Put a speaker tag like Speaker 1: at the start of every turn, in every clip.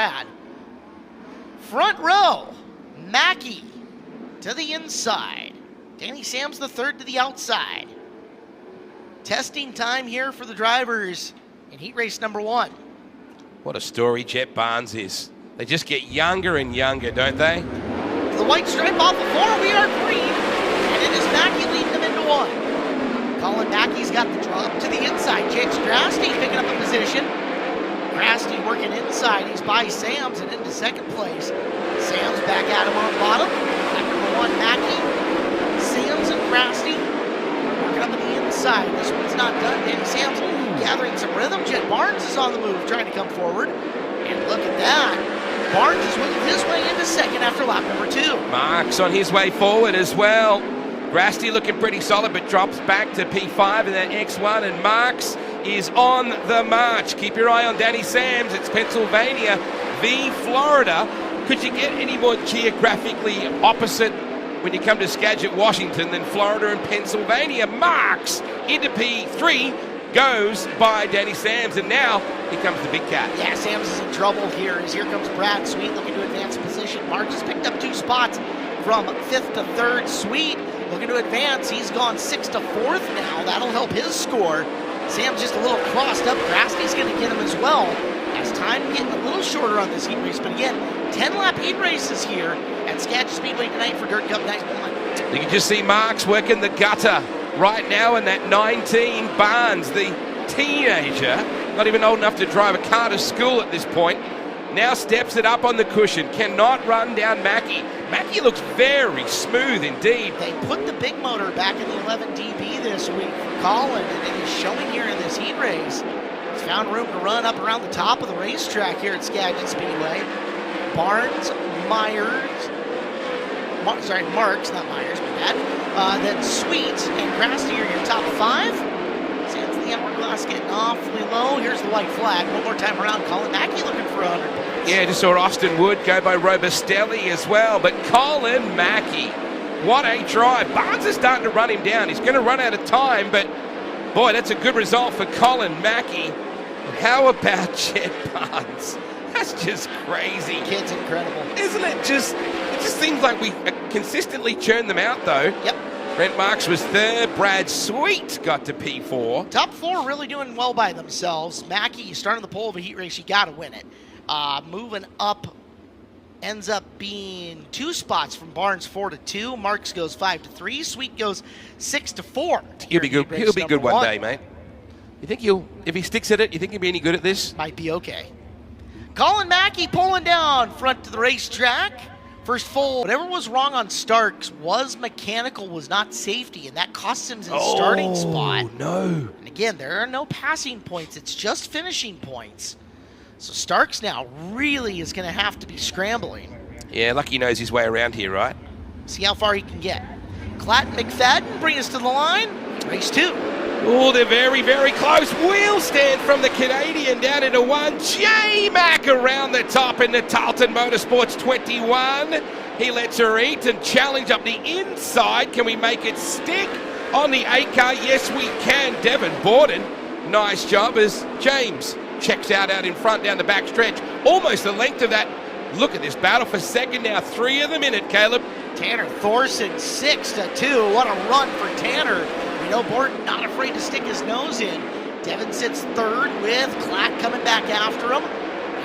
Speaker 1: Brad. Front row, Mackey to the inside. Danny Sams the third to the outside. Testing time here for the drivers in heat race number 1.
Speaker 2: What a story Jet Barnes is. They just get younger and younger, don't they?
Speaker 1: The white stripe off the floor, we are green, and it is Mackey leading them into 1. Colin Mackey's got the drop to the inside. Jake Strasty picking up a position. Strasty working inside. He's by Sams and into second place. Sams back at him on bottom. At number 1, Mackey. Sams and Strasty working up on the inside. This one's not done. Danny Sams gathering some rhythm. Jet Barnes is on the move, trying to come forward. And look at that. Barnes is winning his way into second after lap number 2.
Speaker 2: Mark's on his way forward as well. Grasty looking pretty solid, but drops back to P5 in that X1, and Marks is on the march. Keep your eye on Danny Sams. It's Pennsylvania v. Florida. Could you get any more geographically opposite when you come to Skagit, Washington than Florida and Pennsylvania? Marks into P3. Goes by Danny Sams, and now here comes the big cat.
Speaker 1: Yeah, Sams is in trouble here as here comes Brad Sweet looking to advance position. Marks has picked up 2 spots from 5th to 3rd. Sweet looking to advance. He's gone 6th to 4th now. That'll help his score. Sam's just a little crossed up. Grasty's going to get him as well as time getting a little shorter on this heat race. But again, 10-lap heat races here at Skagit Speedway tonight for Dirt Cup Night 1.
Speaker 2: You can just see Marks working the gutter right now in that 19. Barnes, the teenager, not even old enough to drive a car to school at this point, now steps it up on the cushion, cannot run down Mackey. Mackey looks very smooth indeed.
Speaker 1: They put the big motor back in the 11 dB this week for Colin, and it is showing here in this heat race. He's found room to run up around the top of the racetrack here at Skagit Speedway. Barnes, Marks, not Myers, my bad. Then Sweet and Grasty are your top 5. Sands the hourglass getting awfully low. Here's the white flag. One more time around. Colin Mackey looking for 100 points.
Speaker 2: Yeah, just saw Austin Wood go by Robustelli as well. But Colin Mackey, what a drive. Barnes is starting to run him down. He's going to run out of time, but boy, that's a good result for Colin Mackey. How about Jet Barnes? That's just crazy.
Speaker 1: The kid's incredible.
Speaker 2: Isn't it just seems like we consistently churn them out, though.
Speaker 1: Yep.
Speaker 2: Brent Marks was 3rd. Brad Sweet got to P4.
Speaker 1: Top 4 really doing well by themselves. Mackey, you start on the pole of a heat race, you got to win it. Moving up ends up being 2 spots from Barnes, 4 to 2. Marks goes 5 to 3. Sweet goes 6 to 4.
Speaker 2: He'll be good. He'll be good one day, mate. You think if he sticks at it, you think he'll be any good at this?
Speaker 1: Might be okay. Colin Mackey pulling down front to the racetrack. First full. Whatever was wrong on Starks was mechanical, was not safety, and that cost him his starting spot.
Speaker 2: No.
Speaker 1: And again, there are no passing points. It's just finishing points. So Starks now really is going to have to be scrambling.
Speaker 2: Yeah, Lucky knows his way around here, right?
Speaker 1: See how far he can get. Klatt and McFadden bring us to the line. Race 2.
Speaker 2: Oh, they're very, very close. Wheel stand from the Canadian down into 1. J-Mac around the top in the Tarleton Motorsports 21. He lets her eat and challenge up the inside. Can we make it stick on the 8 car? Yes, we can. Devin Borden, nice job as James checks out in front down the back stretch. Almost the length of that. Look at this battle for second now. 3 of them in it, Caleb.
Speaker 1: Tanner Thorson 6 to 2. What a run for Tanner. We know Borden not afraid to stick his nose in. Devin sits 3rd with Klatt coming back after him.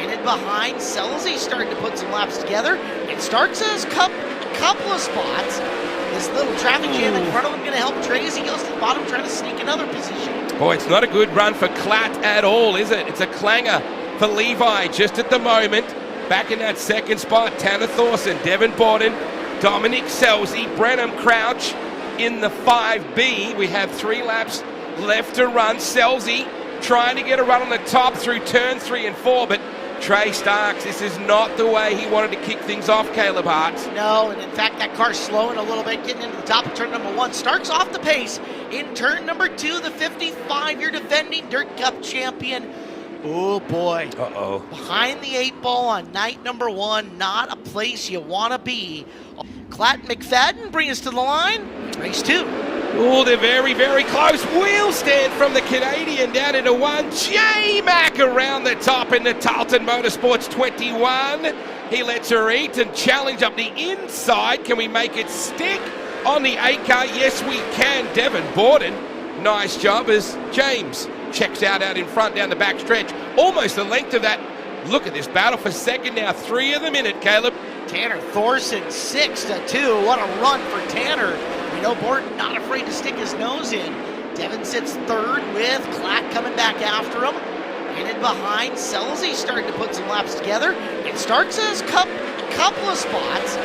Speaker 1: And in behind, Selzy starting to put some laps together. And Starks has a couple of spots. This little traffic jam in front of him going to help Tracy. He goes to the bottom trying to sneak another position.
Speaker 2: Boy, it's not a good run for Klatt at all, is it? It's a clanger for Levi just at the moment. Back in that 2nd spot, Tanner Thorson, Devin Borden, Dominic Selzy, Brenham Crouch in the 5B. We have 3 laps left to run. Selzy trying to get a run on the top through turn 3 and 4, but Trey Starks, this is not the way he wanted to kick things off, Caleb Hart.
Speaker 1: No, and in fact, that car's slowing a little bit, getting into the top of turn number 1. Starks off the pace in turn number 2, the 55-year defending Dirt Cup champion. Oh, boy.
Speaker 2: Uh-oh.
Speaker 1: Behind the 8 ball on night number 1, not a place you want to be. Klatt and McFadden bring us to the line. Race 2.
Speaker 2: Oh, they're very, very close. Wheel stand from the Canadian down into one. J-Mac around the top in the Tarleton Motorsports 21. He lets her eat and challenge up the inside. Can we make it stick on the 8 car? Yes, we can. Devon Borden, nice job as James checks out in front down the back stretch. Almost the length of that. Look at this battle for second now. 3 of the minute, Caleb.
Speaker 1: Tanner Thorson 6-2. What a run for Tanner. We know Borden not afraid to stick his nose in. Devon sits third with Clack coming back after him. And in behind, Selzy starting to put some laps together. And Starks has a couple of spots.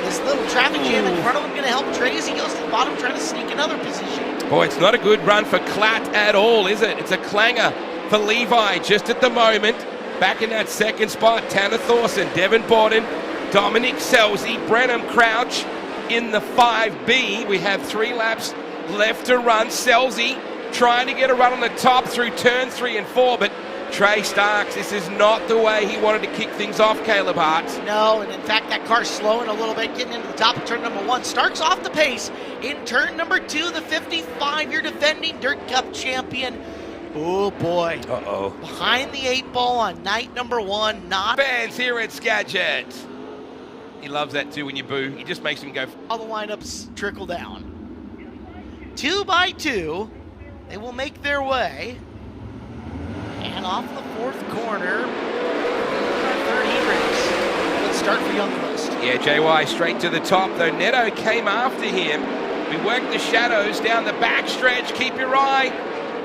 Speaker 1: This little traffic jam in front of him going to help Trace. He goes to the bottom trying to sneak another position.
Speaker 2: Boy, it's not a good run for Klatt at all, is it? It's a clanger for Levi just at the moment. Back in that second spot, Tanner Thorson, Devon Borden, Dominic Selzy, Brenham Crouch in the 5B. We have 3 laps left to run. Selzy trying to get a run on the top through turn 3 and 4, but Trey Starks, this is not the way he wanted to kick things off, Caleb Hart.
Speaker 1: No, and in fact, that car's slowing a little bit, getting into the top of turn number 1. Starks off the pace in turn number 2, the 55-year defending Dirt Cup champion. Oh, boy.
Speaker 2: Uh-oh.
Speaker 1: Behind the 8 ball on night number 1. Not
Speaker 2: fans here at Skagit. He loves that too when you boo. He just makes him go.
Speaker 1: All the lineups trickle down. 2 by 2, they will make their way. And off the 4th corner, our 3rd heat race. Let's start for Youngquist.
Speaker 2: Yeah, JY straight to the top, though Neto came after him. We work the shadows down the back stretch. Keep your eye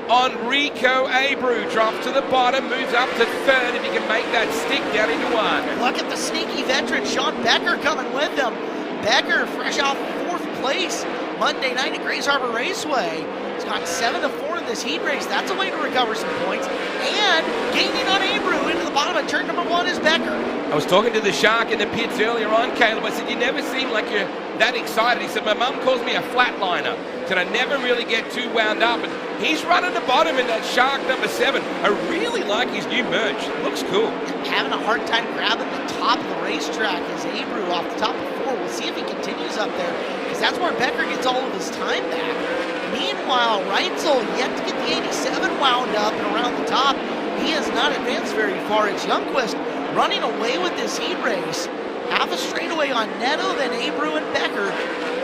Speaker 2: on Rico Abreu. Drops to the bottom, moves up to 3rd if he can make that stick down into 1.
Speaker 1: Look at the sneaky veteran, Sean Becker, coming with him. Becker, fresh off 4th place Monday night at Grays Harbor Raceway. He's gone 7-4 in this heat race. That's a way to recover some points. And gaining on Abreu into the bottom of turn number 1 is Becker.
Speaker 2: I was talking to the Shark in the pits earlier on, Caleb. I said, you never seem like you're that excited. He said, my mum calls me a flatliner. Said, I never really get too wound up. And he's running the bottom in that Shark number 7. I really like his new merch. It looks cool.
Speaker 1: Having a hard time grabbing the top of the racetrack is Abreu off the top of 4. We'll see if he continues up there, because that's where Becker gets all of his time back. Meanwhile, Reitzel yet to get the 87 wound up and around the top. He has not advanced very far. It's Youngquist running away with this heat race. Half a straightaway on Neto, then Abreu and Becker.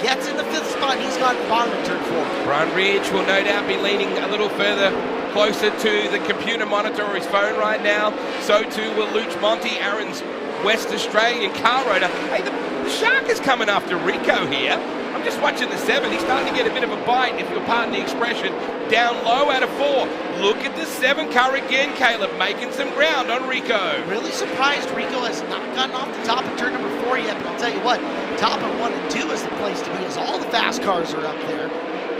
Speaker 1: Gets in the 5th spot. He's got the bottom of turn 4.
Speaker 2: Brian Ridge will no doubt be leaning a little further closer to the computer monitor or his phone right now. So too will Luch Monty, Aaron's West Australian car rotor. Hey, the Shark is coming after Rico here. I'm just watching the 7. He's starting to get a bit of a bite, if you'll pardon the expression. Down low out of 4. Look at the 7 car again, Caleb, making some ground on Rico.
Speaker 1: Really surprised Rico has not gotten off the top of turn number 4 yet, but I'll tell you what, top of 1 and 2 is the place to be, as all the fast cars are up there.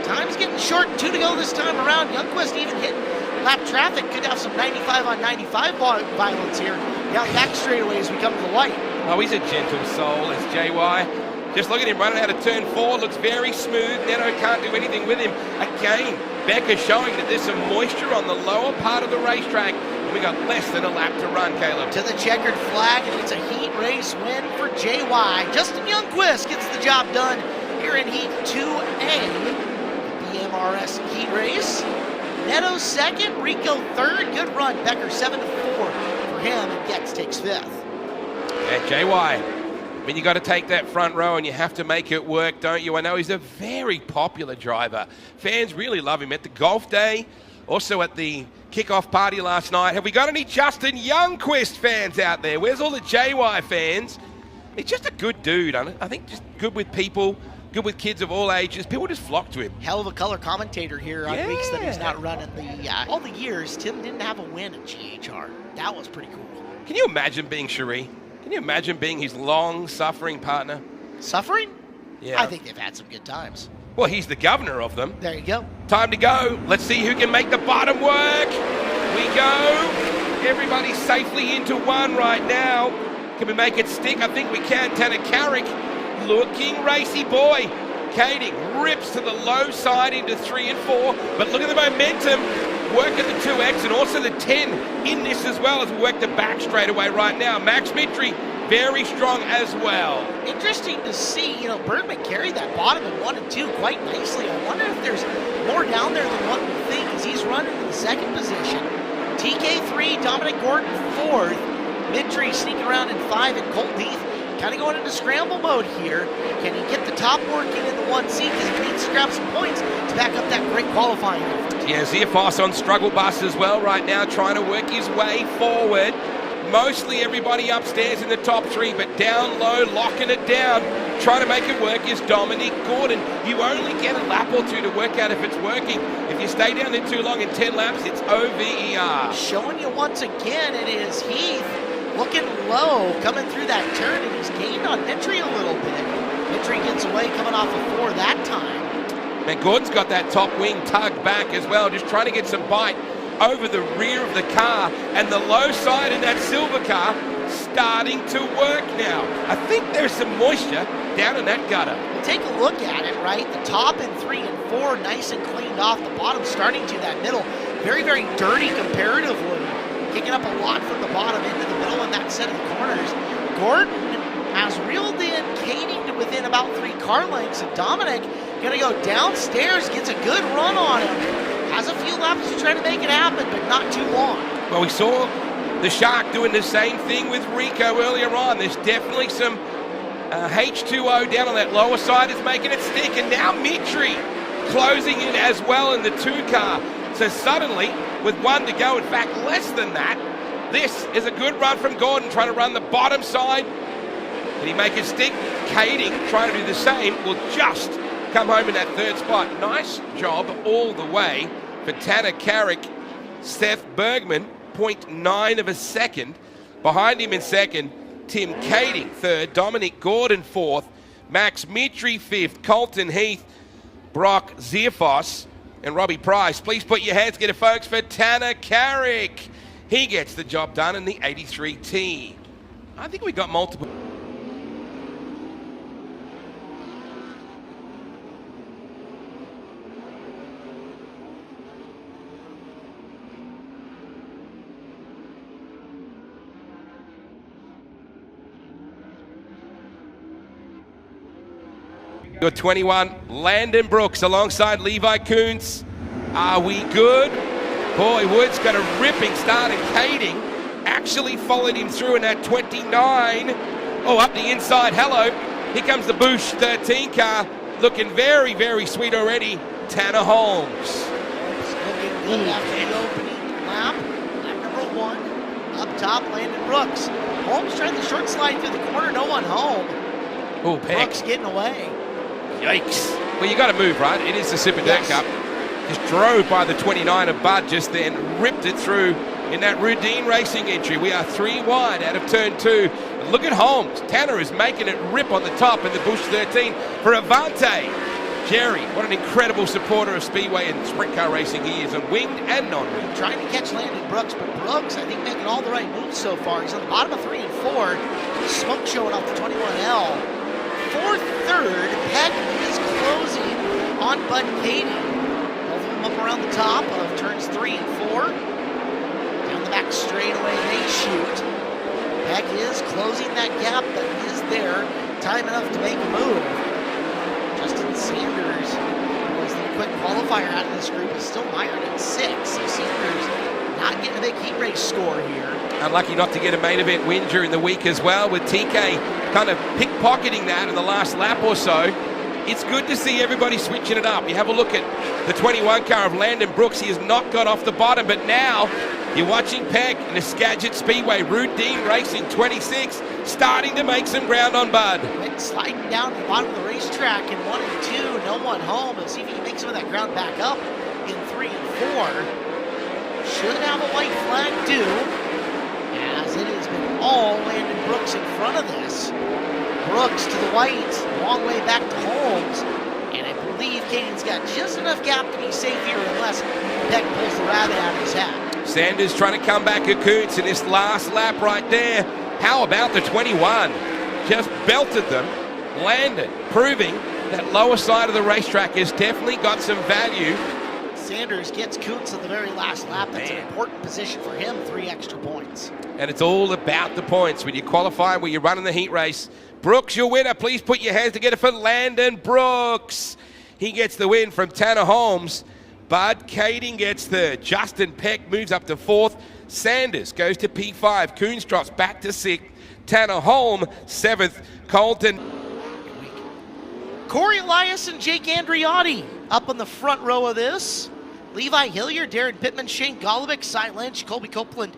Speaker 1: Time's getting short, 2 to go this time around. Youngquist even hitting lap traffic. Could have some 95 on 95 violence here. Down back straightaway as we come to the light.
Speaker 2: Oh, he's a gentle soul, as JY. Just look at him running out of turn 4. Looks very smooth. Neto can't do anything with him. Again, Becker showing that there's some moisture on the lower part of the racetrack. And we got less than a lap to run, Caleb.
Speaker 1: To the checkered flag, and it's a heat race win for JY. Justin Youngquist gets the job done here in Heat 2A. BMRS heat race. Neto 2nd, Rico 3rd. Good run. Becker 7-4 for him, and Getz takes 5th.
Speaker 2: Yeah, JY. I mean, you got to take that front row and you have to make it work, don't you? I know he's a very popular driver. Fans really love him at the golf day, also at the kickoff party last night. Have we got any Justin Youngquist fans out there? Where's all the JY fans? He's just a good dude. I think just good with people, good with kids of all ages. People just flock to him.
Speaker 1: Hell of a color commentator here on weeks that he's not running. All the years, Tim didn't have a win at GHR. That was pretty cool.
Speaker 2: Can you imagine being Cherie? Can you imagine being his long-suffering partner?
Speaker 1: Suffering?
Speaker 2: Yeah.
Speaker 1: I think they've had some good times.
Speaker 2: Well, he's the governor of them.
Speaker 1: There you go.
Speaker 2: Time to go. Let's see who can make the bottom work. We go. Everybody's safely into 1 right now. Can we make it stick? I think we can. Tanner Carrick looking racy boy. Kading rips to the low side into 3 and 4. But look at the momentum. Work at the 2X and also the 10 in this as well as we work the back straight away right now. Max Mitri very strong as well.
Speaker 1: Interesting to see, Bergman carried that bottom in 1 and 2 quite nicely. I wonder if there's more down there than what we think, as he's running in the second position. TK3, Dominic Gordon 4th, Mitri sneaking around in 5, and Colt Heath kind of going into scramble mode here. Can he get the top working in the 1C, because he needs to grab some points to back up that great qualifying effort.
Speaker 2: Yeah, Ziafos on struggle bus as well right now, trying to work his way forward. Mostly everybody upstairs in the top 3, but down low, locking it down, trying to make it work is Dominic Gordon. You only get a lap or 2 to work out if it's working. If you stay down there too long in 10 laps, it's OVER.
Speaker 1: Showing you once again, it is Heath looking low, coming through that turn, and he's gained on Mitri a little bit. Mitri gets away, coming off of 4 that time.
Speaker 2: And Gordon's got that top wing tugged back as well, just trying to get some bite over the rear of the car, and the low side in that silver car starting to work now. I think there's some moisture down in that gutter.
Speaker 1: Well, take a look at it, right? The top in 3 and 4, nice and cleaned off. The bottom starting to that middle, very, very dirty comparatively. Kicking up a lot from the bottom into the middle in that set of corners. Gordon has reeled in, Kading to within about 3 car lengths, and Dominic gonna go downstairs, gets a good run on him. Has a few laps to try to make it happen, but not too long.
Speaker 2: Well, we saw the Shark doing the same thing with Rico earlier on. There's definitely some H2O down on that lower side is making it stick, and now Mitri closing in as well in the 2 car. So suddenly, with 1 to go, in fact less than that, this is a good run from Gordon, trying to run the bottom side. Did he make it stick? Kading, trying to do the same, will just come home in that 3rd spot. Nice job all the way for Tanner Carrick. Seth Bergman, 0.9 of a second. Behind him in 2nd, Tim Kading 3rd, Dominic Gordon 4th, Max Mitri 5th, Colton Heath, Brock Ziafos, and Robbie Price. Please put your hands together, folks, for Tanner Carrick. He gets the job done in the 83T. I think we got multiple. Your 21, Landon Brooks alongside Levi Kuntz. Are we good? Boy, Wood's got a ripping start, and Kading actually followed him through in that 29. Oh, up the inside, hello. Here comes the Bush 13 car, looking very, very sweet already. Tanner Holmes.
Speaker 1: Looking good after the opening lap. Lap number 1, up top, Landon Brooks. Holmes trying the short slide through the corner, no one home.
Speaker 2: Oh, Peck.
Speaker 1: Brooks getting away.
Speaker 2: Yikes. Well, you got to move, right? It is the Super Deck Cup. Just drove by the 29 of Bud just then, ripped it through in that Rudine Racing entry. We are 3 wide out of turn 2. And look at Holmes. Tanner is making it rip on the top in the Bush 13 for Avante. Jerry, what an incredible supporter of Speedway and sprint car racing he is, on winged and non-winged.
Speaker 1: Trying to catch Landon Brooks, but Brooks, I think, making all the right moves so far. He's on the bottom of 3 and 4. Smoke showing off the 21L. 4th, 3rd, Peck is closing on Bud Kading. Both of them up around the top of turns 3 and 4. Down the back straightaway they shoot. Peck is closing that gap, but is there time enough to make a move. Justin Sanders was the quick qualifier out of this group, is still mired at 6. So Sanders not getting a big heat race score here.
Speaker 2: Unlucky not to get a main event win during the week as well, with TK kind of pickpocketing that in the last lap or so. It's good to see everybody switching it up. You have a look at the 21 car of Landon Brooks. He has not got off the bottom, but now you're watching Peck in the Skagit Speedway, Rudine Racing 26, starting to make some ground on Bud.
Speaker 1: Peck sliding down to the bottom of the racetrack in 1 and 2, no one home. Let's see if he can make some of that ground back up in 3 and 4. Should have a white flag due, as it has been all Landon Brooks in front of this. Brooks to the white, long way back to Holmes, and I believe Kading's got just enough gap to be safe here unless Peck pulls the rabbit out of his hat.
Speaker 2: Sanders trying to come back at Kuntz in this last lap right there. How about the 21? Just belted them. Landon proving that lower side of the racetrack has definitely got some value.
Speaker 1: Sanders gets Kuntz at the very last lap. That's an important position for him, 3 extra points.
Speaker 2: And it's all about the points. When you qualify, when you're running the heat race. Brooks, your winner. Please put your hands together for Landon Brooks. He gets the win from Tanner Holmes. Bud Kading gets third. Justin Peck moves up to fourth. Sanders goes to P5. Coons drops back to sixth. Tanner Holm, seventh. Colton.
Speaker 1: Corey Elias and Jake Andriotti up on the front row of this. Levi Hilliard, Darren Pittman, Shane Golovic, Cy Lynch, Colby Copeland,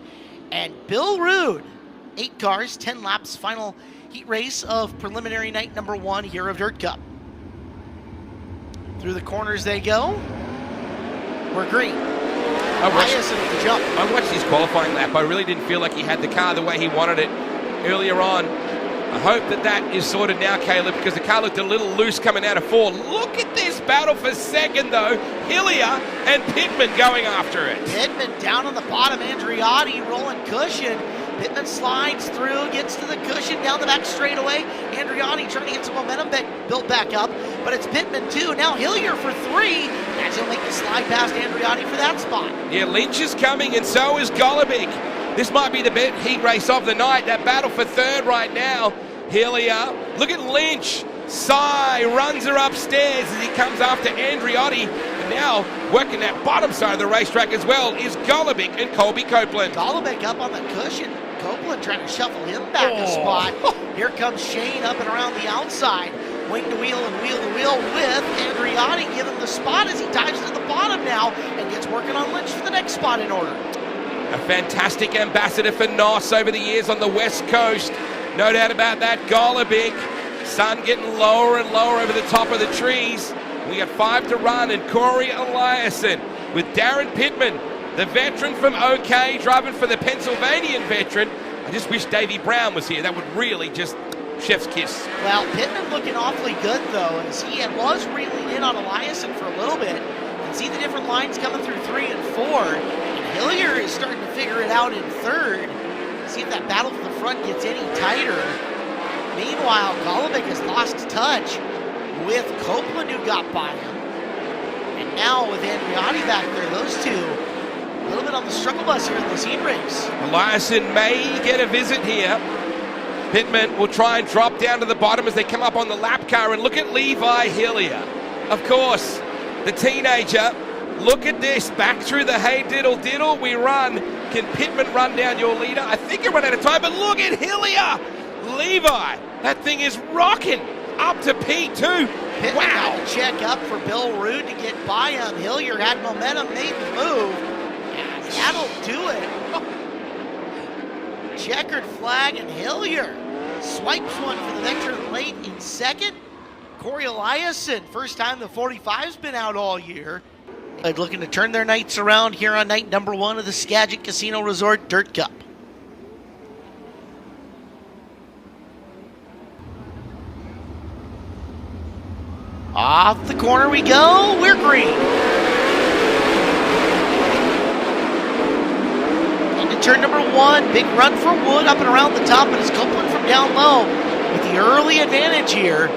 Speaker 1: and Bill Rude. 8 cars, 10 laps, final heat race of preliminary night number 1 here of Dirt Cup. Through the corners they go. We're green. Elias into the jump.
Speaker 2: I watched his qualifying lap. I really didn't feel like he had the car the way he wanted it earlier on. I hope that is sorted now, Caleb, because the car looked a little loose coming out of 4. Look at this battle for second, though. Hillier and Pittman going after it.
Speaker 1: Pittman down on the bottom. Andriotti rolling cushion. Pittman slides through, gets to the cushion, down the back straightaway. Andriotti trying to get some momentum built back up, but it's Pittman 2. Now Hillier for 3. That's going to make the slide past Andriotti for that spot.
Speaker 2: Yeah, Lynch is coming, and so is Golovic. This might be the heat race of the night. That battle for third right now. Hillier, look at Lynch. Cy runs her upstairs as he comes after Andriotti. And now, working that bottom side of the racetrack as well, is Golovic and Colby Copeland.
Speaker 1: Golovic up on the cushion. Copeland trying to shuffle him back a spot. Here comes Shane up and around the outside. Wing to wheel and wheel to wheel with Andriotti giving the spot as he dives to the bottom now and gets working on Lynch for the next spot in order.
Speaker 2: A fantastic ambassador for NOS over the years on the West Coast. No doubt about that. Golovic. Sun getting lower and lower over the top of the trees. We got 5 to run, and Corey Eliason with Darren Pittman, the veteran from OK, driving for the Pennsylvanian veteran. I just wish Davey Brown was here. That would really just chef's kiss.
Speaker 1: Well, Pittman looking awfully good, though, as he was reeling in on Eliason for a little bit. You can see the different lines coming through 3 and 4. And Hillier is starting to figure it out in third. See if that battle for the front gets any tighter. Meanwhile, Golovic has lost touch with Copeland, who got by him. And now with Andriotti back there, those two a little bit on the struggle bus here in this heat race.
Speaker 2: Eliason may get a visit here. Pittman will try and drop down to the bottom as they come up on the lap car. And look at Levi Hillier. Of course, the teenager. Look at this. Back through the hey diddle diddle we run. Can Pittman run down your leader? I think he run out of time, but look at Hillier. Levi, that thing is rocking up to P2.
Speaker 1: Pittman had to check up for Bill Rude to get by him. Hillier had momentum, made the move. And that'll do it. Checkered flag, and Hillier swipes one for the veteran late in second. Corey Eliason, first time the 45's been out all year. Looking to turn their nights around here on night number 1 of the Skagit Casino Resort Dirt Cup. Off the corner we go, we're green. Into turn number 1, big run for Wood up and around the top, but it's Copeland from down low with the early advantage here.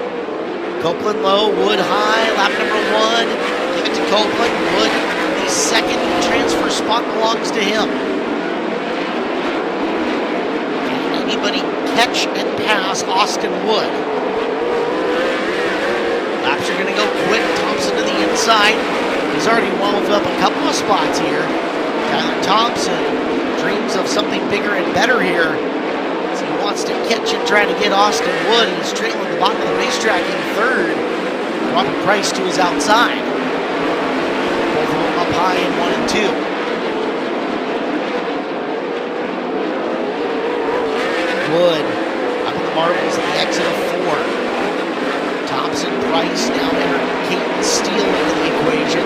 Speaker 1: Copeland low, Wood high, lap number 1. Give it to Copeland. Wood, the second transfer spot belongs to him. Can anybody catch and pass Austin Wood? Laps are going to go quick. Thompson to the inside. He's already walled up a couple of spots here. Tyler Thompson dreams of something bigger and better here. So he wants to catch and try to get Austin Wood. He's trailing the bottom of the racetrack in third. Robert Price to his outside. Both of them up high in 1 and 2. Wood up in the marbles at the exit of 4. Thompson, Price, now Eric Caton Steele into the equation.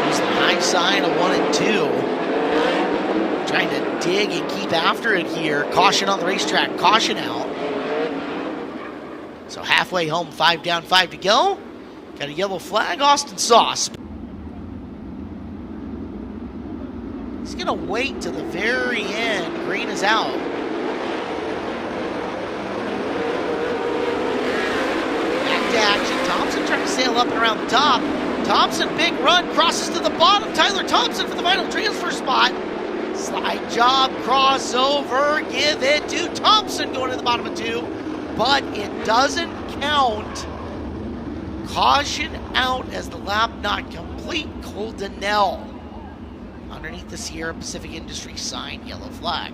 Speaker 1: Use the high side of 1 and 2. Trying to dig and keep after it here. Caution on the racetrack, caution out. So halfway home, 5 down, 5 to go. Got a yellow flag, Austin Sauce. He's gonna wait till the very end. Green is out. Back to action. Thompson trying to sail up and around the top. Thompson, big run, crosses to the bottom. Tyler Thompson for the final transfer spot. Slide job, crossover, give it to Thompson going to the bottom of 2, but it doesn't count. Caution out as the lap not complete. Cole Donnell underneath the Sierra Pacific Industries sign, yellow flag.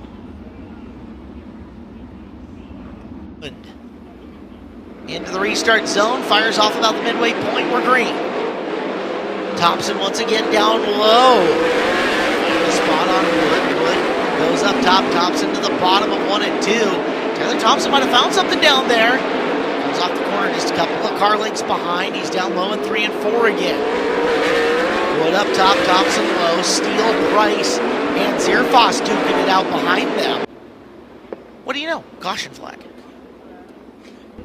Speaker 1: Into the restart zone, fires off about the midway point, we're green. Thompson once again down low. The spot on Wood goes up top, Thompson to the bottom of 1 and 2. Tyler Thompson might have found something down there. Comes off the corner just a couple of car lengths behind. He's down low in 3 and 4 again. Wood up top, Thompson low, Steele, Price, and Zierfoss duking it out behind them. What do you know? Caution flag.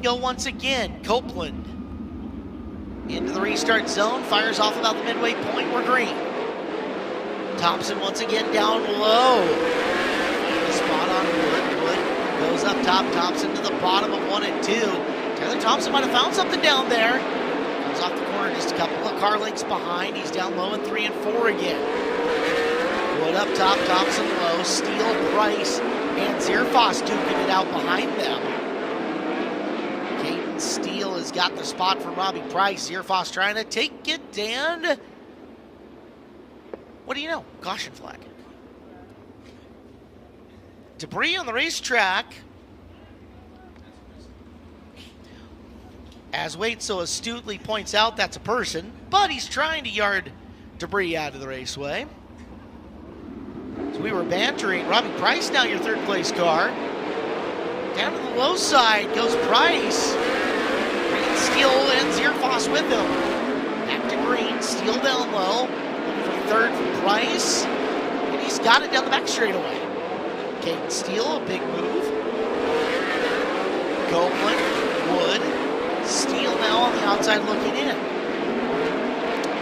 Speaker 1: Go once again, Copeland. Into the restart zone, fires off about the midway point, we're green. Thompson once again down low. The spot on Wood goes up top, Thompson to the bottom of 1 and 2. Tyler Thompson might have found something down there. Comes off the corner just a couple of car lengths behind. He's down low in 3 and 4 again. Wood up top, Thompson low, Steele, Price, and Zierfoss duking it out behind them. Caden Steele has got the spot for Robbie Price. Zierfoss trying to take it, and what do you know? Caution flag. Debris on the racetrack. As Wade so astutely points out, that's a person, but he's trying to yard debris out of the raceway. So we were bantering. Robbie Price now your 3rd place car. Down to the low side goes Price. Green, Steele, and Zierfoss with him. Back to Green, Steele down low. Looking for 3rd for Price. And he's got it down the back straightaway. Caden Steele, a big move. Copeland, Wood, Steele now on the outside looking in.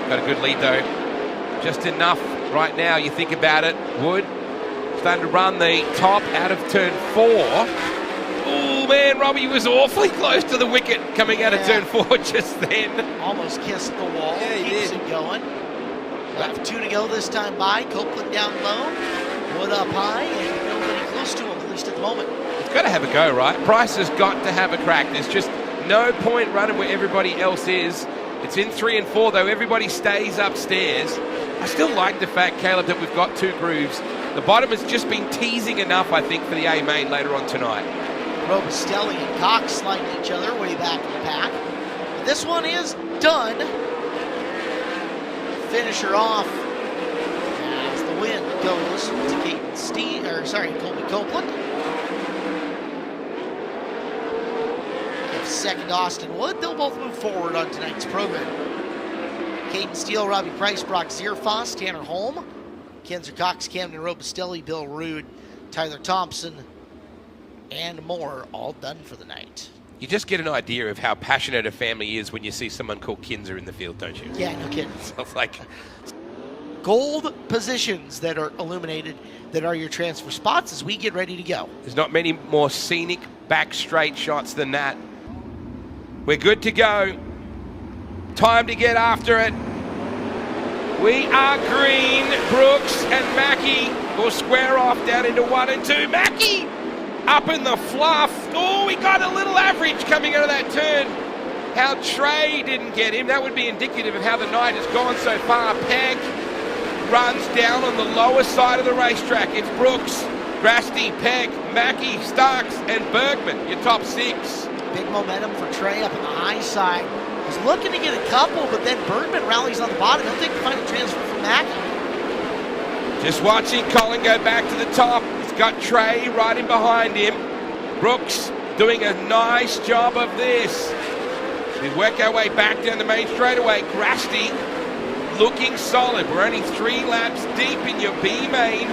Speaker 2: Got a good lead though. Just enough right now, you think about it. Wood starting to run the top out of turn 4. Oh man, Robbie was awfully close to the wicket coming out of turn 4 just then.
Speaker 1: Almost kissed the wall,
Speaker 2: yeah,
Speaker 1: keeps it going. Left 2 to go this time by. Copeland down low, Wood up high, and nobody close to him, at least at the moment.
Speaker 2: It's got to have a go, right? Price has got to have a crack. There's just no point running where everybody else is. It's in 3 and 4, though. Everybody stays upstairs. I still like the fact, Caleb, that we've got 2 grooves. The bottom has just been teasing enough, I think, for the A main later on tonight.
Speaker 1: Robustelli and Cox sliding each other way back in the pack. But this one is done. Finisher off as the win goes to Colby Copeland. Second, Austin Wood. They'll both move forward on tonight's program. Caden Steele, Robbie Price, Brock Zierfoss, Tanner Holm, Kenzer Cox, Camden Robustelli, Bill Rude, Tyler Thompson, and more, all done for the night.
Speaker 2: You just get an idea of how passionate a family is when you see someone called Kinzer in the field, don't you?
Speaker 1: Yeah, no kidding.
Speaker 2: So it's like
Speaker 1: gold positions that are illuminated that are your transfer spots as we get ready to go.
Speaker 2: There's not many more scenic back straight shots than that. We're good to go. Time to get after it. We are green. Brooks and Mackey will square off down into 1 and 2. Mackey up in the fluff. Oh, we got a little average coming out of that turn. How Trey didn't get him. That would be indicative of how the night has gone so far. Peck runs down on the lower side of the racetrack. It's Brooks, Grasty, Peck, Mackey, Starks, and Bergman, your top 6.
Speaker 1: Big momentum for Trey up on the high side. He's looking to get a couple, but then Bergman rallies on the bottom. He'll take the final transfer from Mackey.
Speaker 2: Just watching Colin go back to the top. He's got Trey right in behind him. Brooks doing a nice job of this. We work our way back down the main straightaway. Grasty looking solid. We're only 3 laps deep in your B main.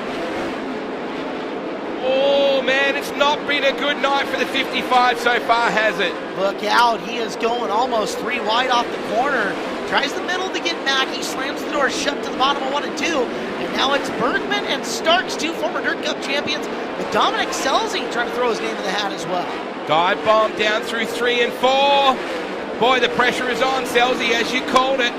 Speaker 2: Oh man, it's not been a good night for the 55 so far, has it?
Speaker 1: Look out, he is going almost 3 wide off the corner. Tries the middle to get Mackey, slams the door shut to the bottom of 1 and 2. And now it's Bergman and Starks, 2 former Dirt Cup champions, with Dominic Selzy trying to throw his name in the hat as well.
Speaker 2: Dive bomb down through 3 and 4. Boy, the pressure is on, Selzy, as you called it.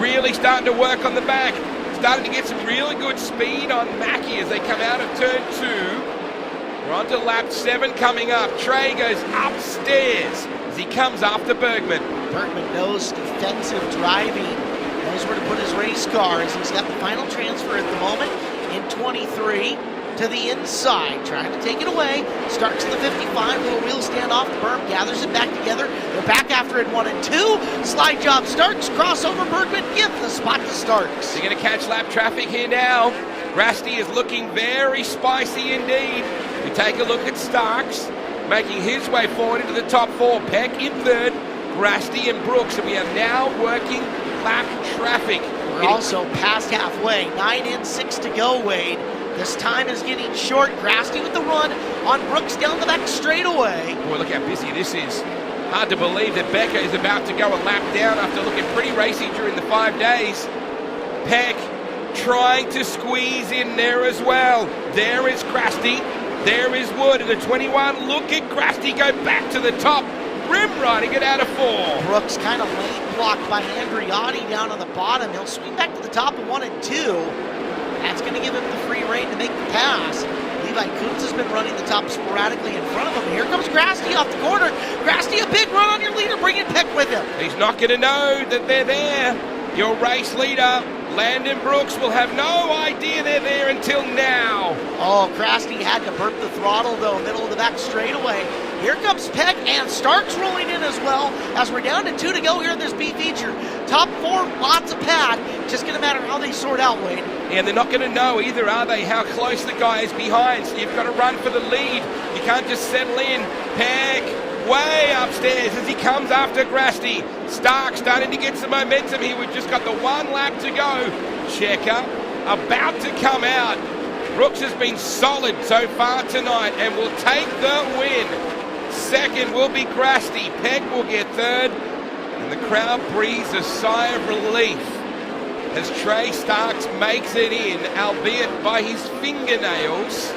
Speaker 2: really starting to work on the back. Starting to get some really good speed on Mackie as they come out of turn 2. We're on to lap 7 coming up. Trey goes upstairs as he comes after Bergman.
Speaker 1: Bergman knows defensive driving, knows where to put his race car as he's got the final transfer at the moment in 23 to the inside, trying to take it away. Starks in the 55, little wheel stand off the berm, gathers it back together. They're back after it 1 and 2. Slide job Starks, crossover Bergman, give the spot to Starks.
Speaker 2: They're going to catch lap traffic here now. Rasty is looking very spicy indeed. We take a look at Starks, making his way forward into the top 4. Peck in third, Rasty and Brooks, and we are now working lap traffic.
Speaker 1: We're also past halfway, 9 in, 6 to go, Wade. This time is getting short. Grasty with the run on Brooks down the back straightaway.
Speaker 2: Boy, look how busy this is. Hard to believe that Becker is about to go a lap down after looking pretty racy during the 5 days. Peck trying to squeeze in there as well. There is Grasty. There is Wood in the 21. Look at Grasty go back to the top. Rim riding it out of 4.
Speaker 1: Brooks kind of lane blocked by Andriotti down on the bottom. He'll swing back to the top of 1 and 2. That's going to give him the free rein to make the pass. Levi Coombs has been running the top sporadically in front of him. Here comes Grasty off the corner. Grasty, a big run on your leader, bringing Peck with him.
Speaker 2: He's not going to know that they're there. Your race leader, Landon Brooks, will have no idea they're there until now.
Speaker 1: Oh, Grasty had to burp the throttle, though, middle of the back straightaway. Here comes Peck, and Starks rolling in as well, as we're down to 2 to go here in this B feature. Top 4, lots of pad. Just going to matter how they sort out, Wade.
Speaker 2: And they're not going to know either, are they, how close the guy is behind. So you've got to run for the lead. You can't just settle in. Peck way upstairs as he comes after Grasty. Stark starting to get some momentum here. We've just got the 1 lap to go. Checker about to come out. Brooks has been solid so far tonight and will take the win. Second will be Grasty. Peck will get third. And the crowd breathes a sigh of relief as Trey Starks makes it in, albeit by his fingernails.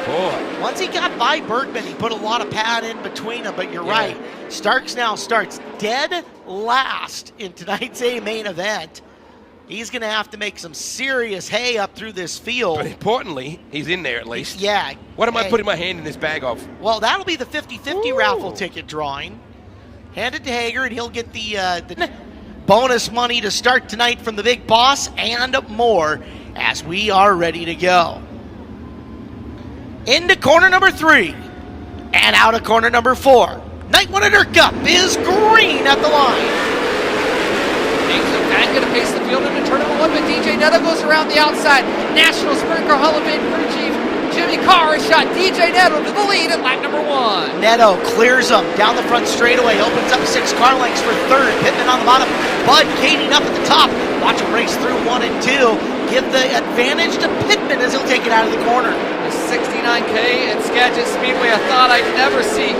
Speaker 2: Boy.
Speaker 1: Once he got by Bergman, he put a lot of pad in between them, but you're right. Starks now starts dead last in tonight's A main event. He's going to have to make some serious hay up through this field.
Speaker 2: But importantly, he's in there at least.
Speaker 1: Yeah.
Speaker 2: What am I putting my hand in this bag of?
Speaker 1: Well, that'll be the 50-50 raffle ticket drawing. Hand it to Hager, and he'll get the bonus money to start tonight from the big boss and more as we are ready to go. Into corner number 3 and out of corner number 4. Night 1 at NARC Cup is green at the line.
Speaker 3: Van going to pace the field into turn number 1, but DJ Neto goes around the outside. National Sprint Car Hall of Fame crew chief Jimmy Carr has shot DJ Neto to the lead at lap number 1.
Speaker 1: Neto clears him down the front straightaway, opens up 6 car lengths for third. Pittman on the bottom, Bud Kading up at the top. Watch him race through 1 and 2. Give the advantage to Pittman as he'll take it out of the corner.
Speaker 3: The 69K at Skagit Speedway, I thought I'd never see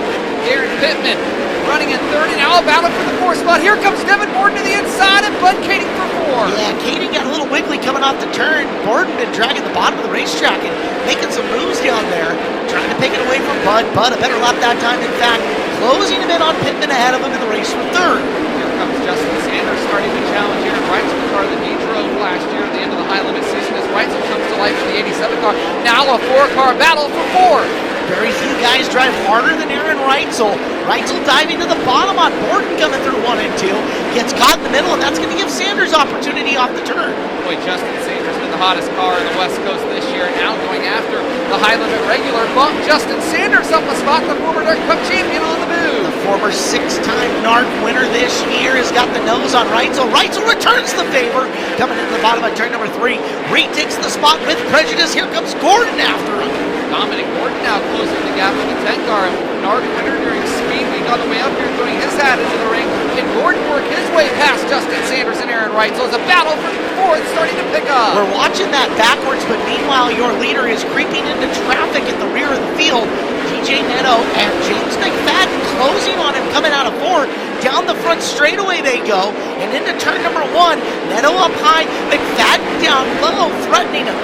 Speaker 3: Aaron Pittman running in third, and now a battle for the 4th spot. Here comes Devin Borden to the inside, and Bud Kading for 4.
Speaker 1: Yeah, Kading got a little wiggly coming off the turn. Borden been dragging the bottom of the racetrack and making some moves down there, trying to pick it away from Bud. Bud a better lap that time, in fact, closing him in on Pittman ahead of him in the race for third.
Speaker 3: Here comes Justin Sanders starting to challenge Aaron Reitzel, the car that he drove last year at the end of the high limit season as Reitzel comes to life in the 87 car. Now a 4-car battle for 4.
Speaker 1: Very few guys drive harder than Aaron Reitzel. Reitzel diving to the bottom on Borden coming through 1 and 2. Gets caught in the middle, and that's going to give Sanders opportunity off the turn.
Speaker 3: Boy, Justin Sanders been the hottest car in the West Coast this year, now going after the high limit regular. Bump Justin Sanders up a spot, the former NARC Cup champion on the move.
Speaker 1: The former 6-time NARC winner this year has got the nose on Reitzel. Reitzel returns the favor, coming into the bottom of turn number 3. Retakes the spot with prejudice. Here comes Gordon after him.
Speaker 3: Dominic Gordon now closing the gap with the 10 car. NARC winner during Speed Week on the way up here, throwing his hat into the ring. Can Gordon work his way past Justin Sanders and Aaron Reitzel as a battle for 4th starting to pick up?
Speaker 1: We're watching that backwards, but meanwhile your leader is creeping into traffic at the rear of the field. DJ Neto and James McFadden closing on him coming out of 4. Down the front straightaway they go, and into turn number 1. Neto up high, McFadden down low, threatening him.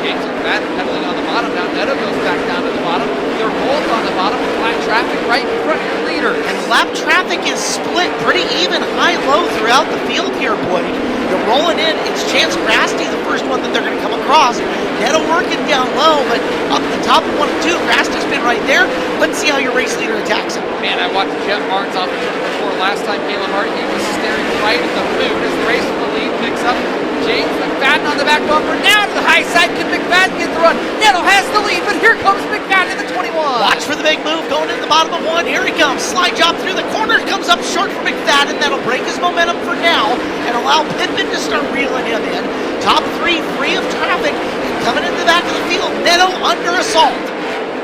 Speaker 3: James McFadden pedaling on the bottom. Now Neto goes back down to the bottom. They're both on the bottom with flat traffic right in front of your leader.
Speaker 1: leader, and lap traffic is split pretty even high-low throughout the field here, Blake. They're rolling in. It's Chance Grasty, the first one that they're going to come across. Neto working down low, but up the top of 1 and 2. Grasty's been right there. Let's see how your race leader attacks him.
Speaker 3: Man, I watched Jeff Barnes off the turn before last time. Caleb Hart, he was staring right at the moon as the race from the lead picks up. James McFadden on the back bumper. Now to the high side. Can McFadden get the run? Neto has the lead, but here comes McFadden in the 21.
Speaker 1: Watch for the big move going into the bottom of 1. Here he comes. Slide job through the corner. Comes up short for McFadden. That'll break his momentum for now and allow Pittman to start reeling him in. Top 3 free of traffic. And coming into the back of the field, Neto under assault.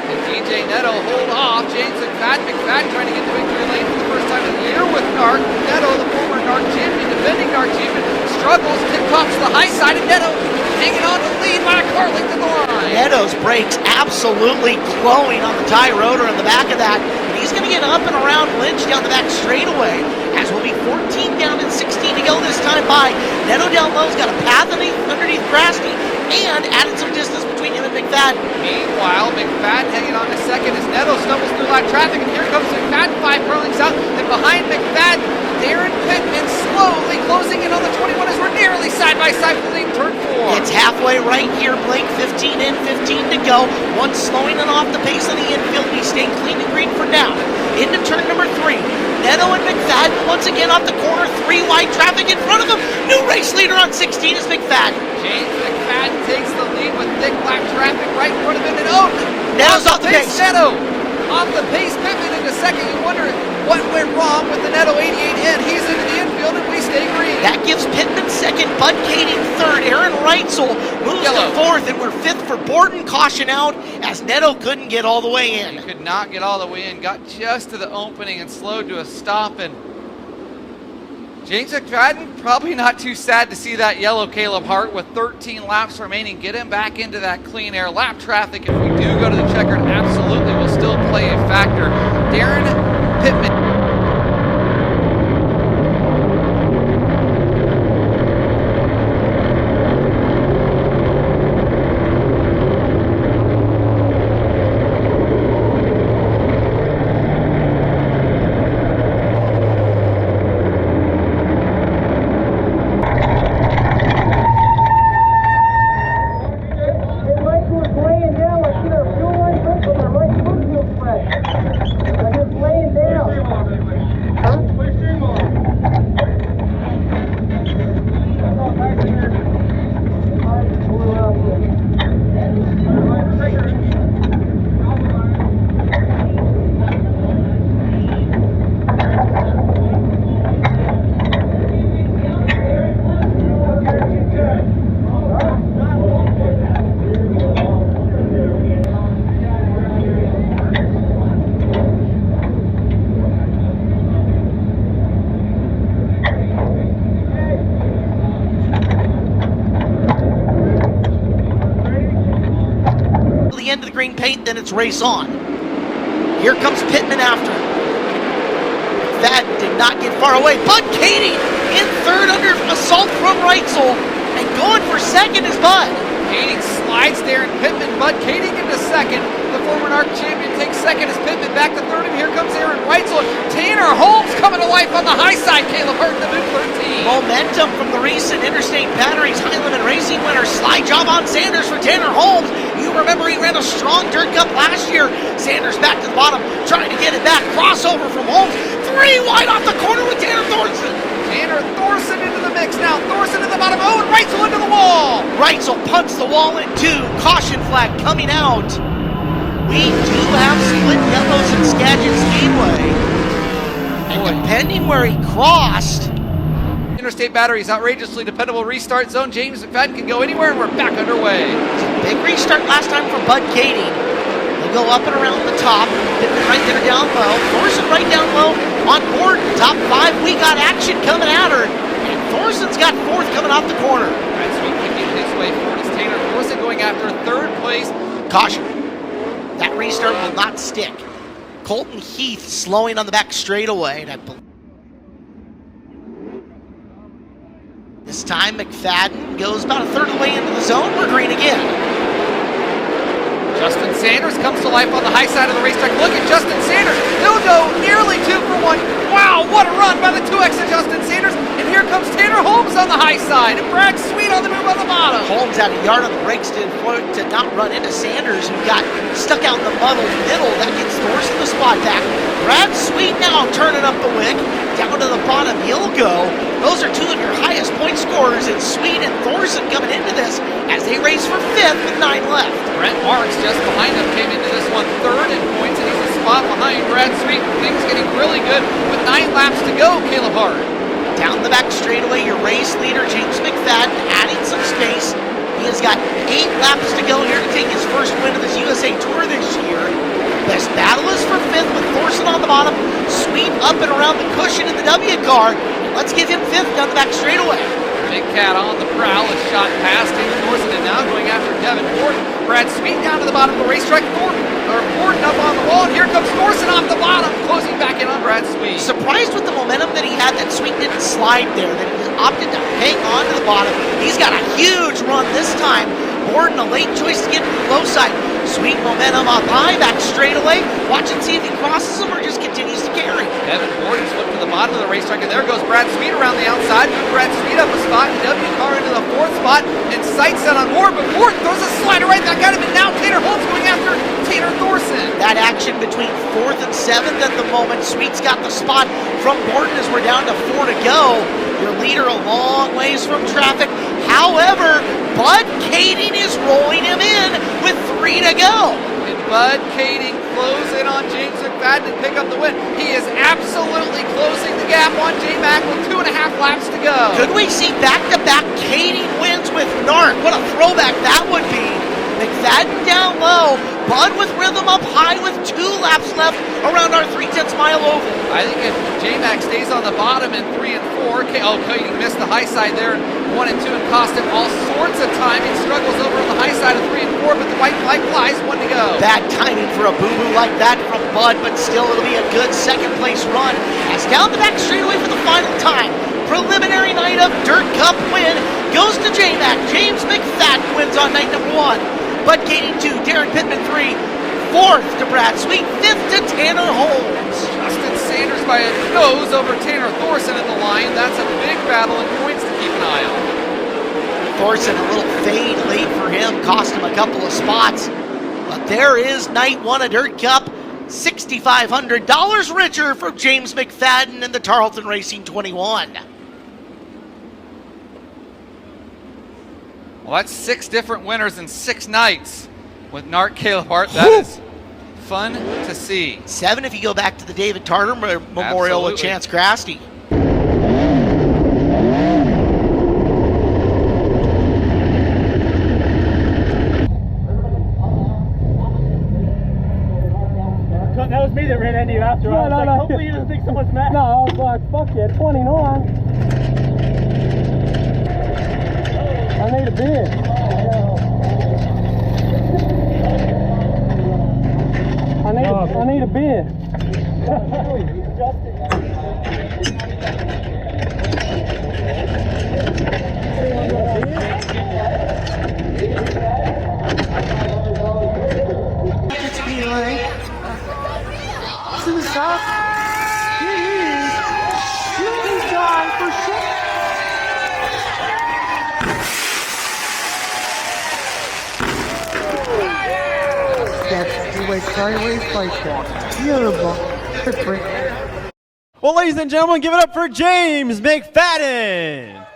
Speaker 3: And DJ Neto hold off. James McFadden trying to get the victory lane for the first time of the year with NARC. Neto, the former NARC champion, defending NARC champion, struggles, tip tops to the high side, and Neto hanging on to the lead by a car length of the line.
Speaker 1: Neto's brakes absolutely glowing on the tie rotor in the back of that. And he's going to get up and around Lynch down the back straightaway, as will be 14 down and 16 to go this time by. Neto down low's got a path underneath Grasty and added some distance between him and McFadden.
Speaker 3: Meanwhile, McFadden hanging on to second as Neto stumbles through live traffic, and here comes McFadden, 5 car lengths out, and behind McFadden, Darren Pittman slowly closing in on the 21 as we're nearly side by side for the lead in turn 4.
Speaker 1: It's halfway right here, Blake. 15 in, 15 to go. One slowing it off the pace of the infield. He's staying clean and green for now. Into turn number 3. Neto and McFadden once again off the corner. 3 wide traffic in front of him. New race leader on 16 is McFadden.
Speaker 3: James McFadden takes the lead with thick black traffic right in front of him, and
Speaker 1: Neto's off the pace.
Speaker 3: Neto off the pace, Pittman into second. You wonder what went wrong with the Neto 88 hit. He's into the infield, and we stay green.
Speaker 1: That gives Pittman second, Bud Kading third. Aaron Reitzel moves to fourth, and we're fifth for Borden. Caution out as Neto couldn't get all the way in.
Speaker 3: He could not get all the way in. Got just to the opening and slowed to a stop, and James McFadden, probably not too sad to see that yellow Caleb Hart with 13 laps remaining. Get him back into that clean air. Lap traffic, if we do go to the checkered, absolutely will still play a factor. Darren Pittman.
Speaker 1: End of the green paint, then it's race on. Here comes Pittman after. That did not get far away. Bud Kading in third under assault from Reitzel, and going for second is Bud.
Speaker 3: Kading slides there, and Pittman, Bud Kading into second. The former NARC champion takes second as Pittman back to third, and here comes Aaron Reitzel. Tanner Holmes coming to life on the high side. Caleb Hart in the mid 13.
Speaker 1: Momentum from the recent Interstate Batteries High Limit Racing winner. Slide job on Sanders for Tanner Holmes. You remember he ran a strong dirt cup last year. Sanders back to the bottom, trying to get it back. Crossover from Holmes. 3 wide off the corner with Tanner Thorson.
Speaker 3: Tanner Thorson into the mix now. Thorson at the bottom. Oh, and Reitzel into the wall.
Speaker 1: Reitzel punts the wall in 2. Caution flag coming out. We do have split yellows in Skagit Speedway. And depending where he crossed.
Speaker 3: Interstate Batteries, outrageously dependable restart zone. James McFadden can go anywhere, and we're back underway.
Speaker 1: It's a big restart last time for Bud Kading. They'll go up and around the top. Pittman right there down low. Thorson right down low. On board, top 5. We got action coming at her. And Thorson's got fourth coming off the corner.
Speaker 3: Brad Sweet kicking his way forward as Tanner Thorson going after third place.
Speaker 1: Caution. That restart will not stick. Colton Heath slowing on the back straightaway. And I believe this time McFadden goes about a third of the way into the zone. We're green again.
Speaker 3: Justin Sanders comes to life on the high side of the racetrack. Look at Justin Sanders. He'll go nearly 2 for 1. Wow, what a run by the 2X of Justin Sanders. And here comes Tanner Holmes on the high side. And Brad Sweet on the move on the bottom.
Speaker 1: Holmes had a yard on the brakes to not run into Sanders, who got stuck out in the muddled middle. That gets Thorson the spot back. Brad Sweet now turning up the wick. Down to the bottom he'll go. Those are two of your highest point scorers in Sweet and Thorson coming into this as they race for 5th with 9 left.
Speaker 3: Brent Marks just behind him came into this one 3rd in points, and he's a spot behind Brad Sweet. Things getting really good with 9 laps to go, Caleb Hart.
Speaker 1: Down the back straightaway, your race leader, James McFadden, adding some space. He has got 8 laps to go here to take his first win of this USA Tour this year. Best battle is for 5th with Thorson on the bottom. Sweet up and around the cushion in the W car. Let's give him 5th down the back straightaway.
Speaker 3: Big Cat on the prowl, is shot past David Thorson, and now going after Devin Ford. Brad Sweet down to the bottom of the racetrack. Ford up on the wall, and here comes Thorson off the bottom, closing back in on Brad Sweet.
Speaker 1: Surprised with the momentum that he had, that Sweet didn't slide there, that he opted to hang on to the bottom. He's got a huge run this time. Borden a late choice to get to the low side. Sweet momentum up high, back straightaway. Watch and see if he crosses him or just continues to carry.
Speaker 3: Devin Borden slipped to the bottom of the racetrack, and there goes Brad Sweet around the outside. Move Brad Sweet up a spot, W car into the 4th spot, and sights set on Ward, but Ward throws a slider right back at him, and now Tanner Holmes going after Tanner Thorson.
Speaker 1: That action between 4th and 7th at the moment. Sweet's got the spot from Borden as we're down to 4 to go. Your leader a long ways from traffic. However, Bud Kading is rolling him in with 3 to go.
Speaker 3: And Bud Kading close in on James McFadden and pick up the win. He is absolutely closing the gap on J-Mac with 2.5 laps to go.
Speaker 1: Could we see back-to-back Kading wins with NARC? What a throwback that would be. McFadden down low, Bud with rhythm up high with 2 laps left around our 3/10 mile oval.
Speaker 3: I think if J-Mac stays on the bottom in 3 and 4, Kading missed the high side there in 1 and 2 and cost him all sorts of time. He struggles over on the high side of 3 and 4, but the white flag flies, 1 to go.
Speaker 1: Bad timing for a boo-boo like that from Bud, but still it'll be a good second place run as down the back straightaway for the final time. Preliminary night of Dirt Cup win goes to J-Mac. James McFadden wins on night number 1. Bud Kading 2, Darren Pittman 3, 4th to Brad Sweet, 5th to Tanner Holmes.
Speaker 3: Justin Sanders by a nose over Tanner Thorson at the line. That's a big battle and points to keep an eye on.
Speaker 1: Thorson, a little fade late for him, cost him a couple of spots. But there is night 1 of Dirt Cup, $6,500 richer for James McFadden and the Tarleton Racing 21.
Speaker 3: Well, that's 6 different winners in 6 nights with NARC Caleb Hart. That is fun to see.
Speaker 1: 7 if you go back to the David Tartar Memorial with Chance Crasty.
Speaker 4: That was me that ran into you after. I was like, hopefully you don't think someone's mad. No, I was like, fuck yeah, 29. I need a beer. I need a beer.
Speaker 5: To the south, shooting time for sure. That's the way sideways spacewalk. Beautiful.
Speaker 4: Well, ladies and gentlemen, give it up for James McFadden.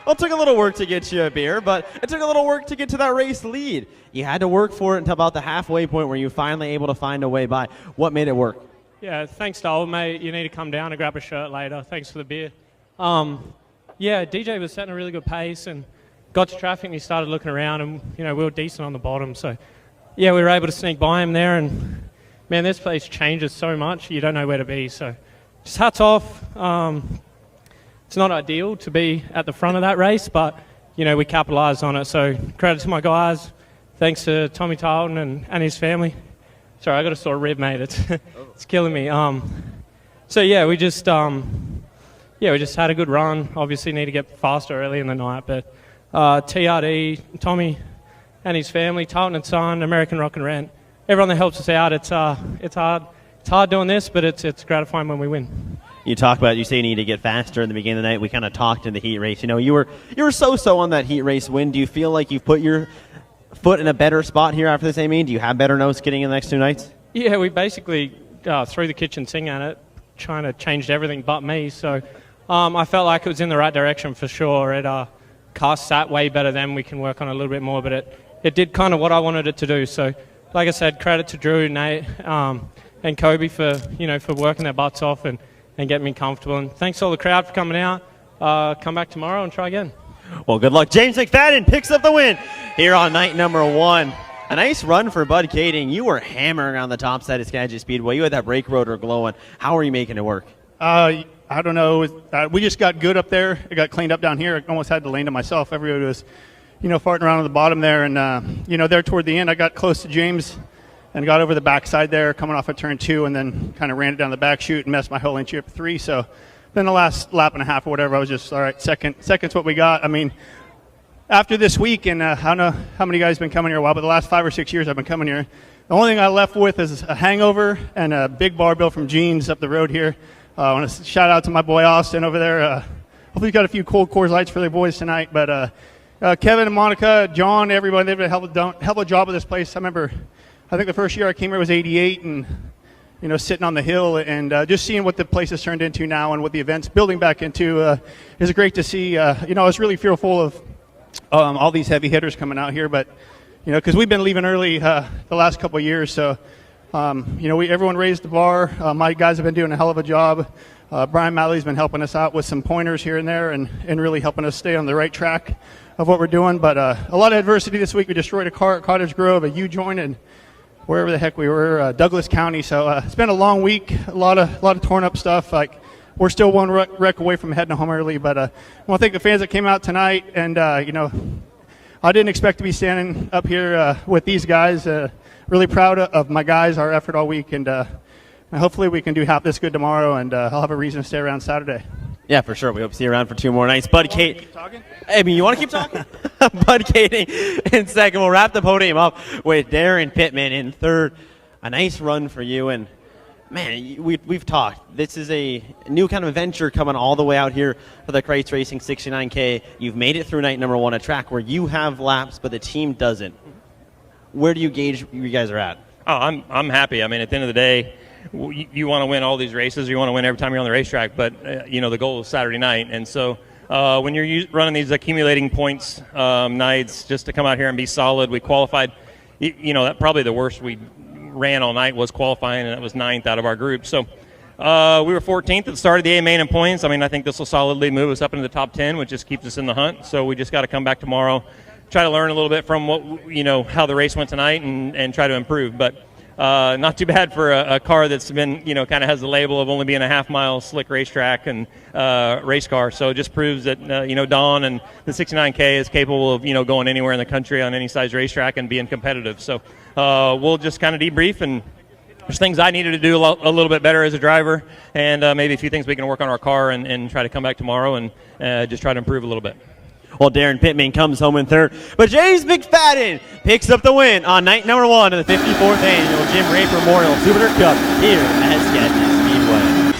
Speaker 4: Well, it took a little work to get you a beer, but it took a little work to get to that race lead. You had to work for it until about the halfway point where you were finally able to find a way by. What made it work?
Speaker 6: Yeah, thanks, Dole, mate. You need to come down and grab a shirt later. Thanks for the beer. Yeah, DJ was setting a really good pace and got to traffic and he started looking around and, we were decent on the bottom. So, yeah, we were able to sneak by him there and, man, this place changes so much, you don't know where to be. So, just hats off. It's not ideal to be at the front of that race, but, we capitalised on it. So credit to my guys. Thanks to Tommy Tarleton and his family. Sorry, I got a sore rib, mate. It's killing me. So yeah, we just had a good run. Obviously, need to get faster early in the night, but TRD, Tommy, and his family, Tarleton and Son, American Rock and Rent, everyone that helps us out. It's hard doing this, but it's gratifying when we win.
Speaker 4: You talk about, you say you need to get faster in the beginning of the night. We kind of talked in the heat race. You know, you were so on that heat race win. Do you feel like you've put your foot in a better spot here after this AMA? Do you have better notes getting in the next 2 nights?
Speaker 6: Yeah, we basically threw the kitchen sink at it, trying to change everything but me. So I felt like it was in the right direction for sure. It cast sat way better than we can work on a little bit more, but it did kind of what I wanted it to do. So, like I said, credit to Drew, Nate, and Kobe for working their butts off and getting me comfortable. And thanks to all the crowd for coming out. Come back tomorrow and try again.
Speaker 4: Well, good luck. James McFadden picks up the win here on night number 1. A nice run for Bud Kading. You were hammering on the top side of Skagit Speedway. You had that brake rotor glowing. How are you making it work?
Speaker 7: I don't know. We just got good up there. It got cleaned up down here. I almost had to land to myself. Everybody was, farting around on the bottom there. And, there toward the end, I got close to James and got over the backside there, coming off of turn 2, and then kind of ran it down the back chute and messed my whole inch up 3. So then the last lap and a half or whatever, I was just, all right, second's what we got. I mean, after this week, and I don't know how many guys have been coming here a while, but the last 5 or 6 years I've been coming here. The only thing I left with is a hangover and a big barbell from Jeans up the road here. I want to shout out to my boy Austin over there. Hopefully he's got a few cold Coors Lights for their boys tonight. But Kevin and Monica, John, everybody, they've done a hell of a job with this place. I remember, I think the first year I came here was 88, and sitting on the hill and just seeing what the place has turned into now and what the event's building back into is great to see. I was really fearful of all these heavy hitters coming out here, but because we've been leaving early the last couple of years, so everyone raised the bar. My guys have been doing a hell of a job. Brian Malley's been helping us out with some pointers here and there and really helping us stay on the right track of what we're doing. But a lot of adversity this week. We destroyed a car at Cottage Grove, a U-joint, and wherever the heck we were, Douglas County. So it's been a long week, a lot of torn up stuff. Like, we're still one wreck away from heading home early. But I want to thank the fans that came out tonight. And, I didn't expect to be standing up here with these guys. Really proud of my guys, our effort all week. And hopefully we can do half this good tomorrow, and I'll have a reason to stay around Saturday.
Speaker 4: Yeah, for sure. We hope to see you around for 2 more nights. Bud Kading.
Speaker 7: Keep talking?
Speaker 4: I mean, you want to keep talking? Bud Kading in second. We'll wrap the podium up with Darren Pittman in third. A nice run for you. And, man, we've talked. This is a new kind of adventure coming all the way out here for the Christ Racing 69K. You've made it through night number 1, a track where you have laps, but the team doesn't. Where do you gauge where you guys are at?
Speaker 8: Oh, I'm happy. I mean, at the end of the day, you want to win all these races. You want to win every time you're on the racetrack. But, the goal is Saturday night. And so when you're running these accumulating points nights just to come out here and be solid, we qualified. That probably the worst we ran all night was qualifying, and that was 9th out of our group. So we were 14th at the start of the A-Main in points. I mean, I think this will solidly move us up into the top 10, which just keeps us in the hunt. So we just got to come back tomorrow, try to learn a little bit from what how the race went tonight and try to improve. But not too bad for a car that's been kind of has the label of only being a half-mile slick racetrack and race car. So it just proves that Don and the 69K is capable of going anywhere in the country on any size racetrack and being competitive. So we'll just kind of debrief, and there's things I needed to do a little bit better as a driver, and maybe a few things we can work on our car and try to come back tomorrow and just try to improve a little bit.
Speaker 4: Well, Darren Pittman comes home in third. But James McFadden picks up the win on night number 1 of the 54th Annual Jim Rape Memorial Super Cup here at Skagit Speedway.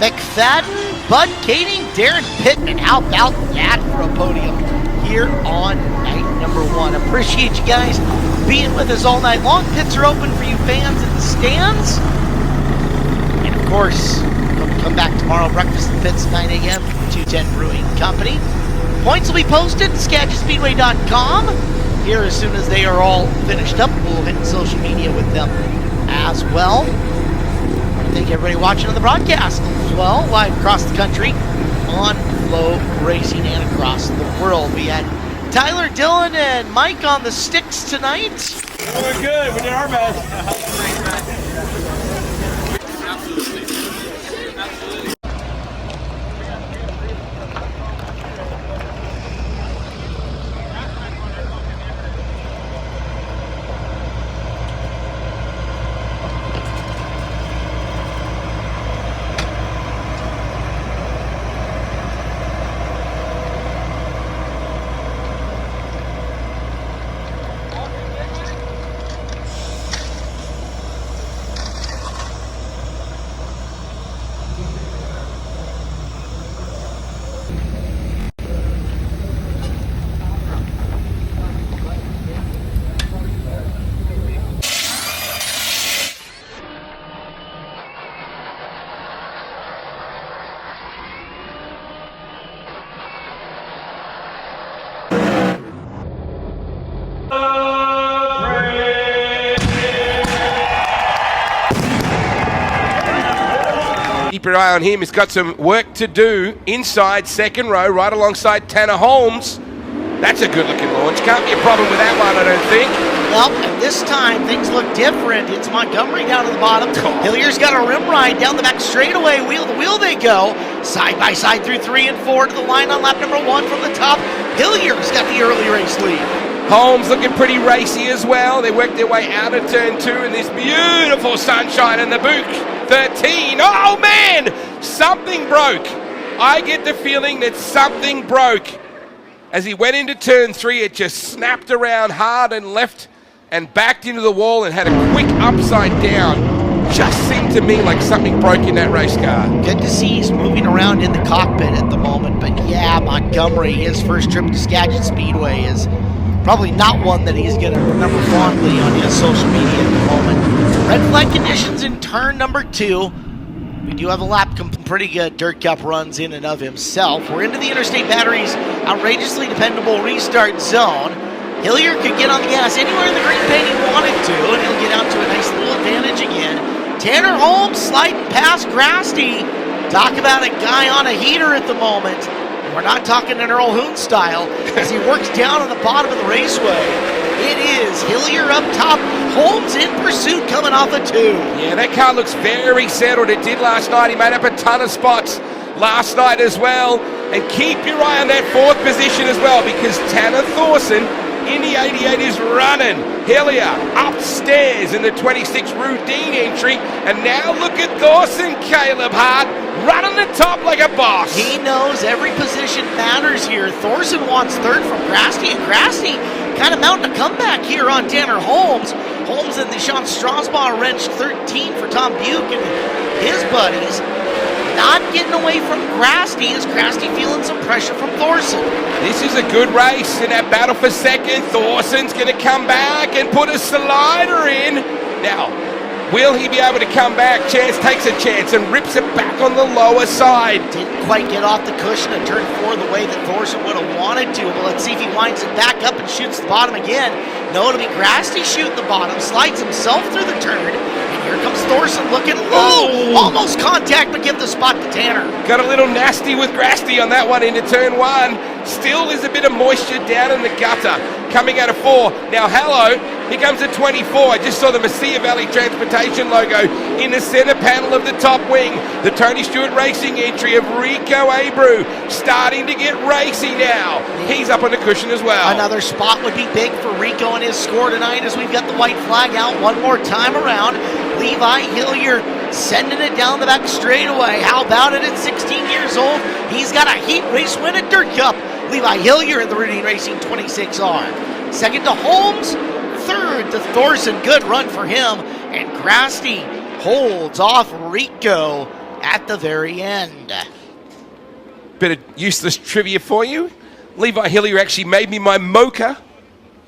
Speaker 1: McFadden, Bud Kading, Darren Pittman. How about that for a podium here on night number 1? Appreciate you guys being with us all night long. Pits are open for you fans in the stands. And of course, come back tomorrow, breakfast in the pits, 9 a.m. 210 Brewing Company. Points will be posted at SkagitSpeedway.com here as soon as they are all finished up. We'll hit social media with them as well. I want to thank everybody watching on the broadcast as well, live across the country on Flow Racing and across the world. We had Tyler, Dylan, and Mike on the sticks tonight.
Speaker 2: We're good. We did our best. keep your eye on him. He's got some work to do inside second row, right alongside Tanner Holmes. That's a good-looking launch. Can't be a problem with that one, I don't think.
Speaker 1: Well, and this time things look different. It's Montgomery down to the bottom. Hillier's got a rim ride down the back straightaway. Wheel to wheel they go. Side by side through 3 and 4 to the line on lap number 1 from the top. Hillier's got the early race lead.
Speaker 2: Holmes looking pretty racy as well. They worked their way out of turn 2 in this beautiful sunshine and the boot 13. Oh, man! Something broke. I get the feeling that something broke. As he went into turn 3, it just snapped around hard and left and backed into the wall and had a quick upside down. Just seemed to me like something broke in that race car.
Speaker 1: Good to see he's moving around in the cockpit at the moment. But yeah, Montgomery, his first trip to Skagit Speedway is probably not one that he's going to remember fondly on his social media at the moment. Red flag conditions in turn number 2. We do have a lap pretty good dirt cup runs in and of himself. We're into the Interstate Batteries outrageously dependable restart zone. Hillier could get on the gas anywhere in the green paint he wanted to, and he'll get out to a nice little advantage again. Tanner Holmes sliding past Grasty. Talk about a guy on a heater at the moment. We're not talking an Earl Hoon style as he works down on the bottom of the raceway. It is Hillier up top, Holmes in pursuit coming off a 2.
Speaker 2: Yeah, that car looks very settled. It did last night. He made up a ton of spots last night as well. And keep your eye on that 4th position as well, because Tanner Thorson in the 88 is running. Hillier upstairs in the 26 Rudine entry. And now look at Thorson, Caleb Hart, running the top like a boss.
Speaker 1: He knows every position matters here. Thorson wants 3rd from Grasty, and Grasty kind of mounting a comeback here on Tanner Holmes. Holmes and the Sean Strasbaugh wrenched 13 for Tom Buke and his buddies. Not getting away from Grasty. Is Grasty feeling some pressure from Thorson?
Speaker 2: This is a good race in that battle for second. Thorson's going to come back and put a slider in. Now, will he be able to come back? Chance takes a chance and rips it back on the lower side.
Speaker 1: Didn't quite get off the cushion in turn 4 the way that Thorson would have wanted to. But let's see if he winds it back up and shoots the bottom again. No, it'll be Grasty shooting the bottom, slides himself through the turn. And here comes Thorson looking low. Almost contact, but give the spot to Tanner.
Speaker 2: Got a little nasty with Grasty on that one into turn 1. Still there's a bit of moisture down in the gutter. Coming out of 4. Now, hello. Here comes a 24. I just saw the Mesilla Valley Transportation logo in the center panel of the top wing. The Tony Stewart Racing entry of Rico Abreu starting to get racy now. He's up on the cushion as well.
Speaker 1: Another spot would be big for Rico and his score tonight as we've got the white flag out one more time around. Levi Hillier sending it down the back straightaway. How about it at 16 years old? He's got a heat race win at Dirt Cup. Levi Hillier in the Rudine Racing 26R. Second to Holmes. 3rd to Thorson. Good run for him. And Grasty holds off Rico at the very end.
Speaker 2: Bit of useless trivia for you. Levi Hillier actually made me my mocha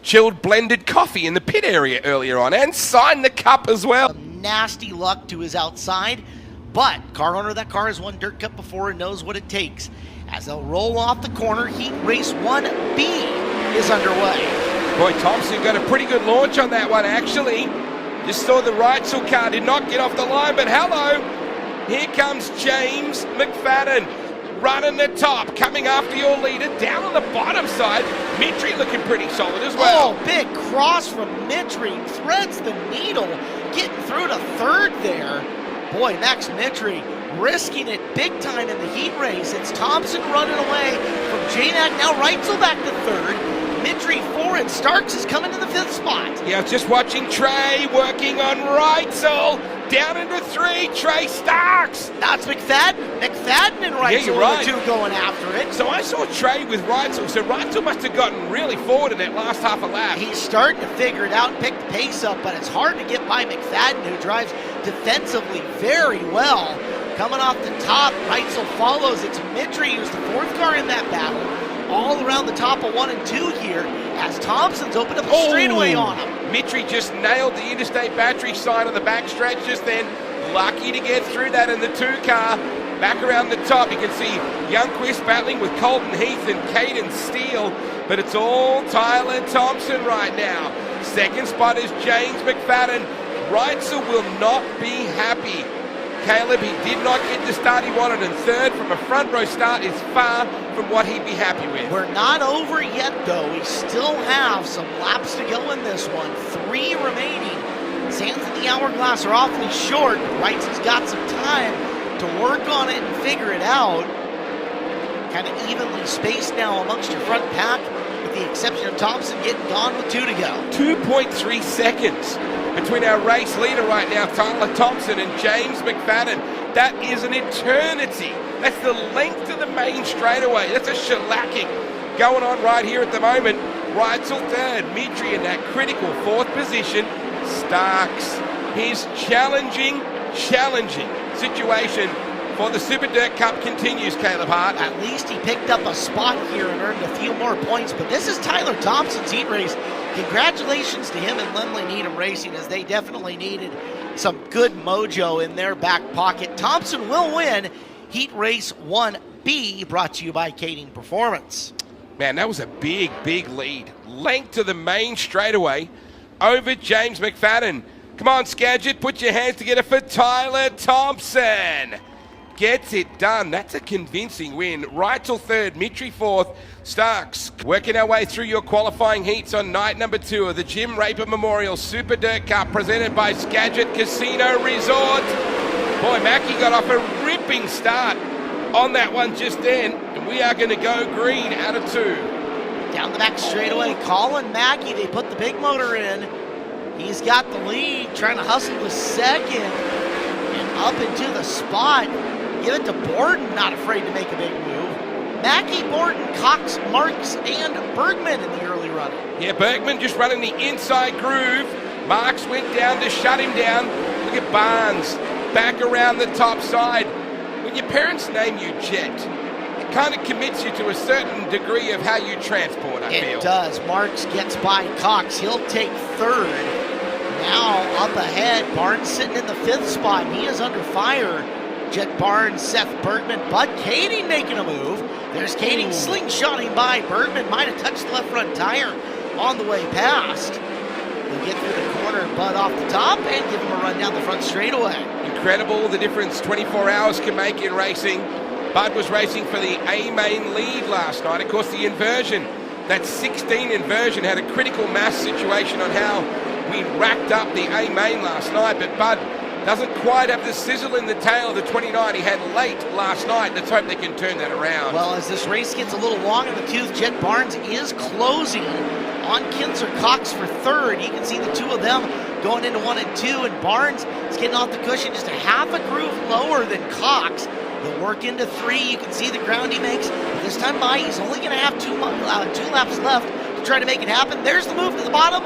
Speaker 2: chilled blended coffee in the pit area earlier on and signed the cup as well.
Speaker 1: Nasty luck to his outside, but car owner of that car has won Dirt Cup before and knows what it takes. As they'll roll off the corner, heat race 1B is underway.
Speaker 2: Boy, Thompson got a pretty good launch on that one, actually. Just saw the Reitzel car did not get off the line, but hello. Here comes James McFadden running the top, coming after your leader. Down on the bottom side, Mitri looking pretty solid as well.
Speaker 1: Oh, big cross from Mitri. Threads the needle, getting through to 3rd there. Boy, Max Mitri risking it big time in the heat race. It's Thompson running away from Janak. Now Reitzel back to 3rd. Mitri 4 and Starks is coming to the 5th spot.
Speaker 2: Yeah, I was just watching Trey working on Reitzel. Down into 3, Trey Starks.
Speaker 1: That's McFadden. McFadden and Reitzel
Speaker 2: Yeah, you're right.
Speaker 1: are the 2 going after it.
Speaker 2: So I saw Trey with Reitzel. So Reitzel must have gotten really forward in that last half a lap.
Speaker 1: He's starting to figure it out and pick the pace up, but it's hard to get by McFadden, who drives defensively very well. Coming off the top, Reitzel follows. It's Mitri who's the 4th car in that battle. All around the top of 1 and 2 here as Thompson's opened up a straightaway on him.
Speaker 2: Mitri just nailed the Interstate Battery sign on the backstretch just then. Lucky to get through that in the 2 car. Back around the top, you can see Youngquist battling with Colton Heath and Caden Steele, but it's all Tyler Thompson right now. 2nd spot is James McFadden. Reitzel will not be happy. Caleb, he did not get the start he wanted, and third from a front row start is far from what he'd be happy with.
Speaker 1: We're not over yet, though. We still have some laps to go in this one. 3 remaining. Sands in the hourglass are awfully short. Wrightson's got some time to work on it and figure it out. Kind of evenly spaced now amongst your front pack, with the exception of Thompson getting gone with 2 to go.
Speaker 2: 2.3 seconds between our race leader right now, Tyler Thompson, and James McFadden. That is an eternity. That's the length of the main straightaway. That's a shellacking going on right here at the moment. Reitzel third, Mitri in that critical 4th position. Starks, his challenging situation for the Super Dirt Cup continues, Caleb Hart.
Speaker 1: At least he picked up a spot here and earned a few more points, but this is Tyler Thompson's heat race. Congratulations to him and Lindley Needham Racing, as they definitely needed some good mojo in their back pocket. Thompson will win Heat Race 1B, brought to you by Kading Performance.
Speaker 2: Man, that was a big lead. Length to the main straightaway over James McFadden. Come on, Skagit, put your hands together for Tyler Thompson. Gets it done. That's a convincing win. Reitzel third, Mitri 4th, Starks working our way through your qualifying heats on night number 2 of the Jim Raper Memorial Super Dirt Cup presented by Skagit Casino Resort. Boy, Mackie got off a ripping start on that one just then, and we are going to go green out of 2.
Speaker 1: Down the back straightaway, Colin Mackey, they put the big motor in. He's got the lead, trying to hustle the second, and up into the spot. Give it to Borden, not afraid to make a big move. Mackey, Borden, Cox, Marks, and Bergman in the early run.
Speaker 2: Yeah, Bergman just running the inside groove. Marks went down to shut him down. Look at Barnes, back around the top side. When your parents name you Jet, it kind of commits you to a certain degree of how you transport, I feel.
Speaker 1: It does. Marks gets by Cox. He'll take 3rd. Now up ahead, Barnes sitting in the 5th spot. He is under fire. Jet Barnes, Seth Bergman, Bud Kading making a move. There's Kading slingshotting by. Bergman might have touched the left front tire on the way past. He'll get through the corner, Bud off the top, and give him a run down the front straightaway.
Speaker 2: Incredible the difference 24 hours can make in racing. Bud was racing for the A-main lead last night. Of course, the inversion, that 16 inversion, had a critical mass situation on how we racked up the A-main last night, but Bud doesn't quite have the sizzle in the tail of the 29 he had late last night. Let's hope they can turn that around.
Speaker 1: Well, as this race gets a little long in the tooth, Jet Barnes is closing on Kinzer Cox for 3rd. You can see the 2 of them going into 1 and 2, and Barnes is getting off the cushion just a half a groove lower than Cox. He'll work into 3. You can see the ground he makes. But this time by, he's only going to have 2 laps left to try to make it happen. There's the move to the bottom.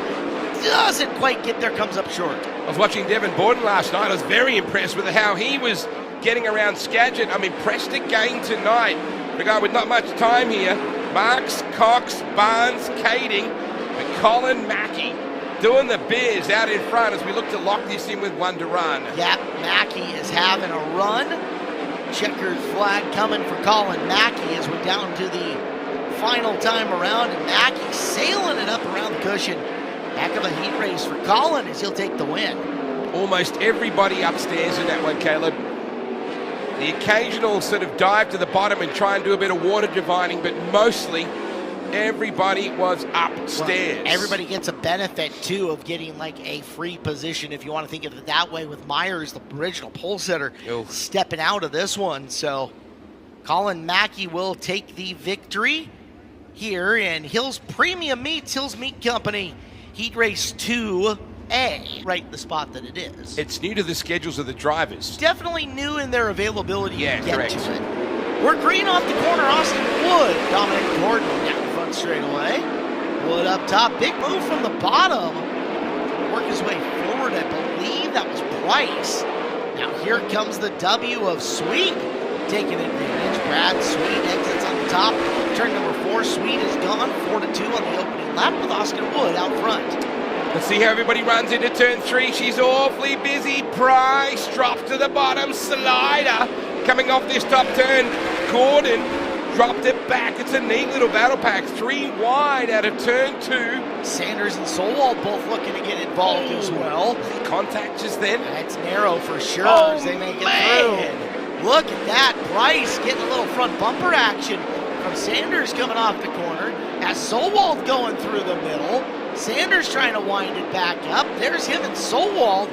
Speaker 1: Doesn't quite get there, comes up short.
Speaker 2: I was watching Devin Borden last night. I was very impressed with how he was getting around Skagit. I'm impressed again tonight. The guy with not much time here. Marks, Cox, Barnes, Kading, and Colin Mackey doing the biz out in front as we look to lock this in with 1 to run.
Speaker 1: Yep, Mackey is having a run. Checkered flag coming for Colin Mackey as we're down to the final time around, and Mackey sailing it up around the cushion. Heck of a heat race for Colin as he'll take the win.
Speaker 2: Almost everybody upstairs in that one, Caleb. The occasional sort of dive to the bottom and try and do a bit of water divining, but mostly everybody was upstairs.
Speaker 1: Well, everybody gets a benefit, too, of getting like a free position, if you want to think of it that way, with Myers, the original pole sitter, stepping out of this one. So Colin Mackey will take the victory here in Hills Premium Meats, Hills Meat Company, Heat Race 2A, right in the spot that it is.
Speaker 2: It's new to the schedules of the drivers.
Speaker 1: Definitely new in their availability to get
Speaker 2: correct.
Speaker 1: to it. We're green off the corner. Austin Wood, Dominic Gordon down the front straightaway. Wood up top. Big move from the bottom. Work his way forward. I believe that was Price. Now here comes the W of Sweet taking advantage. Brad Sweet exits on the top. Turn number 4. Sweet is gone. 4-2 on the opening lap with Austin Wood out front.
Speaker 2: Let's see how everybody runs into turn 3. She's awfully busy. Price drops to the bottom. Slider coming off this top turn. Gordon dropped it back. It's a neat little battle pack. 3 wide out of turn 2.
Speaker 1: Sanders and Solwald both looking to get involved as well.
Speaker 2: Contact just then.
Speaker 1: That's narrow for sure as they make it through. Look at that. Price getting a little front bumper action from Sanders coming off the corner. As Solwald going through the middle. Sanders trying to wind it back up. There's him and Solwald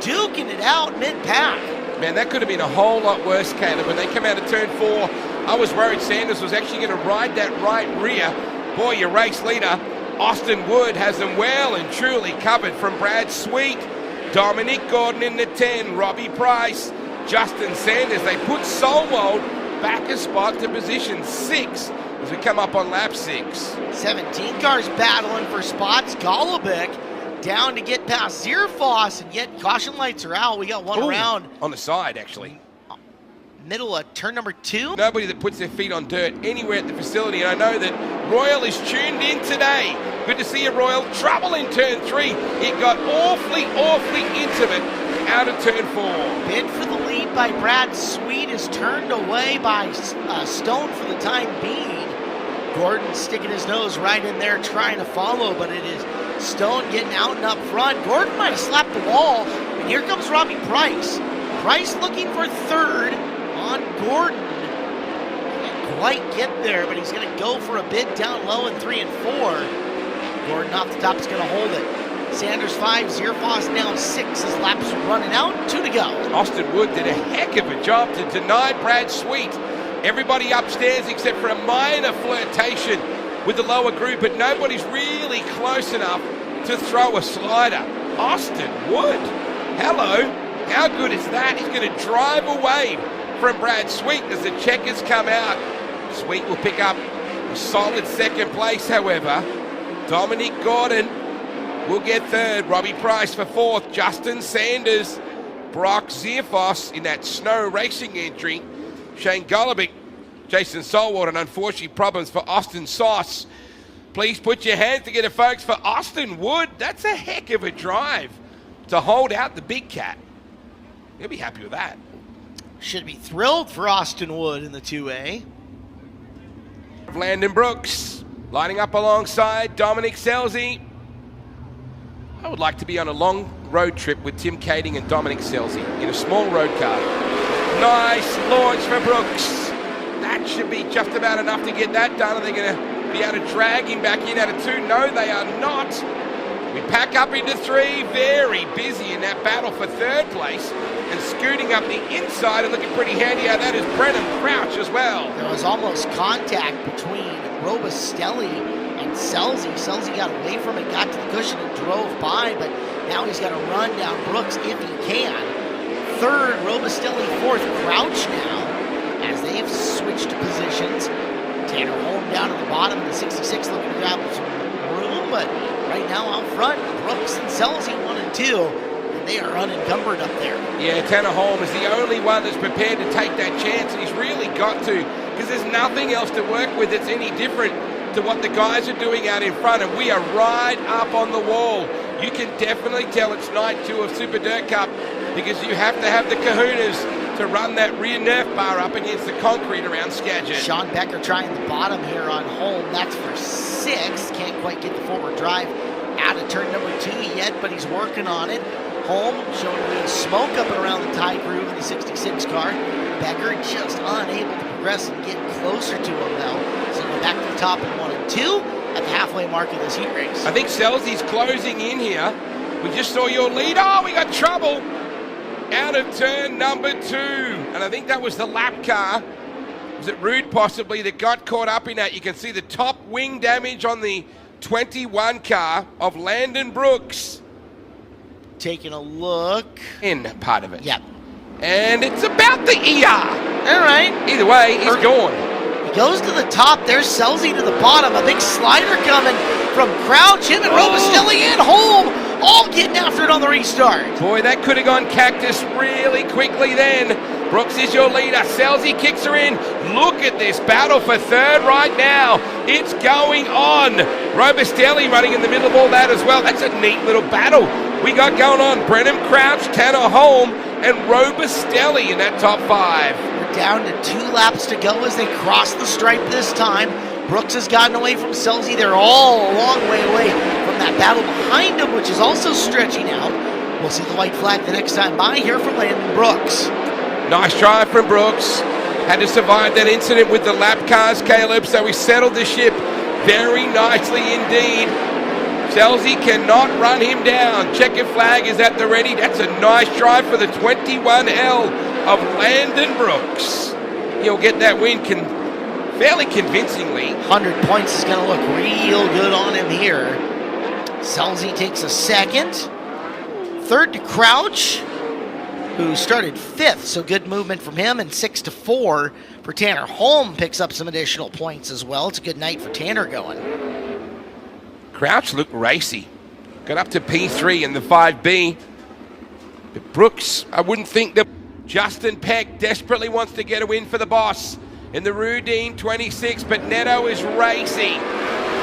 Speaker 1: duking it out mid-pack.
Speaker 2: Man, that could have been a whole lot worse, Caleb. When they come out of turn 4, I was worried Sanders was actually going to ride that right rear. Boy, your race leader, Austin Wood, has them well and truly covered from Brad Sweet, Dominic Gordon in the 10, Robbie Price, Justin Sanders. They put Solwald back a spot to position 6 as we come up on lap 6.
Speaker 1: 17 cars battling for spots. Golubic down to get past Zierfoss, and yet caution lights are out. We got one around.
Speaker 2: On the side, actually.
Speaker 1: Middle of turn number 2.
Speaker 2: Nobody that puts their feet on dirt anywhere at the facility, and I know that Royal is tuned in today. Good to see you, Royal. Trouble in turn 3. It got awfully intimate out of turn 4.
Speaker 1: Bid for the lead by Brad Sweet is turned away by Stone for the time being. Gordon sticking his nose right in there trying to follow, but it is Stone getting out and up front. Gordon might have slapped the wall, and here comes Robbie Price. Price looking for third on Gordon. Can't quite get there, but he's going to go for a bid down low in 3 and 4. Gordon off the top is going to hold it. Sanders 5, Zierfoss now 6 as laps running out, 2 to go.
Speaker 2: Austin Wood did a heck of a job to deny Brad Sweet. Everybody upstairs except for a minor flirtation with the lower group, but nobody's really close enough to throw a slider. Austin Wood, hello, how good is that? He's going to drive away from Brad Sweet as the checkers come out. Sweet will pick up a solid second place, however. Dominic Gordon will get third. Robbie Price for fourth. Justin Sanders, Brock Zierfoss in that snow racing entry. Shane Golubic, Jason Solwald, and unfortunately problems for Austin Sauce. Please put your hands together, folks, for Austin Wood. That's a heck of a drive to hold out the big cat. You'll be happy with that.
Speaker 1: Should be thrilled for Austin Wood in the 2A.
Speaker 2: Landon Brooks lining up alongside Dominic Scelzi. I would like to be on a long road trip with Tim Kading and Dominic Scelzi in a small road car. Nice launch for Brooks. That should be just about enough to get that done. Are they going to be able to drag him back in out of 2? No, they are not. We pack up into 3. Very busy in that battle for third place. And scooting up the inside and looking pretty handy out. That is Brennan Crouch as well.
Speaker 1: There was almost contact between Robustelli and Scelzi. Scelzi got away from it, got to the cushion and drove by, but now he's got to run down Brooks if he can. Third, Robustelli. Fourth, Crouch now, as they've switched positions. Tanner Holm down at the bottom of the 66 looking to grab some room, but right now out front, Brooks and Scelzi 1 and 2, and they are unencumbered up there.
Speaker 2: Yeah, Tanner Holm is the only one that's prepared to take that chance, and he's really got to, because there's nothing else to work with that's any different to what the guys are doing out in front, and we are right up on the wall. You can definitely tell it's night 2 of Super Dirt Cup, because you have to have the kahunas to run that rear Nerf bar up against the concrete around Skagit.
Speaker 1: Sean Becker trying the bottom here on Holm. That's for 6. Can't quite get the forward drive out of turn number 2 yet, but he's working on it. Holm showing a little smoke up and around the tie groove in the 66 car. Becker just unable to progress and get closer to him now. So we're back to the top in 1 and 2 at the halfway mark of this heat race.
Speaker 2: I think Scelzi's closing in here. We just saw your lead. Oh, we got trouble out of turn number 2. And I think that was the lap car. Was it Rude possibly that got caught up in that? You can see the top wing damage on the 21 car of Landon Brooks.
Speaker 1: Taking a look.
Speaker 2: In part of it.
Speaker 1: Yep.
Speaker 2: And it's about the ER.
Speaker 1: All right.
Speaker 2: Either way, he's gone.
Speaker 1: He goes to the top. There's Scelzi to the bottom. A big slider coming from Crouch. Him and Robustelli and Holm all getting after it on the restart.
Speaker 2: Boy, that could have gone cactus really quickly then. Brooks is your leader. Scelzi kicks her in. Look at this battle for third right now. It's going on. Robustelli running in the middle of all that as well. That's a neat little battle we got going on. Brennan Crouch, Tanner Holm, and Robustelli in that top 5.
Speaker 1: We're down to 2 laps to go as they cross the stripe this time. Brooks has gotten away from Selzy. They're all a long way away from that battle behind him, which is also stretching out. We'll see the white flag the next time by here from Landon Brooks.
Speaker 2: Nice drive from Brooks. Had to survive that incident with the lap cars, Caleb, so we settled the ship very nicely indeed. Selzy cannot run him down. Checker flag is at the ready. That's a nice drive for the 21L of Landon Brooks. He'll get that win fairly convincingly.
Speaker 1: 100 points is going to look real good on him here. Selzy takes a second. Third to Crouch, who started 5th, so good movement from him, and 6-4 for Tanner. Holm picks up some additional points as well. It's a good night for Tanner going.
Speaker 2: Crouch looked racy. Got up to P3 in the 5B. But Brooks, I wouldn't think that Justin Peck desperately wants to get a win for the boss in the Rudine 26, but Neto is racy.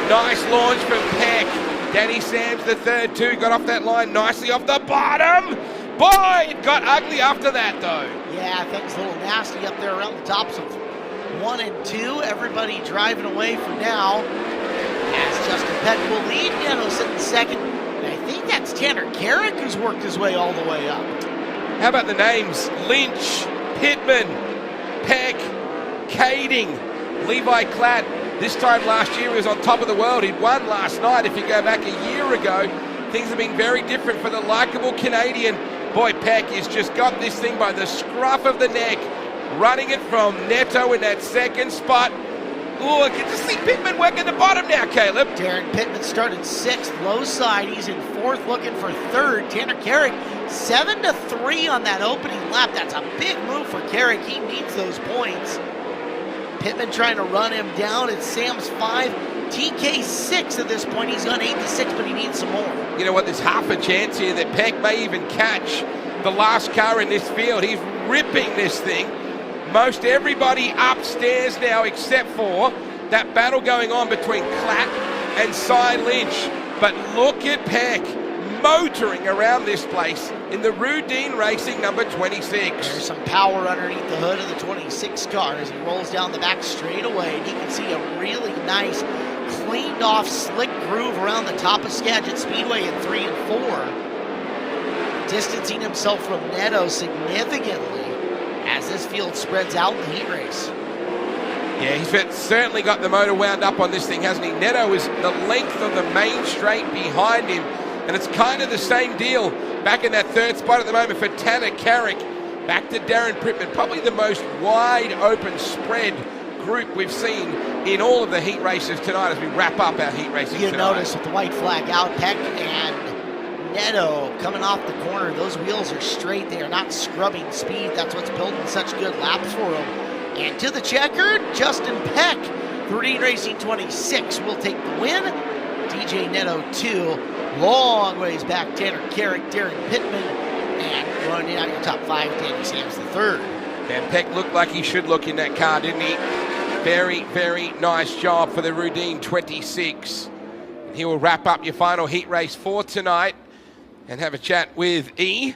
Speaker 2: Nice launch from Peck. Danny Sams the third too, got off that line nicely off the bottom. Boy, it got ugly after that though.
Speaker 1: Yeah, things a little nasty up there around the tops of 1 and 2. Everybody driving away for now. As Justin Peck will lead, Neto sitting second. And I think that's Tanner Carrick who's worked his way all the way up.
Speaker 2: How about the names? Lynch, Pittman, Peck, Kading, Levi Klatt. This time last year he was on top of the world. He'd won last night. If you go back a year ago, things have been very different for the likeable Canadian. Boy, Peck has just got this thing by the scruff of the neck, running it from Neto in that second spot. Oh, I can just see Pittman working the bottom now, Caleb.
Speaker 1: Darren Pittman started 6th, low side. He's in 4th, looking for 3rd. Tanner Carrick, 7-3 on that opening lap. That's a big move for Carrick. He needs those points. Pittman trying to run him down. It's Sam's 5. TK 6 at this point. He's gone 8-6, but he needs some more.
Speaker 2: You know what? There's half a chance here that Peck may even catch the last car in this field. He's ripping this thing. Most everybody upstairs now except for that battle going on between Klatt and Cy Lynch. But look at Peck motoring around this place in the Rudine Racing number 26.
Speaker 1: There's some power underneath the hood of the 26 car as he rolls down the back straightaway. And you can see a really nice, cleaned off, slick groove around the top of Skagit Speedway in 3 and 4. Distancing himself from Neto significantly as this field spreads out in the heat race.
Speaker 2: Yeah, he's certainly got the motor wound up on this thing, hasn't he? Neto is the length of the main straight behind him, and it's kind of the same deal back in that 3rd spot at the moment for Tanner Carrick. Back to Darren Pittman, probably the most wide open spread group we've seen in all of the heat races tonight as we wrap up our heat racing
Speaker 1: You
Speaker 2: tonight.
Speaker 1: notice with the white flag out, Peck and Neto coming off the corner. Those wheels are straight. They are not scrubbing speed. That's what's building such good laps for them. And to the checkered, Justin Peck, Rudine Racing 26 will take the win. DJ Neto 2, long ways back. Tanner Carrick, Darren Pittman, and running out your top 5, Danny Sams the 3rd.
Speaker 2: And Peck looked like he should look in that car, didn't he? Very, very nice job for the Rudine 26. And he will wrap up your final heat race for tonight and have a chat with E.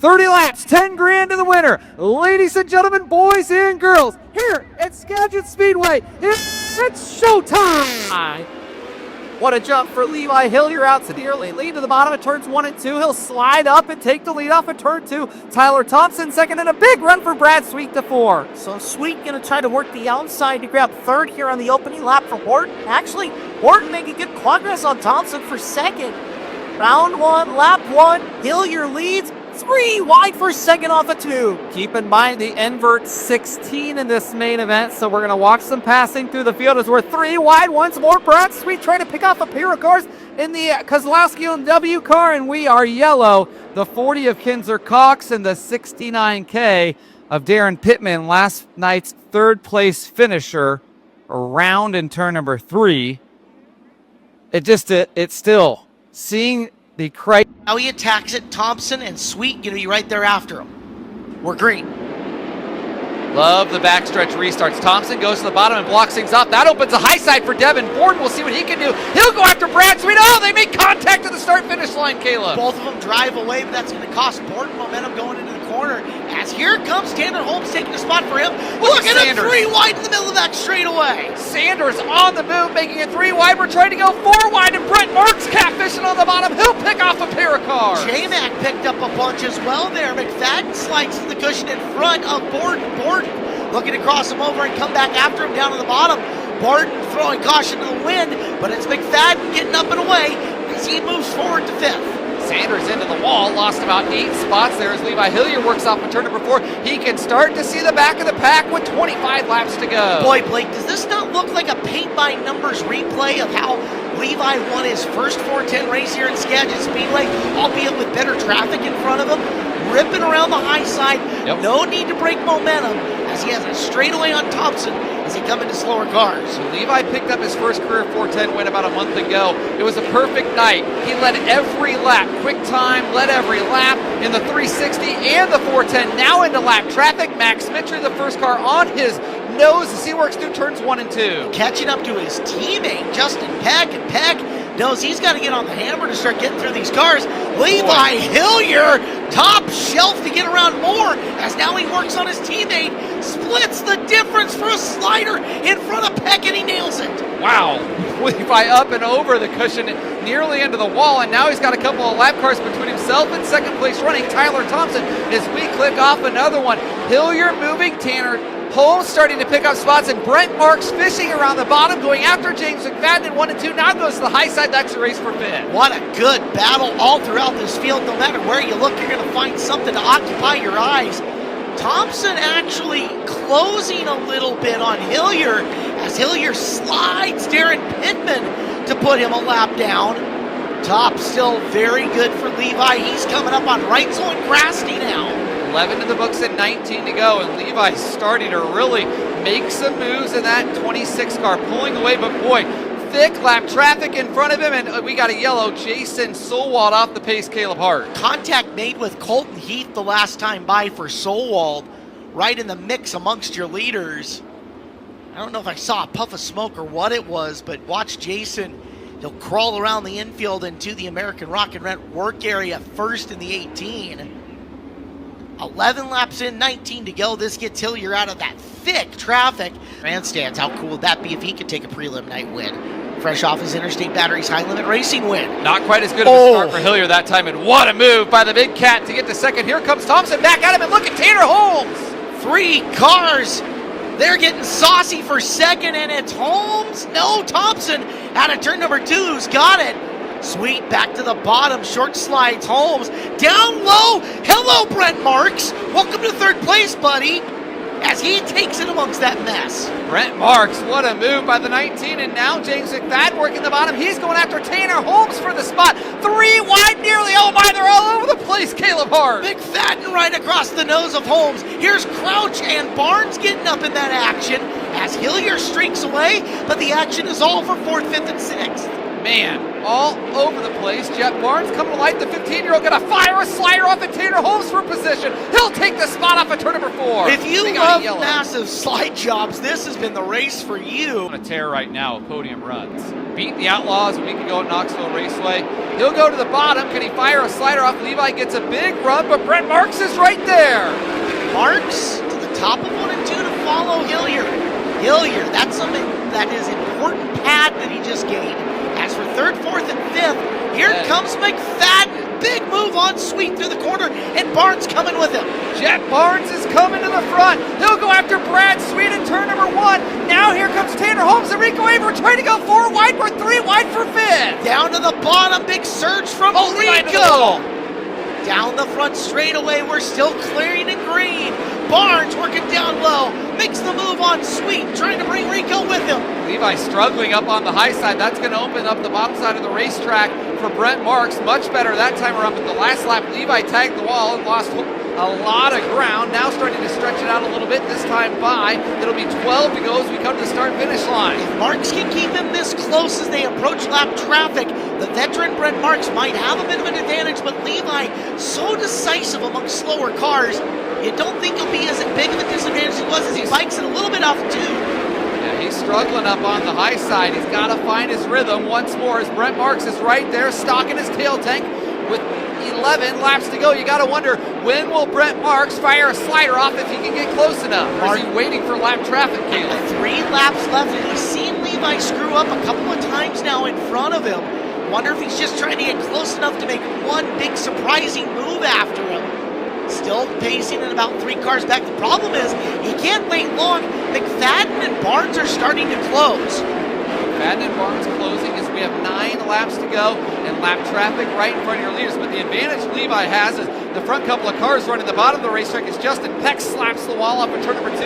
Speaker 3: 30 laps, 10 grand to the winner. Ladies and gentlemen, boys and girls, here at Skagit Speedway, it's showtime. What a jump for Levi Hillier out to the early lead to the bottom of turns 1 and 2. He'll slide up and take the lead off of turn 2. Tyler Thompson second, and a big run for Brad Sweet to 4.
Speaker 1: So Sweet going to try to work the outside to grab third here on the opening lap for Horton. Actually, Horton making good progress on Thompson for second. Round 1, lap 1, Hillier leads. 3 wide for second off of 2.
Speaker 3: Keep in mind the invert 16 in this main event, so we're going to watch some passing through the field as we're 3 wide once more. Brad Sweet trying to pick off a pair of cars in the Kozlowski and W car, and we are yellow. The 40 of Kinzer Cox and the 69K of Darren Pittman, last night's third place finisher, around in turn number 3. It's still seeing the criteria.
Speaker 1: Now he attacks it. Thompson and Sweet going to be right there after him. We're green.
Speaker 3: Love the backstretch restarts. Thompson goes to the bottom and blocks things off. That opens a high side for Devin Ford. We'll see what he can do. He'll go after Brad Sweet. Oh, they make contact at the start-finish line, Caleb.
Speaker 1: Both of them drive away, but that's going to cost Ford momentum going into the corner. As here comes Tanner Holmes taking a spot for him. Look at him, 3 wide in the middle of that straightaway.
Speaker 3: Sanders on the move, making it 3 wide. We're trying to go 4 wide, and Brent Marks catfishing on the bottom. He'll pick off a pair of cars.
Speaker 1: J-Mac picked up a bunch as well there. McFadden slides to the cushion in front of Borden. Looking to cross him over and come back after him down to the bottom. Borden throwing caution to the wind, but it's McFadden getting up and away as he moves forward to 5th.
Speaker 3: Sanders into the wall, lost about 8 spots there as Levi Hillier works off on turn number 4. He can start to see the back of the pack with 25 laps to go.
Speaker 1: Boy, Blake, does this not look like a paint-by-numbers replay of how Levi won his first 410 race here at Skagit Speedway, albeit with better traffic in front of him, ripping around the high side, no need to break momentum, as he has a straightaway on Thompson as he come into slower cars.
Speaker 3: So Levi picked up his first career 410 win about a month ago. It was a perfect night. He led every lap, quick time, led every lap in the 360 and the 410. Now into lap traffic. Max Mitchell, the first car on his nose as he works through turns 1 and 2.
Speaker 1: Catching up to his teammate, Justin Peck, and Peck knows he's got to get on the hammer to start getting through these cars. Levi Hillier, top shelf to get around more, as now he works on his teammate, splits the difference for a slider in front of Peck, and he nails it.
Speaker 3: Wow. Levi up and over the cushion, nearly into the wall, and now he's got a couple of lap cars between himself and second place running Tyler Thompson as we click off another one. Hillier moving, Tanner Holmes starting to pick up spots, and Brent Marks fishing around the bottom, going after James McFadden in 1 and 2. Now goes to the high side. That's a race for 5th.
Speaker 1: What a good battle all throughout this field. No matter where you look, you're going to find something to occupy your eyes. Thompson actually closing a little bit on Hillier as Hillier slides Darren Pittman to put him a lap down. Top still very good for Levi. He's coming up on Reitzel and Grasty now.
Speaker 3: 11 in the books and 19 to go, and Levi's starting to really make some moves in that 26 car, pulling away, but boy, thick lap traffic in front of him, and we got a yellow. Jason Solwald off the pace, Caleb Hart.
Speaker 1: Contact made with Colton Heath the last time by for Solwald, right in the mix amongst your leaders. I don't know if I saw a puff of smoke or what it was, but watch Jason. He'll crawl around the infield into the American Rock and Rent work area first in the 18. 11 laps in, 19 to go. This gets Hillier out of that thick traffic. Grandstands, how cool would that be if he could take a prelim night win? Fresh off his Interstate Batteries High Limit Racing win.
Speaker 3: Not quite as good of a start for Hillier that time, and what a move by the big cat to get to second. Here comes Thompson back at him, and look at Tanner Holmes.
Speaker 1: 3 cars. They're getting saucy for second, and it's Holmes. No, Thompson out of turn number 2 who's got it. Sweet back to the bottom, short slides Holmes, down low, hello Brent Marks, welcome to 3rd place buddy, as he takes it amongst that mess.
Speaker 3: Brent Marks, what a move by the 19, and now James McFadden working the bottom, he's going after Tanner Holmes for the spot, 3 wide nearly, oh my, they're all over the place, Caleb Hart.
Speaker 1: McFadden right across the nose of Holmes, here's Crouch and Barnes getting up in that action, as Hillier streaks away, but the action is all for 4th, 5th, and 6th.
Speaker 3: Man, all over the place. Jet Barnes coming to light. The 15-year-old going to fire a slider off at Tanner Holmes for position. He'll take the spot off at turn number 4.
Speaker 1: If you love massive slide jobs, this has been the race for you.
Speaker 3: On a tear right now of podium runs. Beat the Outlaws a week ago at Knoxville Raceway. He'll go to the bottom. Can he fire a slider off? Levi gets a big run, but Brent Marks is right there.
Speaker 1: Marks to the top of 1 and 2 to follow Hilliard. Hilliard, that's something that is important pad that he just gained. As for 3rd, 4th, and 5th, here comes McFadden. Big move on Sweet through the corner, and Barnes coming with him.
Speaker 3: Jet Barnes is coming to the front. He'll go after Brad Sweet in turn number 1. Now here comes Tanner Holmes and Rico Aver trying to go 4 wide for 3 wide for 5th.
Speaker 1: Down to the bottom, big surge from Rico. Down the front straightaway, we're still clearing in green. Barnes working down low, makes the move on Sweet, trying to bring Rico with him.
Speaker 3: Levi struggling up on the high side. That's going to open up the bottom side of the racetrack for Brent Marks. Much better that time around, but the last lap, Levi tagged the wall and lost a lot of ground. Now starting to stretch it out a little bit, this time by. It'll be 12 to go as we come to the start-finish line.
Speaker 1: If Marks can keep him this close as they approach lap traffic, the veteran Brent Marks might have a bit of an advantage, but Levi so decisive amongst slower cars, you don't think he'll be as big of a disadvantage as he was as he bikes it a little bit off too.
Speaker 3: Yeah, he's struggling up on the high side. He's got to find his rhythm once more as Brent Marks is right there, stocking his tail tank with 11 laps to go. You got to wonder, when will Brent Marks fire a slider off if he can get close enough? Or is he waiting for lap traffic, Caleb?
Speaker 1: 3 laps left, and he's seen Levi screw up a couple of times now in front of him. Wonder if he's just trying to get close enough to make one big surprising move after him. Still pacing in about 3 cars back. The problem is he can't wait long. McFadden and Barnes are starting to close.
Speaker 3: McFadden and Barnes closing as we have 9 laps to go and lap traffic right in front of your leaders. But the advantage Levi has is the front couple of cars running the bottom of the racetrack as Justin Peck slaps the wall off at turn number 2.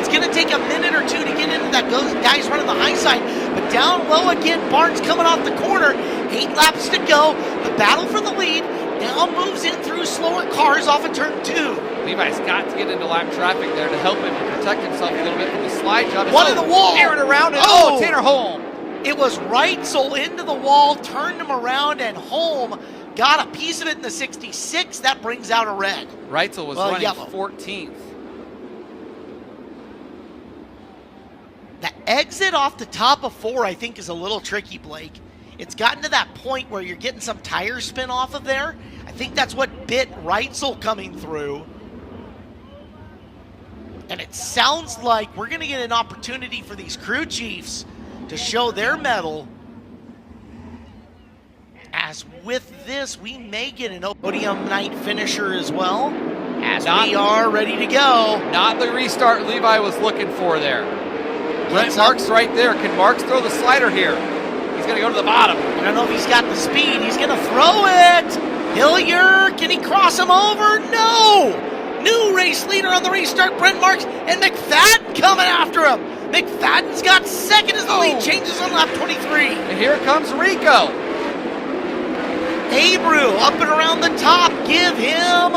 Speaker 1: It's going to take a minute or 2 to get into that guys running the high side. But down low again, Barnes coming off the corner. 8 laps to go. The battle for the lead now moves in through slower cars off of turn 2.
Speaker 3: Levi's got to get into lap traffic there to help him to protect himself a little bit from the slide job.
Speaker 1: One in the wall.
Speaker 3: Aaron around it. Tanner Holm.
Speaker 1: It was Reitzel into the wall, turned him around, and Holm got a piece of it in the 66. That brings out a red.
Speaker 3: Reitzel was running
Speaker 1: yellow.
Speaker 3: 14th.
Speaker 1: The exit off the top of 4, I think, is a little tricky, Blake. It's gotten to that point where you're getting some tire spin off of there. I think that's what bit Reitzel coming through. And it sounds like we're going to get an opportunity for these crew chiefs to show their mettle. As with this, we may get an podium night finisher as well. As we are ready to go.
Speaker 3: Not the restart Levi was looking for there. Brent Marks right there. Can Marks throw the slider here? He's going to go to the bottom.
Speaker 1: I don't know if he's got the speed. He's going to throw it. Hilliard, can he cross him over? No! New race leader on the restart, Brent Marks, and McFadden coming after him. McFadden's got second as the lead changes on lap 23.
Speaker 3: And here comes Rico.
Speaker 1: Abreu up and around the top. Give him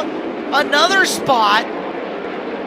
Speaker 1: another spot.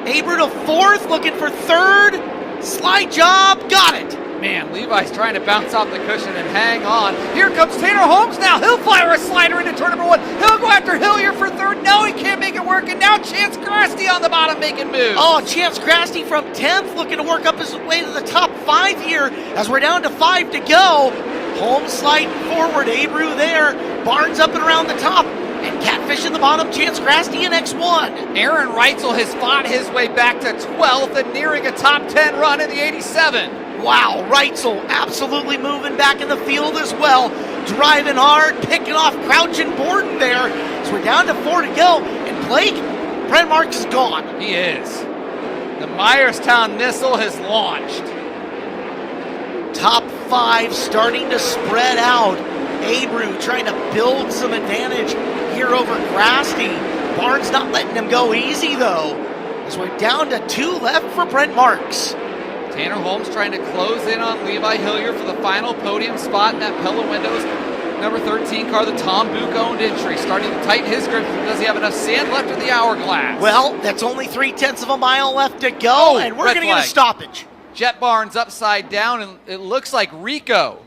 Speaker 1: Abreu to 4th, looking for 3rd. Slide job, got it.
Speaker 3: Man, Levi's trying to bounce off the cushion and hang on. Here comes Tanner Holmes now. He'll fire a slider into turn number 1. He'll go after Hilliard for 3rd. No, he can't make it work. And now Chance Grasty on the bottom making moves.
Speaker 1: Oh, Chance Grasty from 10th looking to work up his way to the top 5 here as we're down to 5 to go. Holmes sliding forward. Abreu there. Barnes up and around the top. And Catfish in the bottom, Chance Grasty in X1.
Speaker 3: Aaron Reitzel has fought his way back to 12th and nearing a top 10 run in the 87.
Speaker 1: Wow, Reitzel absolutely moving back in the field as well. Driving hard, picking off Crouch and Borden there. So we're down to 4 to go. And Blake, Brent Marks is gone.
Speaker 3: He is. The Myerstown missile has launched.
Speaker 1: Top 5 starting to spread out. Abreu trying to build some advantage here over Grasty. Barnes not letting him go easy though, as we're down to 2 left for Brent Marks.
Speaker 3: Tanner Holmes trying to close in on Levi Hilliard for the final podium spot in that Pella Windows number 13 car, the Tom Buch owned entry. Starting to tighten his grip. Does he have enough sand left in the hourglass?
Speaker 1: Well, that's only 3/10 of a mile left to go, and we're going to get a stoppage.
Speaker 3: Jet Barnes upside down, and it looks like Rico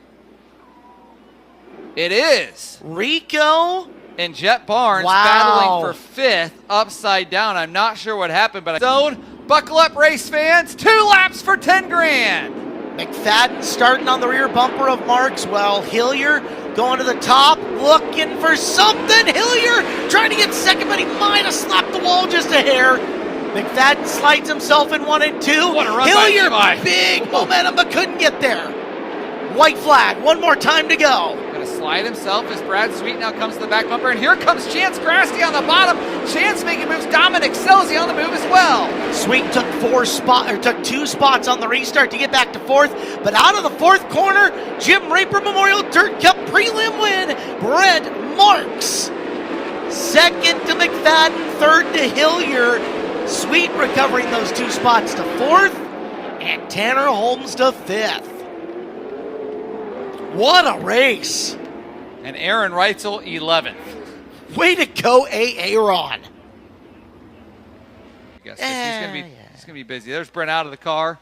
Speaker 3: It is.
Speaker 1: Rico.
Speaker 3: And Jet Barnes
Speaker 1: Wow.
Speaker 3: battling for 5th, upside down. I'm not sure what happened, but zone. Buckle up, race fans. 2 laps for 10 grand.
Speaker 1: McFadden starting on the rear bumper of Marks. Well, Hillier going to the top, looking for something. Hillier trying to get second, but he might have slapped the wall just a hair. McFadden slides himself in 1 and 2.
Speaker 3: What a run by
Speaker 1: Hillier,
Speaker 3: Levi.
Speaker 1: big momentum, but couldn't get there. White flag, one more time to go.
Speaker 3: Gonna slide himself as Brad Sweet now comes to the back bumper, and here comes Chance Grasty on the bottom. Chance making moves. Dominic Selzy on the move as well.
Speaker 1: Sweet took 2 spots on the restart to get back to 4th, but out of the 4th corner, Jim Raper Memorial Dirt Cup prelim win, Brent Marks. 2nd to McFadden, 3rd to Hillier. Sweet recovering those 2 spots to 4th, and Tanner Holmes to 5th. What a race.
Speaker 3: And Aaron Reitzel 11th.
Speaker 1: Way to go, Aaron.
Speaker 3: I guess he's gonna be busy. There's Brent out of the car.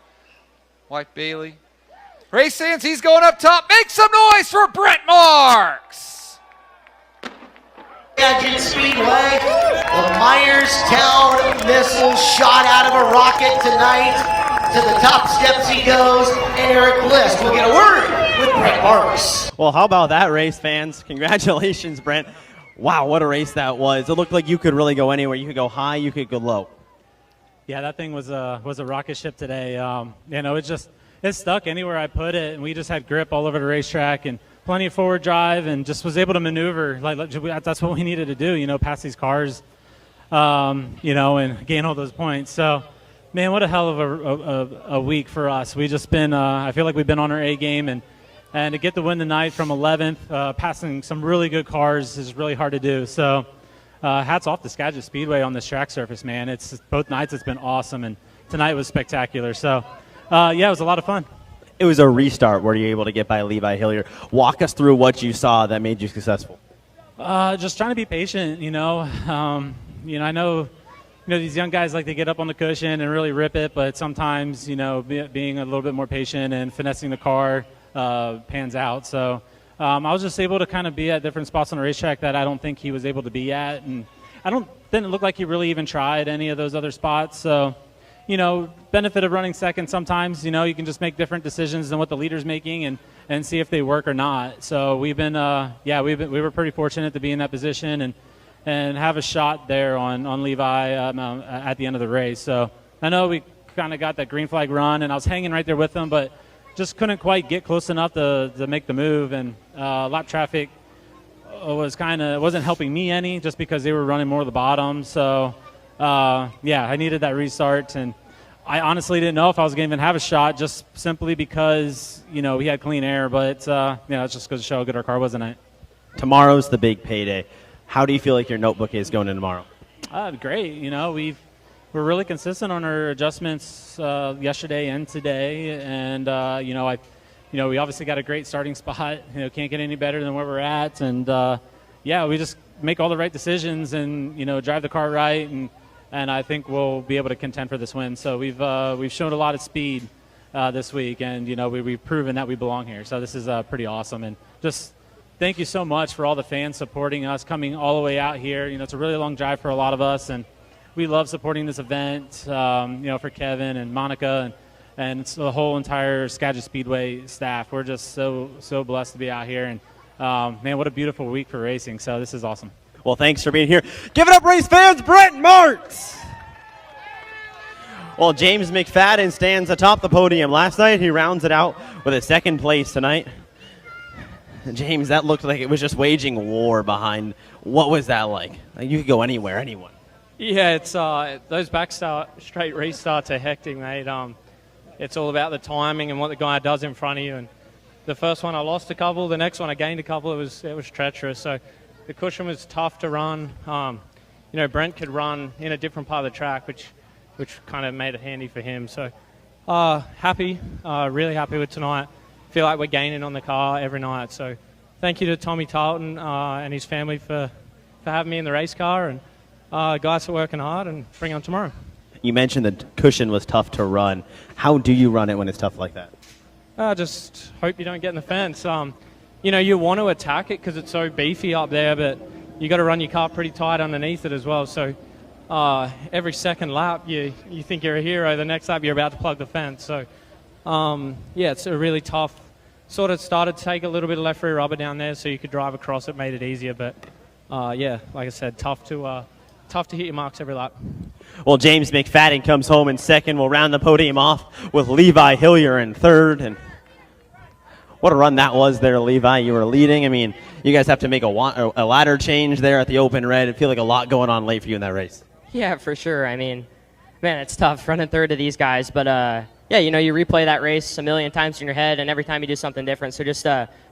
Speaker 3: White Bailey. Race Sands, he's going up top. Make some noise for Brent Marks.
Speaker 1: Skagit Speedway, the Myerstown missile shot out of a rocket tonight. To the top steps he goes, and Eric List will get a word with Brent Marks.
Speaker 4: Well, how about that race, fans? Congratulations, Brent. Wow, what a race that was. It looked like you could really go anywhere. You could go high, you could go low.
Speaker 6: Yeah, that thing was a rocket ship today. It stuck anywhere I put it, and we just had grip all over the racetrack and plenty of forward drive, and just was able to maneuver. That's what we needed to do, pass these cars, and gain all those points. So, man, what a hell of a week for us. We just been, I feel like we've been on our A game, and to get the win tonight from 11th, passing some really good cars is really hard to do. So, hats off to Skagit Speedway on this track surface, man. It's both nights it's been awesome, and tonight was spectacular. So, it was a lot of fun.
Speaker 4: It was a restart. Were you able to get by Levi Hillier? Walk us through what you saw that made you successful.
Speaker 6: Just trying to be patient, I know these young guys like to get up on the cushion and really rip it, but sometimes, being a little bit more patient and finessing the car pans out. So I was just able to kind of be at different spots on the racetrack that I don't think he was able to be at. And didn't look like he really even tried any of those other spots. So, benefit of running second sometimes, you can just make different decisions than what the leader's making and see if they work or not. So we were pretty fortunate to be in that position and have a shot there on Levi at the end of the race. So I know we kind of got that green flag run, and I was hanging right there with them, but just couldn't quite get close enough to make the move. And lap traffic wasn't helping me any, just because they were running more of the bottom. So I needed that restart, and I honestly didn't know if I was going to even have a shot, just simply because we had clean air. But it just goes to show how good our car was tonight.
Speaker 4: Tomorrow's the big payday. How do you feel like your notebook is going in tomorrow?
Speaker 6: Great. We're really consistent on our adjustments yesterday and today, and we obviously got a great starting spot. Can't get any better than where we're at, and we just make all the right decisions and drive the car right, and I think we'll be able to contend for this win. So we've shown a lot of speed this week, and we've proven that we belong here. So this is pretty awesome, and just thank you so much for all the fans supporting us, coming all the way out here. It's a really long drive for a lot of us, and we love supporting this event, for Kevin and Monica and the whole entire Skagit Speedway staff. We're just so blessed to be out here, and man, what a beautiful week for racing. So this is awesome.
Speaker 4: Well, thanks for being here. Give it up, race fans, Brent Marks! Well, James McFadden stands atop the podium. Last night, he rounds it out with a second place tonight. James, that looked like it was just waging war behind. What was that like? You could go anywhere, anyone.
Speaker 6: Yeah, it's those straight restarts are hectic, mate. It's all about the timing and what the guy does in front of you. And the first one I lost a couple, the next one I gained a couple. It was treacherous. So the cushion was tough to run. Brent could run in a different part of the track, which kind of made it handy for him. So happy, really happy with tonight. Feel like we're gaining on the car every night. So thank you to Tommy Tarleton and his family for having me in the race car, and guys for working hard, and bring on tomorrow.
Speaker 4: You mentioned the cushion was tough to run. How do you run it when it's tough like that?
Speaker 6: Just hope you don't get in the fence. you know, you want to attack it because it's so beefy up there, but you got to run your car pretty tight underneath it as well. So every second lap, you think you're a hero. The next lap, you're about to plug the fence. So, yeah, it's a really tough. Sort of started to take a little bit of left rear rubber down there so you could drive across it, made it easier. But, yeah, like I said, tough to hit your marks every lap.
Speaker 4: Well, James McFadden comes home in second. We'll round the podium off with Levi Hillier in third. And what a run that was there, Levi. You were leading. I mean, you guys have to make a ladder change there at the open red. It feel like a lot going on late for you in that race.
Speaker 9: Yeah, for sure. I mean, man, it's tough running third to these guys. But, yeah, you know, you replay that race a million times in your head, and every time you do something different. So just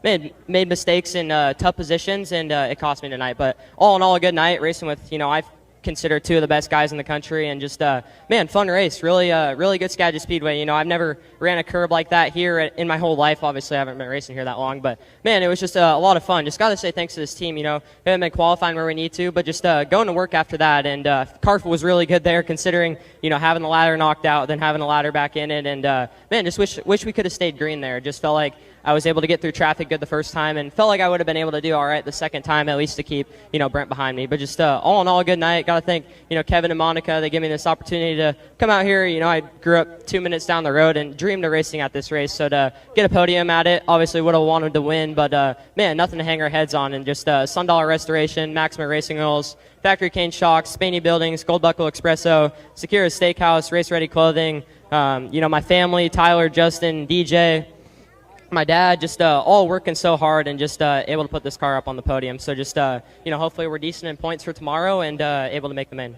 Speaker 9: made mistakes in tough positions, and it cost me tonight. But all in all, a good night racing with, you know, I consider two of the best guys in the country, and just, man, fun race. Really good Skagit Speedway. You know, I've never ran a curb like that here in my whole life. Obviously, I haven't been racing here that long. But, man, it was just a lot of fun. Just got to say thanks to this team. You know, we haven't been qualifying where we need to, but just going to work after that. And car was really good there considering, you know, having the ladder knocked out, then having the ladder back in it. And, man, just wish we could have stayed green there. Just felt like I was able to get through traffic good the first time, and felt like I would have been able to do all right the second time, at least to keep, you know, Brent behind me. But just all in all, a good night. Got to thank, you know, Kevin and Monica. They gave me this opportunity to come out here. You know, I grew up 2 minutes down the road and dreamed of racing at this race. So to get a podium at it, obviously would have wanted to win, but man, nothing to hang our heads on. And just Sundollar Restoration, Maxima Racing Oils, Factory Cane Shocks, Spaney Buildings, Gold Buckle Espresso, Secura Steakhouse, Race Ready Clothing. You know, my family, Tyler, Justin, DJ. My dad, just all working so hard and just able to put this car up on the podium. So just, you know, hopefully we're decent in points for tomorrow and able to make the main.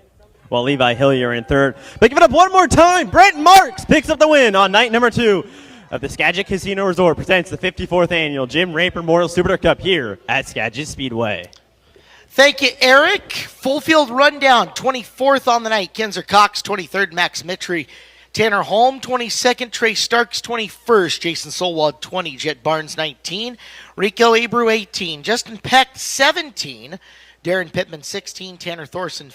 Speaker 4: Well, Levi Hillier in third. But give it up one more time. Brent Marks picks up the win on night number 2 of the Skagit Casino Resort presents the 54th annual Jim Raper Memorial Super Cup here at Skagit Speedway.
Speaker 1: Thank you, Eric. Full field rundown. 24th on the night, Kenzer Cox. 23rd, Max Mitri. Tanner Holm, 22nd. Trey Starks, 21st. Jason Solwald, 20. Jet Barnes, 19. Rico Abreu, 18. Justin Peck, 17. Darren Pittman, 16. Tanner Thorson,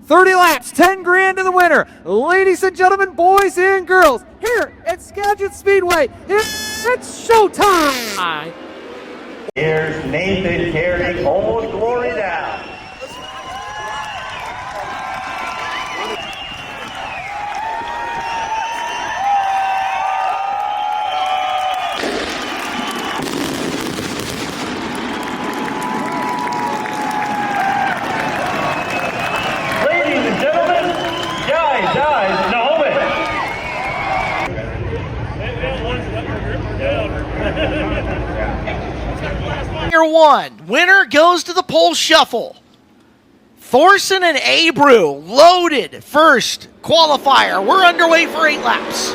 Speaker 3: 30 laps, 10 grand to the winner. Ladies and gentlemen, boys and girls, here at Skagit Speedway, it's showtime.
Speaker 10: Here's Nathan Carey, almost glory now.
Speaker 1: One. Winner goes to the pole shuffle. Thorson and Abreu loaded first qualifier. We're underway for 8 laps.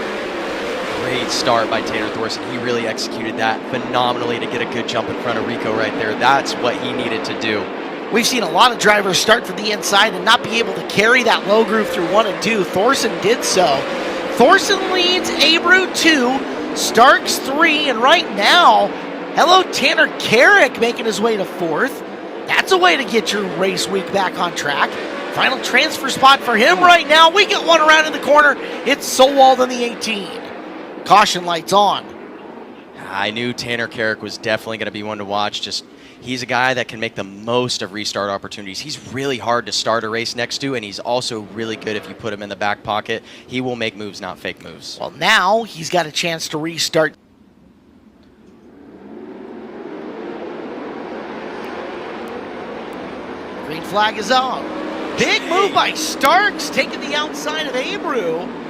Speaker 11: Great start by Tanner Thorson. He really executed that phenomenally to get a good jump in front of Rico right there. That's what he needed to do.
Speaker 1: We've seen a lot of drivers start from the inside and not be able to carry that low groove through 1 and 2. Thorson did so. Thorson leads, Abreu 2, Starks 3, and right now, hello, Tanner Carrick making his way to 4th. That's a way to get your race week back on track. Final transfer spot for him right now. We get one around in the corner. It's Solwald on the 18. Caution lights on.
Speaker 11: I knew Tanner Carrick was definitely going to be one to watch. Just he's a guy that can make the most of restart opportunities. He's really hard to start a race next to, and he's also really good if you put him in the back pocket. He will make moves, not fake moves.
Speaker 1: Well, now he's got a chance to restart. Green flag is on. Big move by Starks, taking the outside of Abreu.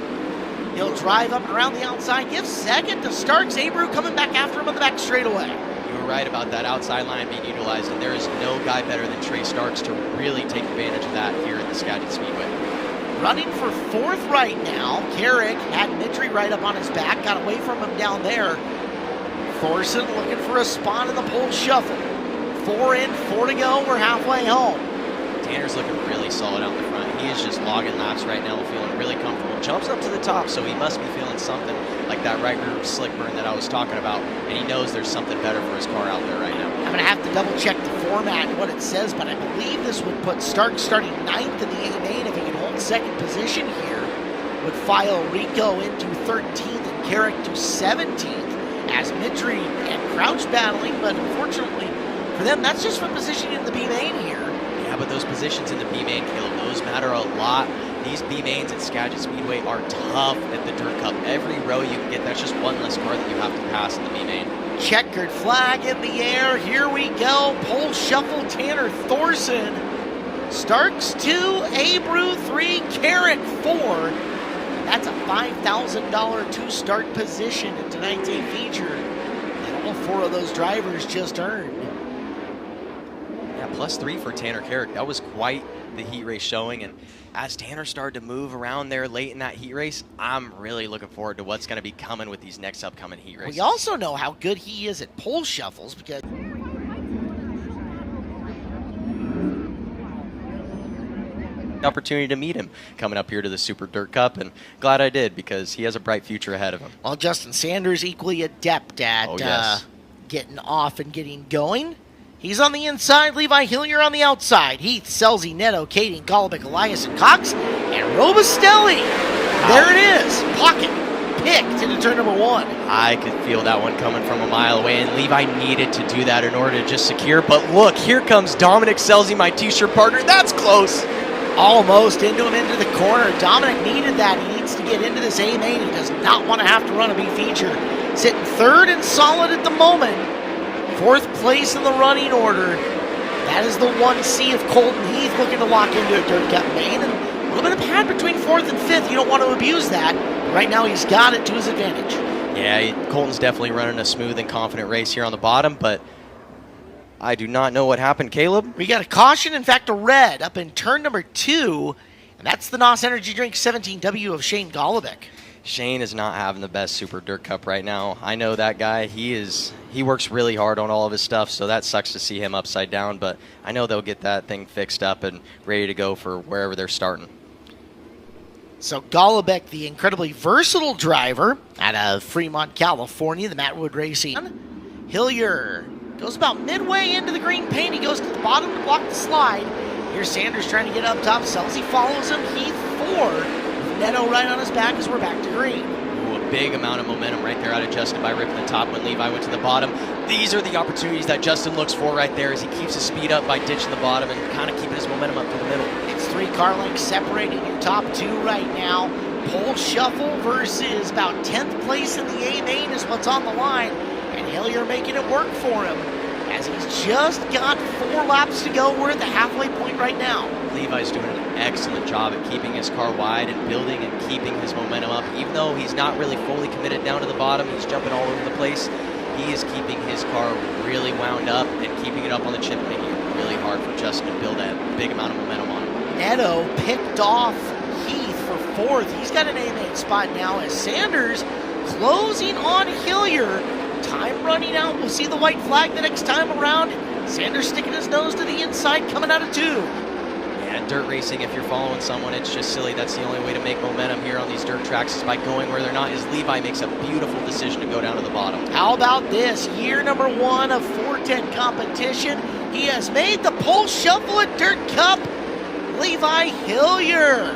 Speaker 1: He'll drive up and around the outside, give second to Starks. Abreu coming back after him on the back straightaway.
Speaker 11: You were right about that outside line being utilized, and there is no guy better than Trey Starks to really take advantage of that here at the Skagit Speedway.
Speaker 1: Running for 4th right now. Carrick had Mitri right up on his back, got away from him down there. Thorson looking for a spot in the pole shuffle. 4 in, 4 to go. We're halfway home.
Speaker 11: Tanner's looking really solid out the front. He is just logging laps right now, feeling really comfortable. Jumps up to the top, so he must be feeling something like that right rear slick burn that I was talking about, and he knows there's something better for his car out there right now.
Speaker 1: I'm going to have to double check the format and what it says, but I believe this would put Stark starting 9th in the A main if he can hold second position here. Would file Rico into 13th and Carrick to 17th as Mitri and Crouch battling, but unfortunately for them, that's just for positioning in the B main here.
Speaker 11: Yeah, but those positions in the B main, Caleb, those matter a lot. These B mains at Skagit Speedway are tough at the Dirt Cup. Every row you can get, that's just one less car that you have to pass in the B main.
Speaker 1: Checkered flag in the air. Here we go. Pole shuffle. Tanner Thorson. Starks 2, Abreu 3, Carrick 4. That's a $5,000 two-start position in tonight's A feature that all 4 of those drivers just earned.
Speaker 11: Yeah, +3 for Tanner Carrick. That was quite the heat race showing, and as Tanner started to move around there late in that heat race, I'm really looking forward to what's going to be coming with these next upcoming heat races.
Speaker 1: We also know how good he is at pole shuffles because
Speaker 11: opportunity to meet him coming up here to the Super Dirt Cup, and glad I did because he has a bright future ahead of him.
Speaker 1: Well, Justin Sanders equally adept at getting off and getting going. He's on the inside, Levi Hillier on the outside. Heath, Selzy, Neto, Kading, Golubic, Elias, and Cox, and Robustelli. There it is. Pocket picked into turn number 1.
Speaker 11: I could feel that one coming from a mile away, and Levi needed to do that in order to just secure. But look, here comes Dominic Selzy, my t-shirt partner. That's close.
Speaker 1: Almost into him into the corner. Dominic needed that. He needs to get into this A main. He does not want to have to run a B feature. Sitting 3rd and solid at the moment. 4th place in the running order. That is the 1C of Colton Heath looking to lock into a Dirt Cup main. And a little bit of pad between 4th and 5th. You don't want to abuse that. Right now he's got it to his advantage.
Speaker 11: Yeah, Colton's definitely running a smooth and confident race here on the bottom, but I do not know what happened, Caleb.
Speaker 1: We got a caution, in fact a red, up in turn number 2. And that's the NOS Energy Drink 17W of Shane Golubic.
Speaker 11: Shane is not having the best Super Dirt Cup right now. I know that guy. He works really hard on all of his stuff, so that sucks to see him upside down, but I know they'll get that thing fixed up and ready to go for wherever they're starting.
Speaker 1: So Golubic, the incredibly versatile driver out of Fremont, California, the Matt Wood Racing. Hillier goes about midway into the green paint. He goes to the bottom to block the slide. Here's Sanders trying to get up top. Selzy follows him. Heath 4. Neto right on his back as we're back to green.
Speaker 11: Ooh, a big amount of momentum right there out of Justin by ripping the top when Levi went to the bottom. These are the opportunities that Justin looks for right there as he keeps his speed up by ditching the bottom and kind of keeping his momentum up to the middle.
Speaker 1: It's 3 car lengths separating your top 2 right now. Pole shuffle versus about 10th place in the A main is what's on the line. And Hillier making it work for him as he's just got 4 laps to go. We're at the halfway point right now.
Speaker 11: Levi's doing an excellent job at keeping his car wide and building and keeping his momentum up. Even though he's not really fully committed down to the bottom, he's jumping all over the place. He is keeping his car really wound up and keeping it up on the chip, making it really hard for Justin to build a big amount of momentum on him.
Speaker 1: Neto picked off Heath for 4th. He's got an A main spot now as Sanders closing on Hillier. Time running out. We'll see the white flag the next time around. Sanders sticking his nose to the inside, coming out of 2.
Speaker 11: Yeah, dirt racing, if you're following someone, it's just silly. That's the only way to make momentum here on these dirt tracks is by going where they're not. As Levi makes a beautiful decision to go down to the bottom.
Speaker 1: How about this? Year number 1 of 410 competition. He has made the pole shuffle at Dirt Cup. Levi Hillier.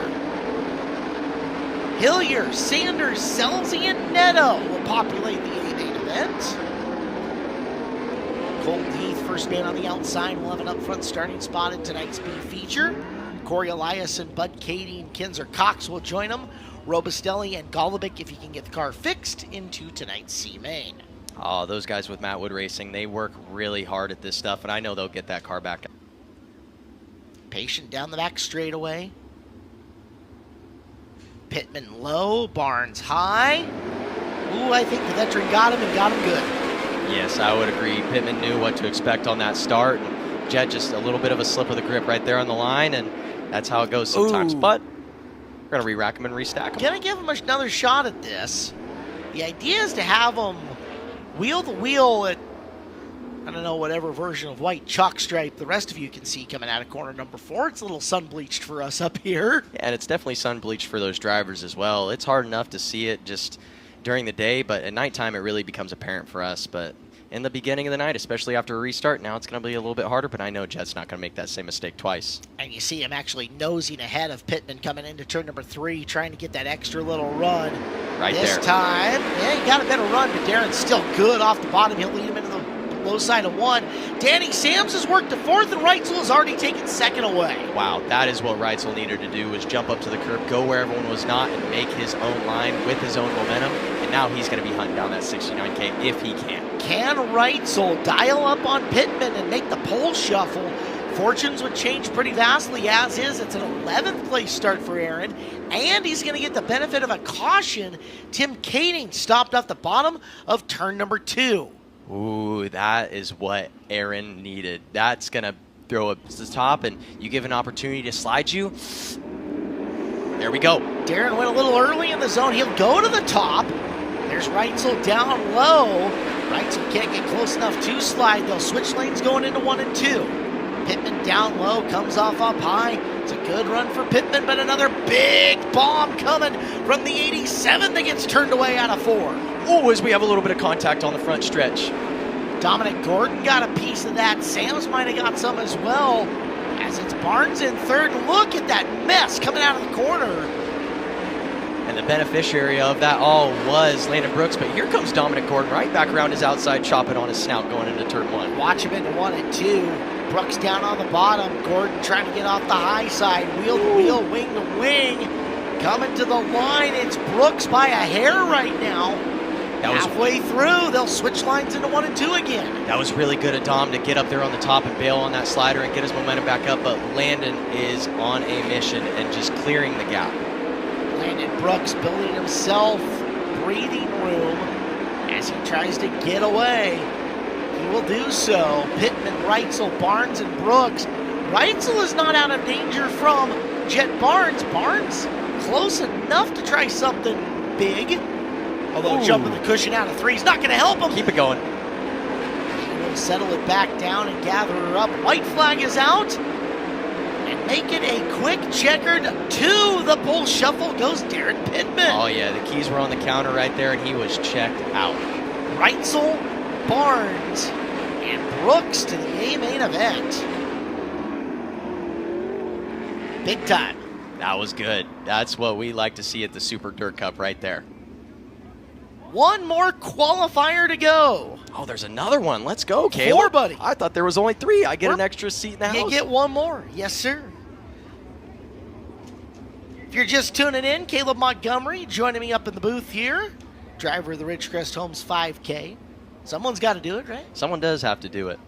Speaker 1: Hillier, Sanders, Selzy, and Neto will populate the A-main event. Colton Heath, first man on the outside, will have an up front starting spot in tonight's B feature. Corey Elias and Bud Cady and Kinzer Cox will join him. Robustelli and Golubic, if he can get the car fixed, into tonight's C main.
Speaker 11: Oh, those guys with Matt Wood Racing, they work really hard at this stuff, and I know they'll get that car back.
Speaker 1: Patient down the back straightaway. Pittman low, Barnes high. Ooh, I think the veteran got him and got him good.
Speaker 11: Yes, I would agree. Pittman knew what to expect on that start. And Jet just a little bit of a slip of the grip right there on the line, and that's how it goes sometimes.
Speaker 1: Ooh.
Speaker 11: But we're going to re-rack him and restack him.
Speaker 1: Gonna give him another shot at this. The idea is to have him wheel the wheel at, I don't know, whatever version of white chalk stripe the rest of you can see coming out of corner number 4. It's a little sun-bleached for us up here.
Speaker 11: Yeah, and it's definitely sun-bleached for those drivers as well. It's hard enough to see it just during the day, but at nighttime it really becomes apparent for us. But in the beginning of the night, especially after a restart. Now it's going to be a little bit harder, but I know Jet's not going to make that same mistake twice.
Speaker 1: And you see him actually nosing ahead of Pittman coming into turn number 3, trying to get that extra little run.
Speaker 11: Right
Speaker 1: this
Speaker 11: there.
Speaker 1: time, yeah, he got a better run, but Darren's still good off the bottom. He'll lead him into the low side of 1. Danny Sams has worked to 4th, and Reitzel has already taken 2nd away.
Speaker 11: Wow, that is what Reitzel needed to do, was jump up to the curb, go where everyone was not, and make his own line with his own momentum. And now he's going to be hunting down that 69K if he can.
Speaker 1: Can Reitzel dial up on Pittman and make the pole shuffle? Fortunes would change pretty vastly as is. It's an 11th place start for Aaron, and he's going to get the benefit of a caution. Tim Kading stopped off the bottom of turn number 2.
Speaker 11: Ooh, that is what Aaron needed. That's going to throw up to the top, and you give an opportunity to slide you. There we go.
Speaker 1: Darren went a little early in the zone. He'll go to the top. There's Reitzel down low. Reitzel can't get close enough to slide. They'll switch lanes going into 1 and 2. Pittman down low, comes off up high. It's a good run for Pittman, but another big bomb coming from the 87 that gets turned away out of 4.
Speaker 11: Oh, as we have a little bit of contact on the front stretch.
Speaker 1: Dominic Gordon got a piece of that. Sams might have got some as well, as it's Barnes in 3rd. Look at that mess coming out of the corner.
Speaker 11: And the beneficiary of that all was Landon Brooks, but here comes Dominic Gordon right back around his outside, chopping on his snout going into turn 1.
Speaker 1: Watch him into 1 and 2. Brooks down on the bottom. Gordon trying to get off the high side. Wheel to wheel, wing to wing. Coming to the line. It's Brooks by a hair right now. Halfway through, they'll switch lines into 1 and 2 again.
Speaker 11: That was really good of Dom to get up there on the top and bail on that slider and get his momentum back up, but Landon is on a mission and just clearing the gap.
Speaker 1: Landon Brooks building himself breathing room as he tries to get away. He will do so. Pittman, Reitzel, Barnes, and Brooks. Reitzel is not out of danger from Jet Barnes. Barnes close enough to try something big. Although jumping the cushion out of 3 is not going to help him.
Speaker 11: Keep it going.
Speaker 1: He will settle it back down and gather her up. White flag is out. And make it a quick checkered to the pole shuffle goes Darren Pittman.
Speaker 11: Oh yeah, the keys were on the counter right there and he was checked out.
Speaker 1: Reitzel, Barnes, and Brooks to the A main event. Big time.
Speaker 11: That was good. That's what we like to see at the Super Dirt Cup right there.
Speaker 1: One more qualifier to go.
Speaker 11: Oh, there's another one. Let's go, Caleb.
Speaker 1: 4, buddy.
Speaker 11: I thought there was only 3. I get an extra seat in the house.
Speaker 1: You get one more. Yes, sir. If you're just tuning in, Caleb Montgomery joining me up in the booth here. Driver of the Ridgecrest Homes 5K. Someone's got to do it, right?
Speaker 11: Someone does have to do it.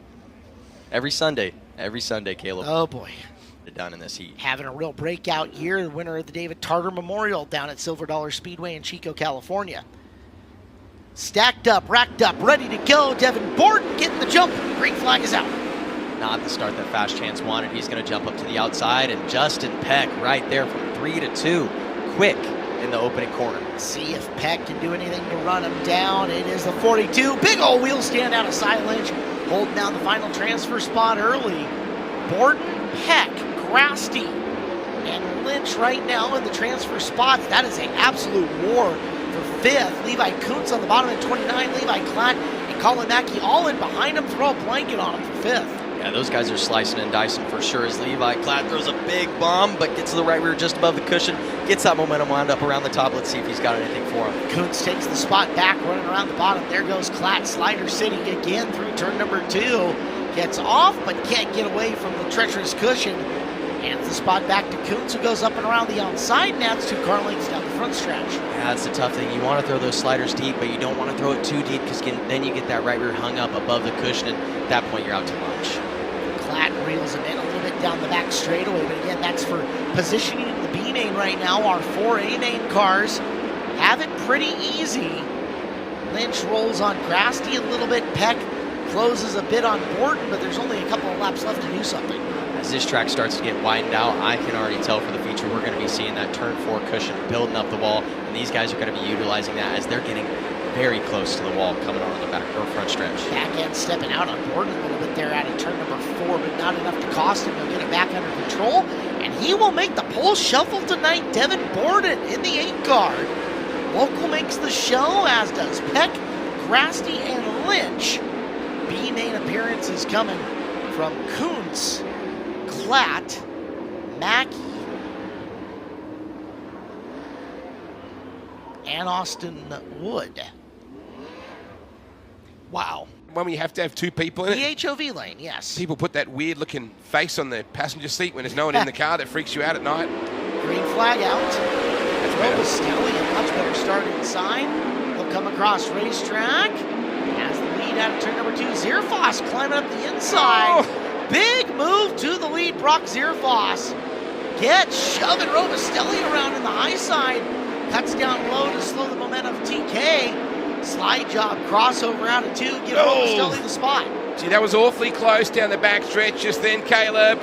Speaker 11: Every Sunday, Caleb.
Speaker 1: Oh, boy.
Speaker 11: Down in this heat.
Speaker 1: Having a real breakout year, the winner of the David Tartar Memorial down at Silver Dollar Speedway in Chico, California. Stacked up, racked up, ready to go. Devin Borden getting the jump. Green flag is out.
Speaker 11: Not the start that Fast Chance wanted. He's going to jump up to the outside, and Justin Peck right there from 3 to 2. Quick in the opening corner.
Speaker 1: See if Peck can do anything to run him down. It is the 42. Big old wheel stand out of Cy Lynch, holding down the final transfer spot early. Borden, Peck, Grasty, and Lynch right now in the transfer spots. That is an absolute war for 5th. Levi Kuntz on the bottom at 29. Levi Klatt and Colin Mackey all in behind him. Throw a blanket on him for 5th.
Speaker 11: Yeah, those guys are slicing and dicing for sure as Levi Klatt throws a big bomb, but gets to the right rear just above the cushion. Gets that momentum wound up around the top. Let's see if he's got anything for him.
Speaker 1: Kuntz takes the spot back, running around the bottom. There goes Klatt, slider sitting again through turn number 2. Gets off, but can't get away from the treacherous cushion. Hands the spot back to Kuntz, who goes up and around the outside, and adds 2 car lengths down the front stretch.
Speaker 11: Yeah, that's the tough thing. You want to throw those sliders deep, but you don't want to throw it too deep because then you get that right rear hung up above the cushion, and at that point you're out to lunch.
Speaker 1: Klatt reels him in a little bit down the back straightaway, but again, that's for positioning in the B main right now. Our 4 A main cars have it pretty easy. Lynch rolls on Grasty a little bit. Peck closes a bit on Borden, but there's only a couple of laps left to do something.
Speaker 11: As this track starts to get widened out, I can already tell for the future we're going to be seeing that turn 4 cushion building up the wall, and these guys are going to be utilizing that as they're getting very close to the wall coming on the back or front stretch.
Speaker 1: Back end stepping out on Borden a little bit there out of turn number 4, but not enough to cost him. He'll get it back under control, and he will make the pole shuffle tonight. Devin Borden in the 8 car. Local makes the show, as does Peck, Grasty, and Lynch. B main appearances coming from Kuntz, Klatt, Mackey, and Austin Wood. Wow.
Speaker 2: When you have to have two people in it.
Speaker 1: The HOV lane, yes.
Speaker 2: People put that weird looking face on the passenger seat when there's no one in the car that freaks you out at night.
Speaker 1: Green flag out. Robustelli, a much better start inside. He'll come across racetrack. Has the lead out of turn number 2. Zierfoss climbing up the inside.
Speaker 2: Oh.
Speaker 1: Big move to the lead. Brock Zierfoss gets shoving Robustelli around in the high side. Cuts down low to slow the momentum of TK. Slide job, crossover out of 2, give Robustelli the spot.
Speaker 2: Gee, that was awfully close down the back stretch just then, Caleb.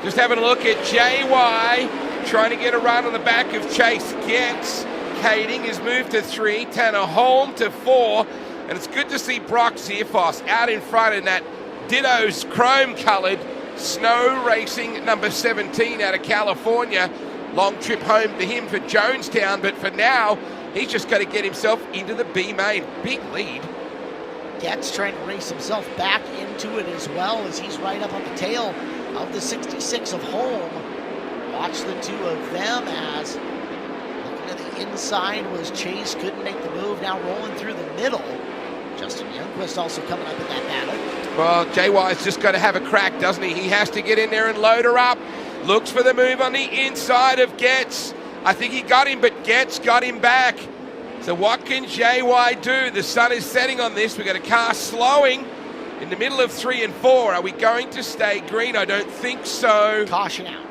Speaker 2: Just having a look at JY, trying to get a run on the back of Chase Getz. Kading has moved to 3, Tanner Holm to 4, and it's good to see Brock Zierfoss out in front in that Ditto's chrome-coloured snow racing number 17 out of California. Long trip home to him for Jonestown, but for now, he's just got to get himself into the B main. Big lead.
Speaker 1: Getz trying to race himself back into it as well as he's right up on the tail of the 66 of Holm. Watch the two of them as looking to the inside was Chase, couldn't make the move, now rolling through the middle. Justin Youngquist also coming up in that battle.
Speaker 2: Well, JY's just got to have a crack, doesn't he? He has to get in there and load her up. Looks for the move on the inside of Getz. I think he got him, but Getz got him back. So what can JY do? The sun is setting on this. We've got a car slowing in the middle of 3 and 4. Are we going to stay green? I don't think so.
Speaker 1: Caution out.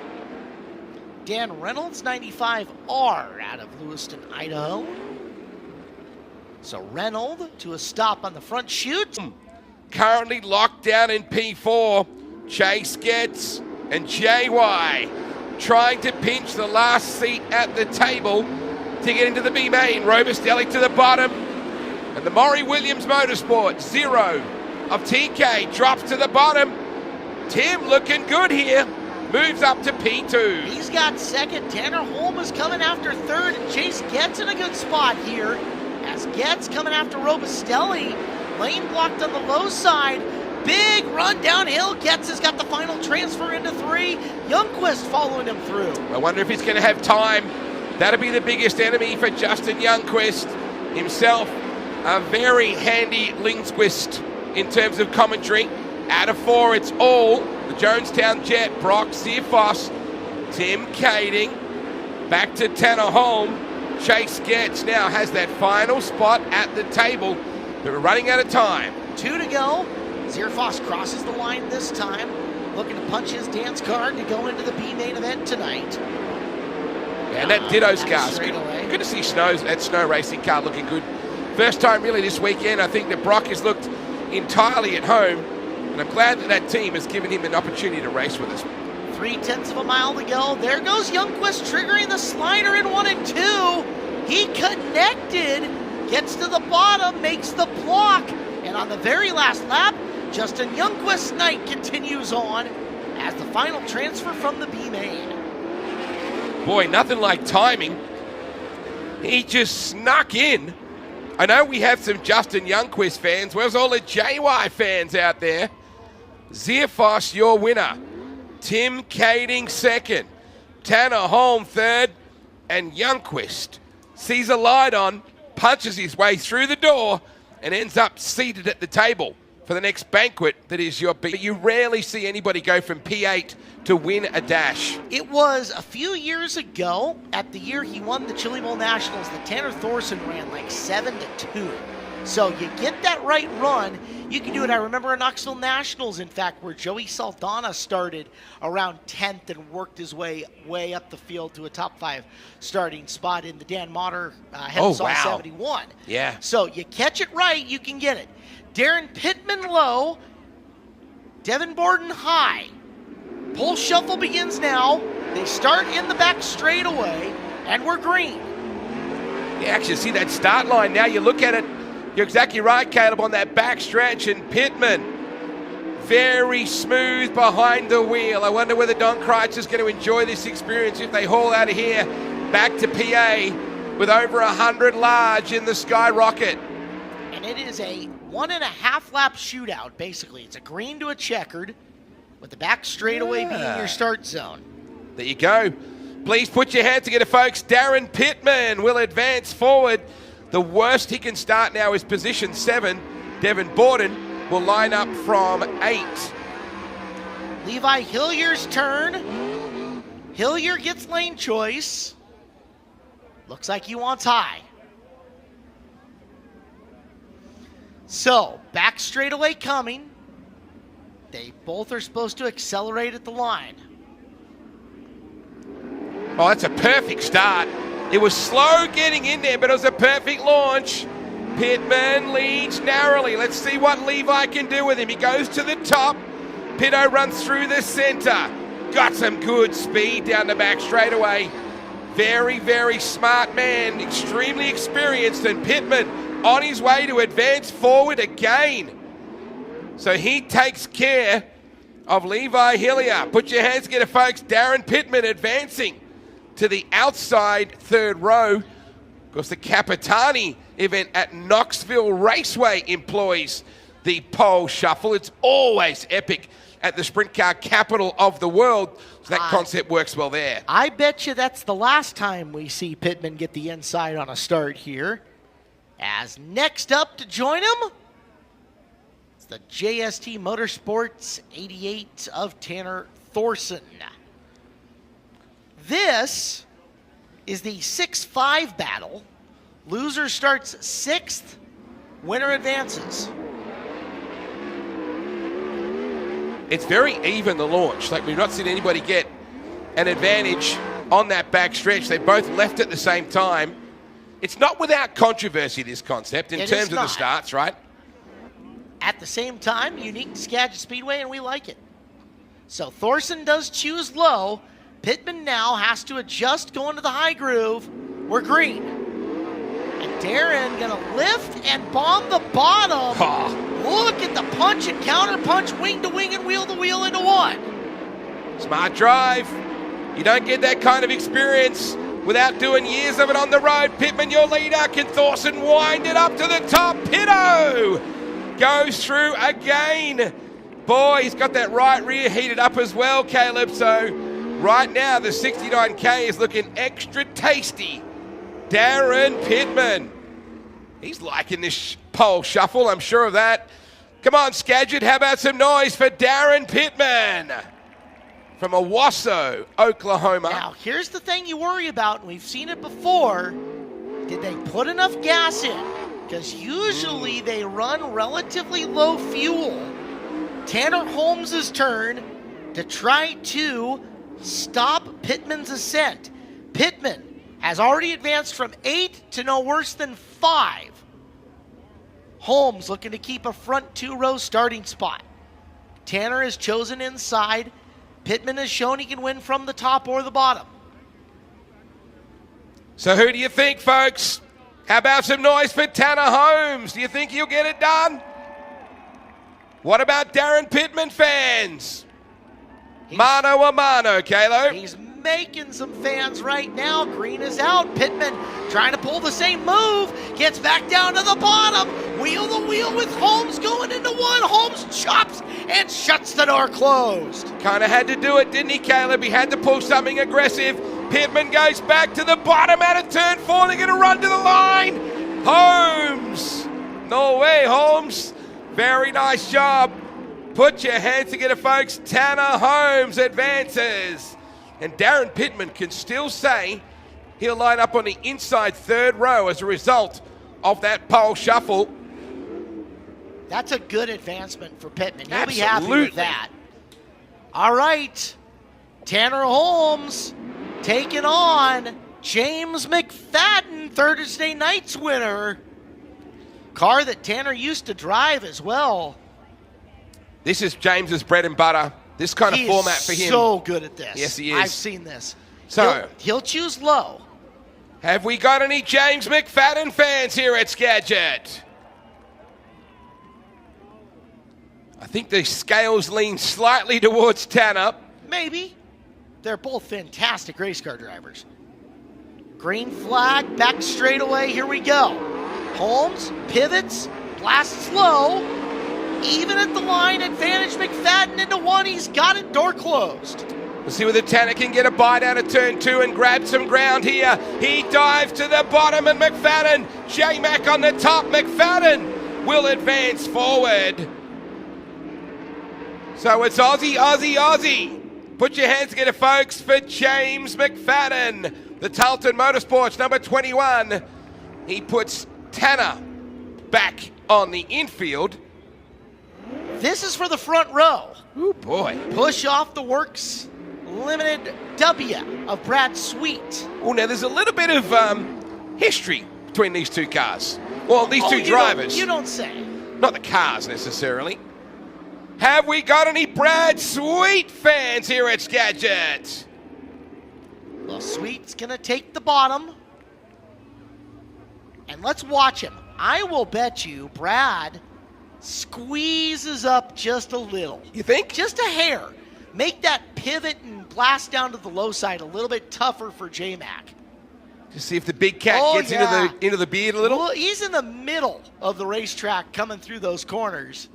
Speaker 1: Dan Reynolds, 95R out of Lewiston, Idaho. So Reynolds to a stop on the front chute.
Speaker 2: Currently locked down in P4. Chase Getz and JY trying to pinch the last seat at the table to get into the B main. Robustelli to the bottom. And the Maury Williams Motorsport, 0 of TK, drops to the bottom. Tim looking good here. Moves up to P2.
Speaker 1: He's got second. Tanner Holm is coming after third. And Chase Getz in a good spot here. As Getz coming after Robustelli. Lane blocked on the low side. Big run downhill. Getz has got the final transfer into 3. Youngquist following him through.
Speaker 2: I wonder if he's going to have time. That'll be the biggest enemy for Justin Youngquist himself. A very handy linguist in terms of commentary. Out of 4, it's all the Jonestown Jet, Brock Zierfoss, Tim Kading, back to Tanner Holm. Chase Getz now has that final spot at the table, but we're running out of time.
Speaker 1: 2 to go. Zierfoss crosses the line this time, looking to punch his dance card to go into the B main event tonight.
Speaker 2: And that Ditto's car, good to see that snow racing car looking good. First time really this weekend. I think that Brock has looked entirely at home, and I'm glad that team has given him an opportunity to race with us.
Speaker 1: 0.3 of a mile to go. There goes Youngquist triggering the slider in 1 and 2. He connected, gets to the bottom, makes the block, and on the very last lap, Justin Youngquist's night continues on as the final transfer from the B main.
Speaker 2: Boy, nothing like timing. He just snuck in. I know we have some Justin Youngquist fans. Where's all the JY fans out there? Zierfoss, your winner. Tim Kading, second. Tanner Holm, third. And Youngquist sees a light on, punches his way through the door, and ends up seated at the table for the next banquet that is your B. You rarely see anybody go from P8 to win a dash.
Speaker 1: It was a few years ago, at the year he won the Chili Bowl Nationals, that Tanner Thorson ran like 7-2. So you get that right run, you can do it. I remember in Knoxville Nationals, in fact, where Joey Saldana started around 10th and worked his way up the field to a top 5 starting spot in the Dan Motter Headsaw 71.
Speaker 2: Yeah.
Speaker 1: So you catch it right, you can get it. Darren Pittman low, Devin Borden high. Pole shuffle begins now. They start in the back straightaway, and we're green.
Speaker 2: You actually see that start line now. You look at it, you're exactly right, Caleb, on that back stretch, and Pittman very smooth behind the wheel. I wonder whether Don Kreitz is going to enjoy this experience if they haul out of here back to PA with over 100 large in the Skyrocket.
Speaker 1: And it is a 1.5 lap shootout, basically. It's a green to a checkered, with the back straightaway being your start zone.
Speaker 2: There you go. Please put your hands together, folks. Darren Pittman will advance forward. The worst he can start now is position 7. Devin Borden will line up from 8.
Speaker 1: Levi Hillier's turn. Hillier gets lane choice. Looks like he wants high. So, back straightaway coming. They both are supposed to accelerate at the line.
Speaker 2: Oh, that's a perfect start. It was slow getting in there, but it was a perfect launch. Pittman leads narrowly. Let's see what Levi can do with him. He goes to the top. Pitto runs through the center. Got some good speed down the back straightaway. Very, very smart man. Extremely experienced. And Pittman on his way to advance forward again. So he takes care of Levi Hillier. Put your hands together, folks. Darren Pittman advancing to the outside third row. Of course, the Capitani event at Knoxville Raceway employs the pole shuffle. It's always epic at the sprint car capital of the world. So that concept works well there.
Speaker 1: I bet you that's the last time we see Pittman get the inside on a start here. As next up to join him, it's the JST Motorsports 88 of Tanner Thorson. This is the 6-5 battle. Loser starts 6th, winner advances.
Speaker 2: It's very even, the launch. Like, we've not seen anybody get an advantage on that back stretch. They both left at the same time. It's not without controversy, this concept, in terms of the starts, right?
Speaker 1: At the same time, unique to Skagit Speedway, and we like it. So Thorson does choose low. Pittman now has to adjust going to the high groove. We're green. And Darren gonna lift and bomb the bottom. Look at the punch and counter punch, wing to wing and wheel to wheel into one.
Speaker 2: Smart drive. You don't get that kind of experience without doing years of it on the road. Pittman, your leader. Can Thorson wind it up to the top? Pitto goes through again. Boy, he's got that right rear heated up as well, Caleb. So right now, the 69K is looking extra tasty. Darren Pittman. He's liking this pole shuffle, I'm sure of that. Come on, Skagit, how about some noise for Darren Pittman from Owasso, Oklahoma.
Speaker 1: Now, here's the thing you worry about, and we've seen it before. Did they put enough gas in? Because usually they run relatively low fuel. Tanner Holmes' turn to try to stop Pittman's ascent. Pittman has already advanced from 8 to no worse than 5. Holmes looking to keep a front 2-row starting spot. Tanner has chosen inside. Pittman has shown he can win from the top or the bottom.
Speaker 2: So who do you think, folks? How about some noise for Tanner Holmes? Do you think he'll get it done? What about Darren Pittman fans? Mano a mano, Kalo.
Speaker 1: He's making some fans right now. Green is out. Pittman trying to pull the same move. Gets back down to the bottom. Wheel to wheel with Holmes going into one. Holmes chops and shuts the door closed.
Speaker 2: Kind of had to do it, didn't he, Caleb? He had to pull something aggressive. Pittman goes back to the bottom out of turn 4. They're going to run to the line. Holmes. No way, Holmes. Very nice job. Put your hands together, folks. Tanner Holmes advances. And Darren Pittman can still say he'll line up on the inside third row as a result of that pole shuffle.
Speaker 1: That's a good advancement for Pittman. He'll
Speaker 2: Absolutely.
Speaker 1: be happy with that. All right. Tanner Holmes taking on James McFadden, Thursday night's winner. Car that Tanner used to drive as well.
Speaker 2: This is James's bread and butter. This kind of format for him.
Speaker 1: He's so good at this.
Speaker 2: Yes, he is.
Speaker 1: I've seen this.
Speaker 2: So
Speaker 1: he'll choose low.
Speaker 2: Have we got any James McFadden fans here at Skagit? I think the scales lean slightly towards Tanner.
Speaker 1: Maybe. They're both fantastic race car drivers. Green flag, back straightaway, here we go. Holmes pivots, blasts low. Even at the line, advantage McFadden into one. He's got it, door closed.
Speaker 2: We'll see whether Tanner can get a bite out of turn 2 and grab some ground here. He dives to the bottom and McFadden, J-Mac on the top. McFadden will advance forward. So it's Aussie, Aussie, Aussie. Put your hands together, folks, for James McFadden, the Tarleton Motorsports number 21. He puts Tanner back on the infield.
Speaker 1: This is for the front row.
Speaker 2: Oh boy.
Speaker 1: Push off the works. Limited W of Brad Sweet.
Speaker 2: Oh, now there's a little bit of history between these two cars. Well, these two drivers.
Speaker 1: You don't say.
Speaker 2: Not the cars necessarily. Have we got any Brad Sweet fans here at Skagit?
Speaker 1: Well, Sweet's gonna take the bottom. And let's watch him. I will bet you Brad squeezes up just a little.
Speaker 2: You think?
Speaker 1: Just a hair. Make that pivot and blast down to the low side a little bit tougher for J-Mac.
Speaker 2: To see if the big cat gets into the beard a little?
Speaker 1: Well, he's in the middle of the racetrack coming through those corners.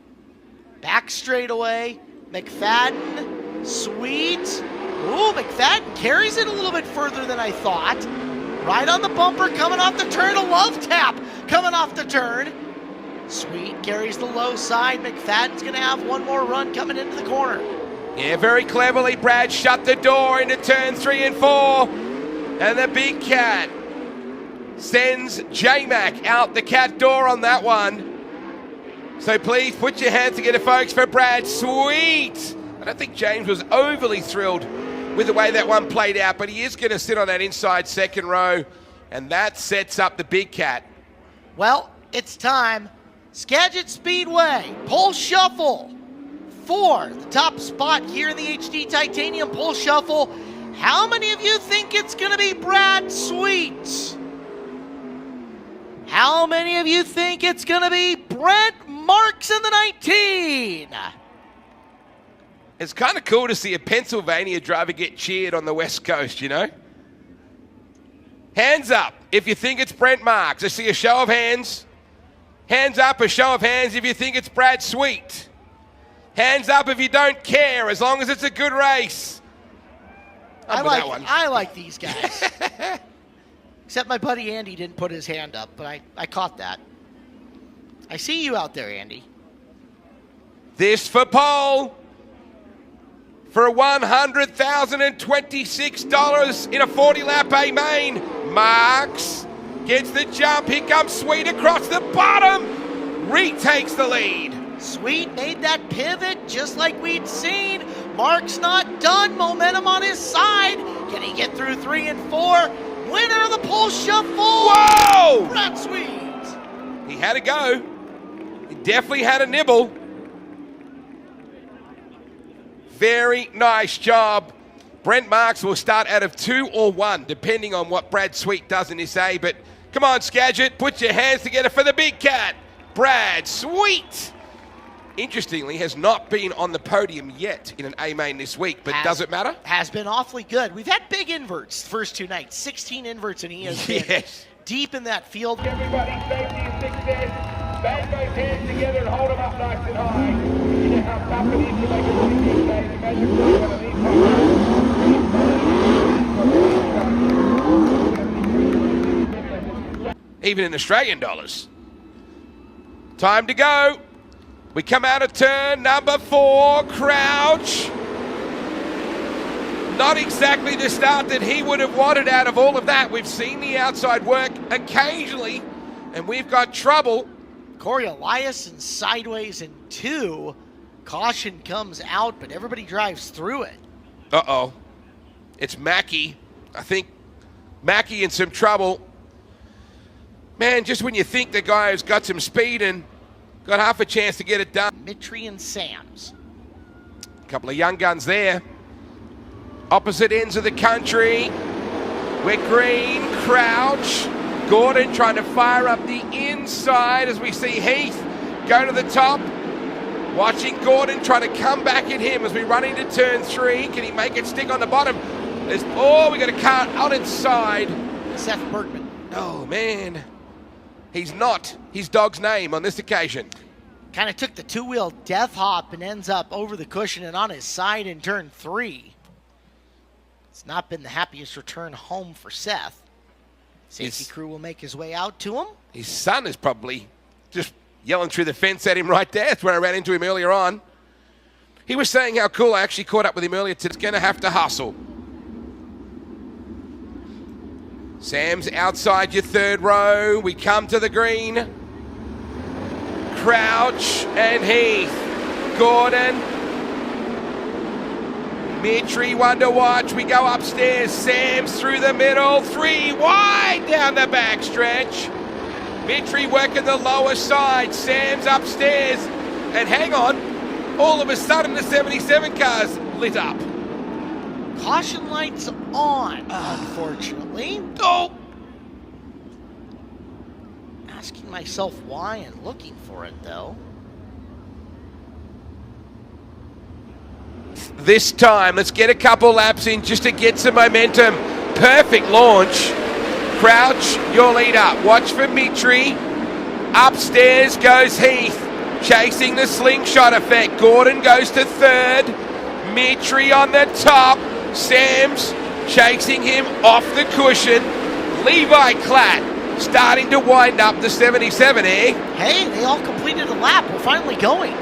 Speaker 1: Back straightaway, McFadden, Sweet. Ooh, McFadden carries it a little bit further than I thought. Right on the bumper, coming off the turn, a love tap coming off the turn. Sweet carries the low side. McFadden's gonna have one more run coming into the corner.
Speaker 2: Yeah, very cleverly, Brad shut the door into turn 3 and 4. And the big cat sends J-Mac out the cat door on that one. So please put your hands together, folks, for Brad Sweet. I don't think James was overly thrilled with the way that one played out, but he is going to sit on that inside second row, and that sets up the big cat.
Speaker 1: Well, it's time. Skagit Speedway, pole shuffle for the top spot here in the HD Titanium pole shuffle. How many of you think it's going to be Brad Sweet? How many of you think it's going to be Brent Marks in the 19?
Speaker 2: It's kind of cool to see a Pennsylvania driver get cheered on the West Coast, you know? Hands up if you think it's Brent Marks. I see a show of hands. Hands up, a show of hands if you think it's Brad Sweet. Hands up if you don't care, as long as it's a good race.
Speaker 1: I like these guys. Except my buddy Andy didn't put his hand up, but I caught that. I see you out there, Andy.
Speaker 2: This for pole for $100,026 in a 40-lap A main. Marks gets the jump. Here comes Sweet across the bottom. Retakes the lead.
Speaker 1: Sweet made that pivot just like we'd seen. Mark's not done. Momentum on his side. Can he get through 3 and 4? Winner of the pole shuffle.
Speaker 2: Whoa!
Speaker 1: Brad Sweet.
Speaker 2: He had a go. He definitely had a nibble. Very nice job. Brent Marks will start out of 2 or 1, depending on what Brad Sweet does in this A. But come on, Skagit, put your hands together for the big cat, Brad Sweet. Interestingly, has not been on the podium yet in an A main this week, but does it matter?
Speaker 1: Has been awfully good. We've had big inverts the first 2 nights, 16 inverts, and he has been deep in that field.
Speaker 10: Everybody, safety and success. Bang those hands together and hold them up nice and high. You know how tough it is to make a really good stage. Imagine one of these.
Speaker 2: Even in Australian dollars. Time to go. We come out of turn number 4, Crouch. Not exactly the start that he would have wanted out of all of that. We've seen the outside work occasionally, and we've got trouble.
Speaker 1: Corey Eliason sideways in 2. Caution comes out, but everybody drives through it.
Speaker 2: Uh-oh. It's Mackey. I think Mackey in some trouble. Man, just when you think the guy has got some speed and got half a chance to get it done.
Speaker 1: Mitri and Sams.
Speaker 2: A couple of young guns there. Opposite ends of the country. We're green, Crouch. Gordon trying to fire up the inside as we see Heath go to the top. Watching Gordon trying to come back at him as we run into turn 3. Can he make it stick on the bottom? We got a car out inside.
Speaker 1: Seth Bergman.
Speaker 2: Oh, man. He's not his dog's name on this occasion.
Speaker 1: Kind of took the two-wheel death hop and ends up over the cushion and on his side in turn 3. It's not been the happiest return home for Seth. Safety crew will make his way out to him.
Speaker 2: His son is probably just yelling through the fence at him right there. That's where I ran into him earlier on. He was saying how cool. I actually caught up with him earlier. It's going to have to hustle. Sam's outside your third row. We come to the green. Crouch and Heath. Gordon. Mitri, one to watch. We go upstairs. Sam's through the middle. 3 wide down the back stretch. Mitri working the lower side. Sam's upstairs. And hang on. All of a sudden, the 77 car's lit up.
Speaker 1: Caution lights on, unfortunately.
Speaker 2: Oh!
Speaker 1: Asking myself why and looking for it, though.
Speaker 2: This time, let's get a couple laps in just to get some momentum. Perfect launch. Crouch, your lead up. Watch for Mitri. Upstairs goes Heath, chasing the slingshot effect. Gordon goes to third. Mitri on the top. Sam's chasing him off the cushion. Levi Klatt starting to wind up the 77, eh?
Speaker 1: Hey, they all completed a lap. We're finally going.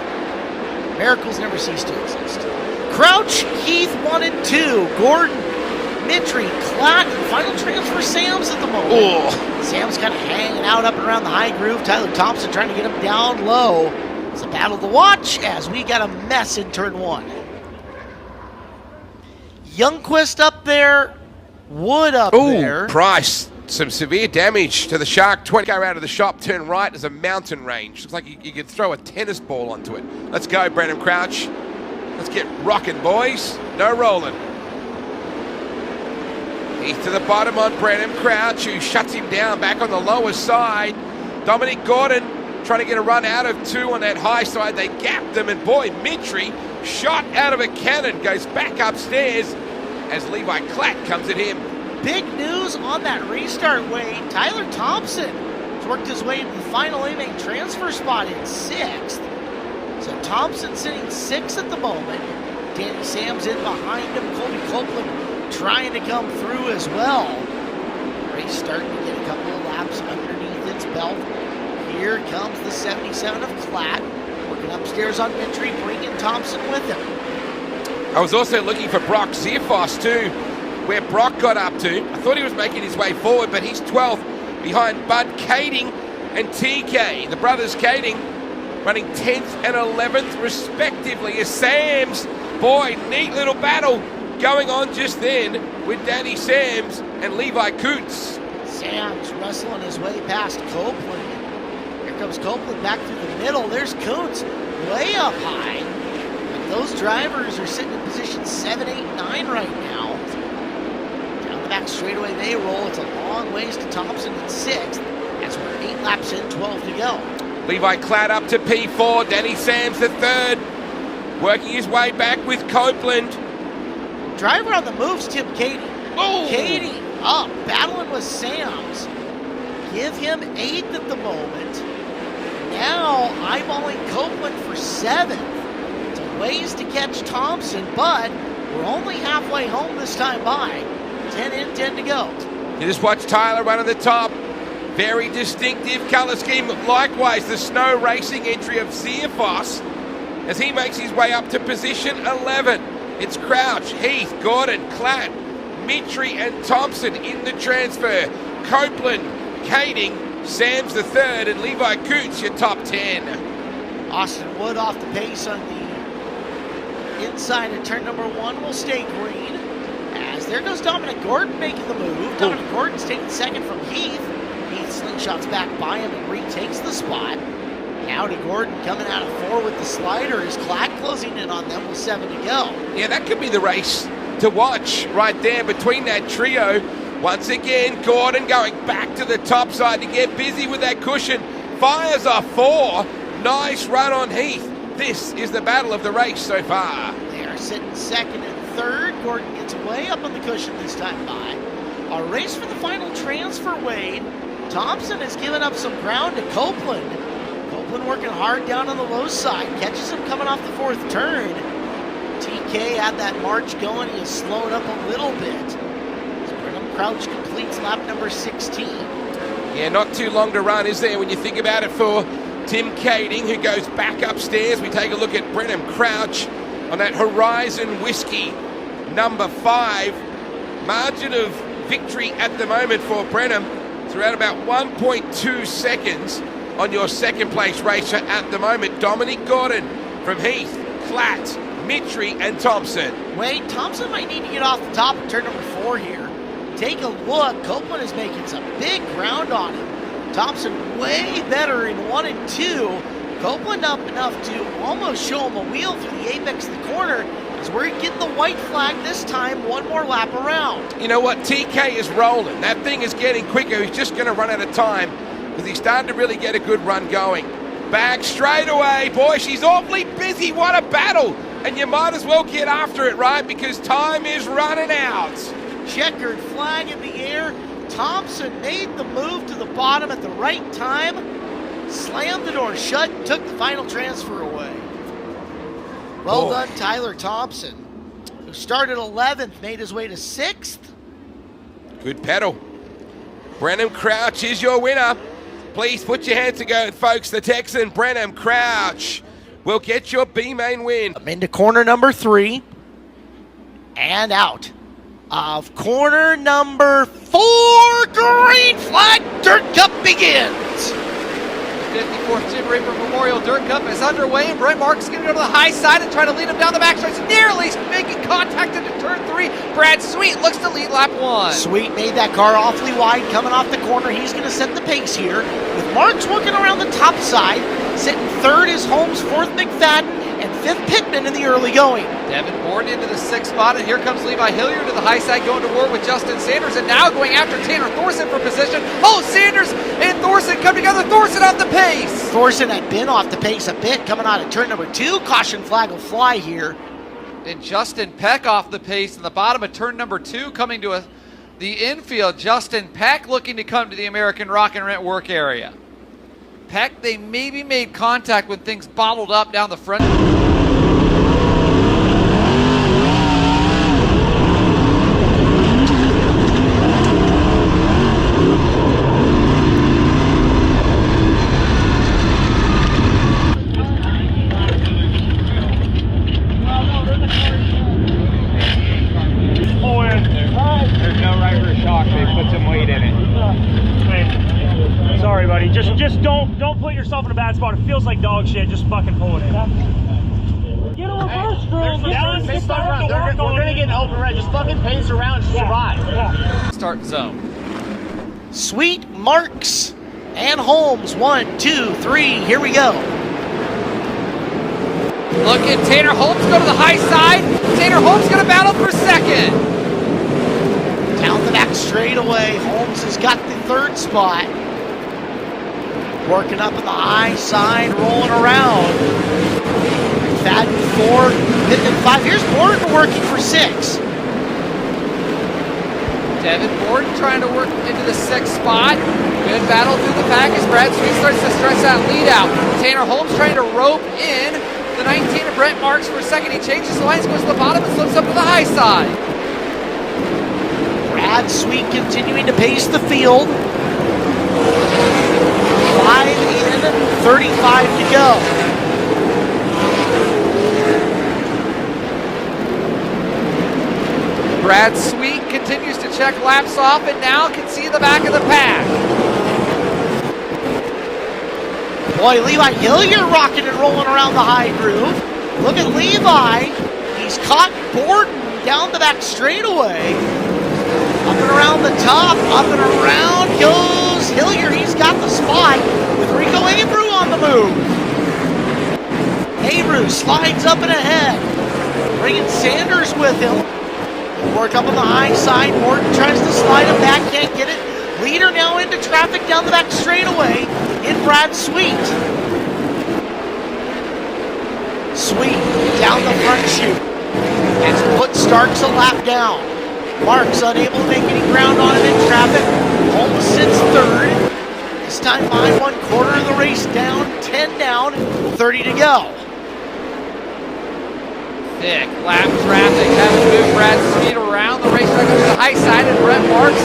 Speaker 1: Miracles never cease to exist. Crouch, Heath 1 and 2. Gordon, Mitri, Klatt, and final transfer Sam's at the moment.
Speaker 2: Oh.
Speaker 1: Sam's kind of hanging out up and around the high groove. Tyler Thompson trying to get him down low. It's a battle to watch as we got a mess in turn 1. Youngquist up there, Wood up there.
Speaker 2: Price, some severe damage to the Shark 20. Go out of the shop, turn right, there's a mountain range. Looks like you could throw a tennis ball onto it. Let's go, Brennan Crouch. Let's get rocking, boys. No rolling. Heath to the bottom on Brennan Crouch, who shuts him down back on the lower side. Dominic Gordon trying to get a run out of 2 on that high side. They gapped them, and boy, Mitri, shot out of a cannon, goes back upstairs as Levi Klatt comes at him.
Speaker 1: Big news on that restart, Wade. Tyler Thompson has worked his way into the final inning transfer spot in 6th. So Thompson sitting 6th at the moment. Danny Sam's in behind him. Colby Copeland trying to come through as well. Race starting to get a couple of laps underneath its belt. Here comes the 77 of Klatt. Working upstairs on Mitri, bringing Thompson with him.
Speaker 2: I was also looking for Brock Zierfoss too, where Brock got up to. I thought he was making his way forward, but he's 12th behind Bud Kading and TK. The brothers Kading running 10th and 11th respectively as Sam's. Boy, neat little battle going on just then with Danny Sam's and Levi Coots.
Speaker 1: Sam's wrestling his way past Copeland. Here comes Copeland back through the middle. There's Coots way up high. Those drivers are sitting in position 7, 8, 9 right now. Down the back straightaway they roll. It's a long ways to Thompson in 6th. As we're 8 laps in, 12 to go.
Speaker 2: Levi Klatt up to P4. Danny Sam's the 3rd. Working his way back with Copeland.
Speaker 1: Driver on the moves, Tim Katie.
Speaker 2: Oh!
Speaker 1: Katie up, battling with Sam's. Give him 8th at the moment. Now eyeballing Copeland for 7th. Ways to catch Thompson, but we're only halfway home this time by. 10 in, 10 to go.
Speaker 2: You just watch Tyler run at the top. Very distinctive color scheme. Likewise, the snow racing entry of Zierfoss as he makes his way up to position 11. It's Crouch, Heath, Gordon, Klatt, Mitri, and Thompson in the transfer. Copeland, Kading, Sam's the 3rd, and Levi Coots your top 10.
Speaker 1: Austin Wood off the pace on the inside of turn number 1 will stay green. As there goes Dominic Gordon making the move. Dominic Gordon's taking 2nd from Heath. Heath slingshots back by him and retakes the spot. Now to Gordon coming out of 4 with the slider. Is Klatt closing in on them with 7 to go?
Speaker 2: Yeah, that could be the race to watch right there between that trio. Once again, Gordon going back to the top side to get busy with that cushion. Fires a 4. Nice run on Heath. This is the battle of the race so far.
Speaker 1: They are sitting 2nd and 3rd. Gordon gets way up on the cushion this time by. A race for the final transfer, Wade. Thompson has given up some ground to Copeland. Copeland working hard down on the low side. Catches him coming off the fourth turn. TK had that march going. He has slowed up a little bit. Brenham Crouch completes lap number 16.
Speaker 2: Yeah, not too long to run, is there, when you think about it for Tim Kading, who goes back upstairs. We take a look at Brenham Crouch on that Horizon Whiskey number 5. Margin of victory at the moment for Brenham. It's around about 1.2 seconds on your second place racer at the moment. Dominic Gordon from Heath, Klatt, Mitri, and Thompson.
Speaker 1: Wade, Thompson might need to get off the top of turn number 4 here. Take a look. Copeland is making some big ground on him. Thompson way better in 1 and 2. Copeland up enough to almost show him a wheel through the apex of the corner. As we're getting the white flag this time, one more lap around.
Speaker 2: You know what? TK is rolling. That thing is getting quicker. He's just going to run out of time because he's starting to really get a good run going. Back straight away. Boy, she's awfully busy. What a battle. And you might as well get after it, right? Because time is running out.
Speaker 1: Checkered flag in the air. Thompson made the move to the bottom at the right time. Slammed the door shut and took the final transfer away. Well done, Tyler Thompson, who started 11th, made his way to 6th.
Speaker 2: Good pedal. Brenham Crouch is your winner. Please put your hands together, folks. The Texan Brenham Crouch will get your B-main win.
Speaker 1: I'm into corner number 3 and out of corner number 4. Green flag, Dirt Cup begins.
Speaker 3: 54th Jim Reaper Memorial Dirt Cup is underway, and Brett Marks getting over the high side and trying to lead him down the backstretch, nearly making contact into turn 3. Brad Sweet looks to lead lap 1.
Speaker 1: Sweet made that car awfully wide coming off the corner. He's going to set the pace here, with Marks working around the top side. Sitting 3rd is Holmes, 4th McFadden, and 5th Pittman in the early going.
Speaker 3: Devin Borden into the 6th spot, and here comes Levi Hilliard to the high side going to war with Justin Sanders, and now going after Tanner Thorson for position. Oh, Sanders and Thorson come together. Thorson off the pace.
Speaker 1: Thorson had been off the pace a bit coming out of turn number 2. Caution flag will fly here.
Speaker 3: And Justin Peck off the pace in the bottom of turn number 2, coming to the infield. Justin Peck looking to come to the American Rock and Rent work area. Peck, they maybe made contact when things bottled up down the front.
Speaker 10: There's no right rear shock. They put some weight in it.
Speaker 12: Sorry, buddy. Just don't put yourself in a bad spot. It feels like dog shit. Just fucking pull it in. Get on first, bro.
Speaker 10: We're gonna get an open red. Just fucking pace around and survive.
Speaker 3: Start zone.
Speaker 1: Sweet, Marks, and Holmes. 1, 2, 3. Here we go.
Speaker 3: Look at Tanner Holmes go to the high side. Tanner Holmes gonna battle for 2nd.
Speaker 1: Down the back straightaway. Holmes has got the 3rd spot. Working up on the high side, rolling around. Fadden 4, Pittman 5. Here's Borden working for 6.
Speaker 3: Devin Borden trying to work into the 6th spot. Good battle through the pack as Brad Sweet starts to stretch that lead out. Tanner Holmes trying to rope in the 19 of Brett Marks for 2nd. He changes the lines, goes to the bottom, and slips up to the high side.
Speaker 1: Brad Sweet continuing to pace the field. 5 in, 35 to go.
Speaker 3: Brad Sweet continues to check laps off and now can see the back of the pack.
Speaker 1: Boy, Levi Hilliard rocking and rolling around the high groove. Look at Levi. He's caught Borden down the back straightaway. Up and around the top, up and around goes Hilliard. He's got the spot with Rico Abreu on the move. Abreu slides up and ahead, bringing Sanders with him. Work up on the high side. Morton tries to slide him back, can't get it. Leader now into traffic down the back straightaway in Brad Sweet. Sweet down the front chute and put Starks a lap down. Marks unable to make any ground on him in traffic. Holmes sits 3rd. race down, 10 down, 30 to go.
Speaker 3: Thick lap traffic having to move Brad Sweet around the racetrack up to the high side, and Brett Marks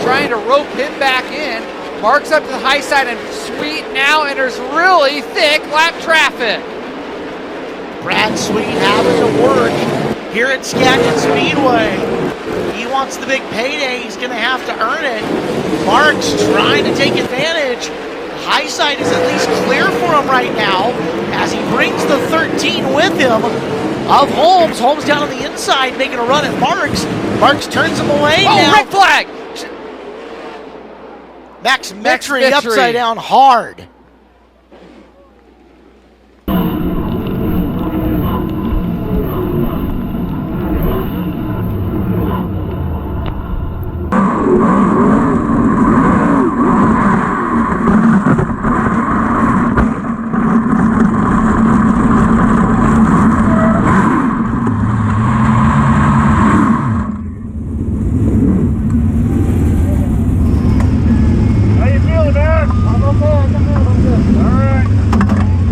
Speaker 3: trying to rope him back in. Marks up to the high side, and Sweet now enters really thick lap traffic.
Speaker 1: Brad Sweet having to work here at Skagit Speedway. He wants the big payday. He's going to have to earn it. Marks trying to take advantage. The high side is at least clear for him right now as he brings the 13 with him of Holmes. Holmes down on the inside making a run at Marks. Marks turns him away now.
Speaker 3: Red flag!
Speaker 1: Max Mitry upside down hard.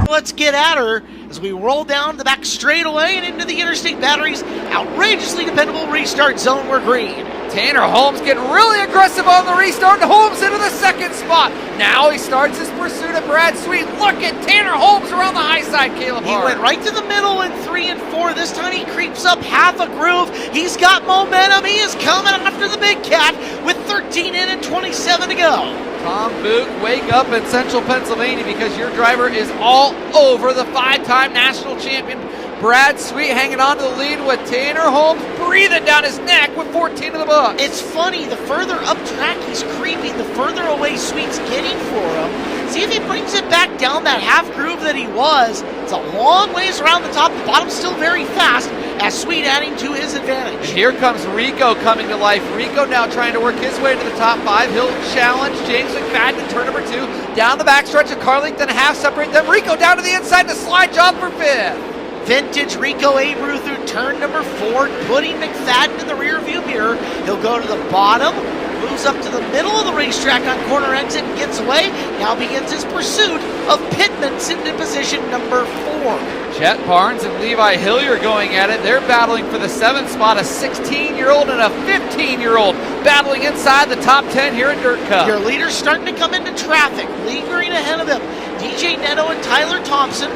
Speaker 1: Let's get at her as we roll down the back straightaway and into the Interstate Batteries outrageously dependable restart zone. We're green.
Speaker 3: Tanner Holmes getting really aggressive on the restart. Holmes into the second spot. Now he starts his pursuit of Brad Sweet. Look at Tanner Holmes around the high side, Caleb
Speaker 1: He
Speaker 3: Hart.
Speaker 1: went right to the middle in 3 and 4. This time he creeps up half a groove. He's got momentum. He is coming after the big cat with 13 in and 27 to go.
Speaker 3: Tom Book, wake up in central Pennsylvania because your driver is all over the 5-time national champion. Brad Sweet hanging on to the lead with Tanner Holmes breathing down his neck with 14 in the book.
Speaker 1: It's funny, the further up track he's creeping, the further away Sweet's getting for him. See if he brings it back down that half groove that he was. It's a long ways around the top. The bottom's still very fast as Sweet adding to his advantage.
Speaker 3: And here comes Rico coming to life. Rico now trying to work his way to the top 5. He'll challenge James McFadden in turn number 2. Down the backstretch, a car length and a half separate them. Rico down to the inside to slide job for 5th.
Speaker 1: Vintage Rico Abreu through turn number 4, putting McFadden in the rear view mirror. He'll go to the bottom, moves up to the middle of the racetrack on corner exit and gets away. Now begins his pursuit of Pittman, sitting in position number 4.
Speaker 3: Chet Barnes and Levi Hillier going at it. They're battling for the 7th spot, a 16-year-old and a 15-year-old battling inside the top 10 here at Dirt Cup.
Speaker 1: Your leader's starting to come into traffic, lingering ahead of him. DJ Neto and Tyler Thompson.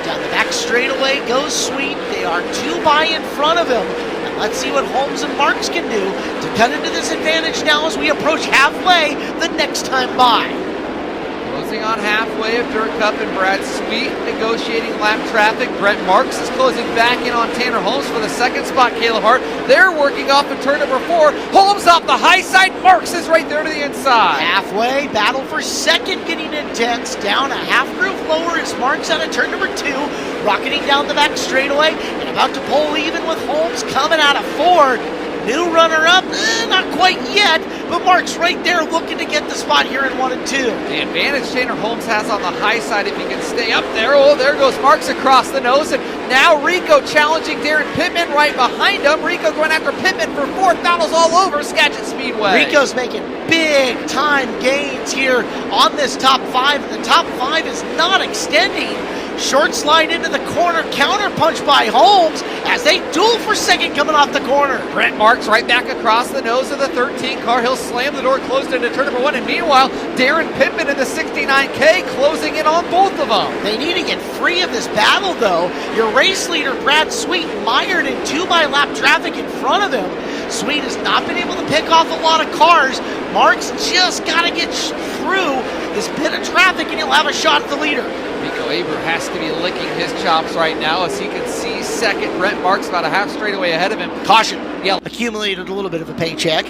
Speaker 1: Down the back straightaway goes Sweet. They are 2 by in front of him. And let's see what Holmes and Marks can do to cut into this advantage now as we approach halfway the next time by.
Speaker 3: Closing on halfway of Dirt Cup, and Brad Sweet negotiating lap traffic. Brett Marks is closing back in on Tanner Holmes for the 2nd spot, Caleb Hart. They're working off in turn number 4. Holmes off the high side. Marks is right there to the inside.
Speaker 1: Halfway, battle for 2nd getting intense. Down a half groove lower is Marks out of turn number 2. Rocketing down the back straightaway and about to pull even with Holmes coming out of 4. New runner-up, not quite yet, but Mark's right there looking to get the spot here in 1 and 2.
Speaker 3: The advantage Tanner Holmes has on the high side if he can stay up there. Oh, there goes Marks across the nose, and now Rico challenging Darren Pittman right behind him. Rico going after Pittman for 4th. Battles all over Skagit Speedway.
Speaker 1: Rico's making big time gains here on this top 5, and the top 5 is not extending. Short slide into the corner, counter punch by Holmes as they duel for 2nd coming off the corner.
Speaker 3: Brent Marks right back across the nose of the 13 car. He'll slam the door closed into turn number 1. And meanwhile, Darren Pittman in the 69K closing in on both of them.
Speaker 1: They need to get free of this battle, though. Your race leader, Brad Sweet, mired in 2 by lap traffic in front of him. Sweet has not been able to pick off a lot of cars. Marks just got to get through this bit of traffic and he'll have a shot at the leader.
Speaker 3: Rico Abreu has to be licking his chops right now as he can see 2nd. Brent Marks about a half straightaway ahead of him.
Speaker 1: Caution. Yeah, accumulated a little bit of a paycheck.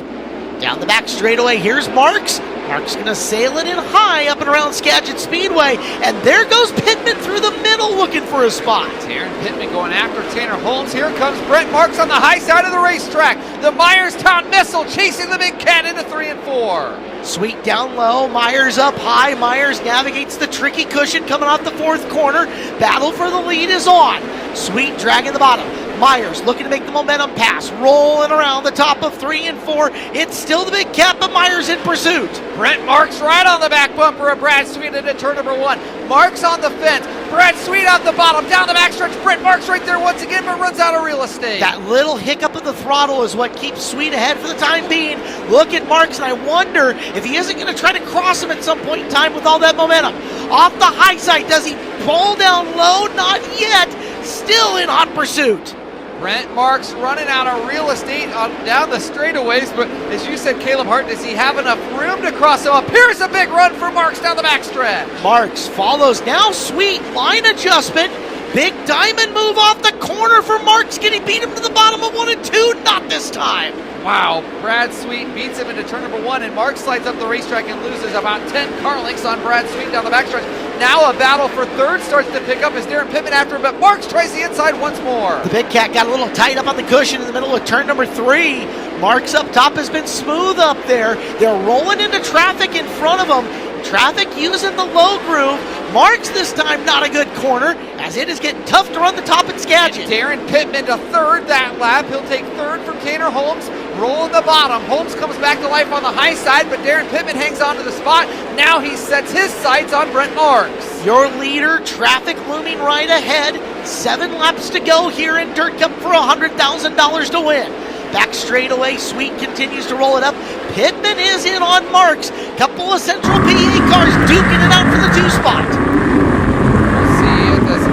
Speaker 1: Down the back straightaway, here's Marks. Marks going to sail it in high up and around Skagit Speedway. And there goes Pittman through the middle looking for a spot.
Speaker 3: Darren Pittman going after Tanner Holmes. Here comes Brent Marks on the high side of the racetrack. The Myerstown Missile chasing the big cat into 3 and 4.
Speaker 1: Sweet down low, Myers up high. Myers navigates the tricky cushion coming off the 4th corner. Battle for the lead is on. Sweet dragging the bottom. Myers looking to make the momentum pass, rolling around the top of 3 and 4. It's still the big cat, but Myers in pursuit.
Speaker 3: Brent Marks right on the back bumper of Brad Sweet into turn number 1. Marks on the fence. Brad Sweet out the bottom, down the backstretch. Brent Marks right there once again, but runs out of real estate.
Speaker 1: That little hiccup of the throttle is what keeps Sweet ahead for the time being. Look at Marks, and I wonder if he isn't going to try to cross him at some point in time with all that momentum. Off the high side, does he pull down low? Not yet. Still in hot pursuit.
Speaker 3: Brent Marks running out of real estate down the straightaways, but as you said, Caleb Hart, does he have enough room to cross him up? Here's a big run for Marks down the backstretch.
Speaker 1: Marks follows now. Sweet line adjustment. Big diamond move off the corner for Marks. Can he beat him to the bottom of 1 and 2? Not this time.
Speaker 3: Wow, Brad Sweet beats him into turn number 1, and Marks slides up the racetrack and loses about 10 car lengths on Brad Sweet down the backstretch. Now a battle for third starts to pick up as Darren Pittman after him, but Marks tries the inside once more.
Speaker 1: The big cat got a little tight up on the cushion in the middle of turn number 3. Marks up top has been smooth up there. They're rolling into traffic in front of them. Traffic using the low groove. Marks this time not a good corner, as it is getting tough to run the top at Skagit.
Speaker 3: And Darren Pittman to third that lap. He'll take third from Tanner Holmes, rolling the bottom. Holmes comes back to life on the high side, but Darren Pittman hangs on to the spot. Now he sets his sights on Brent Marks.
Speaker 1: Your leader, traffic looming right ahead. 7 laps to go here in Dirt Cup for $100,000 to win. Back straightaway, Sweet continues to roll it up. Pittman is in on Marks. Couple of Central PA cars duking it out for the 2 spot.
Speaker 3: We'll see, does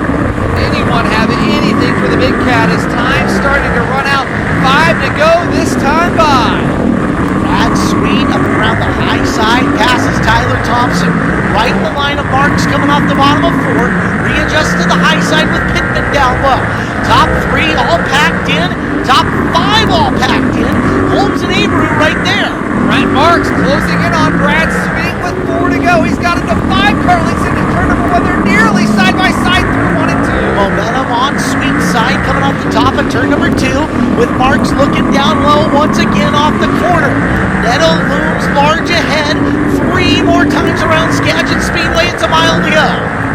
Speaker 3: anyone have anything for the big cat as time starting to run out. 5 to go this time by.
Speaker 1: Brad Sweet up around the high side, passes Tyler Thompson. Right in the line of Marks coming off the bottom of 4. Readjusts to the high side with Pittman down low. Top 3 all packed in. Top 5 all packed in. Holmes and Abreu right there.
Speaker 3: Brent Marks closing in on Brad Sweet with 4 to go. He's got into 5 car lengths into turn number 1. They're nearly side by side through 1 and 2.
Speaker 1: Momentum on Sweet's side coming off the top of turn number 2 with Marks looking down low once again off the corner. Neto looms large ahead. 3 more times around Skagit Speedway. It's a mile to go.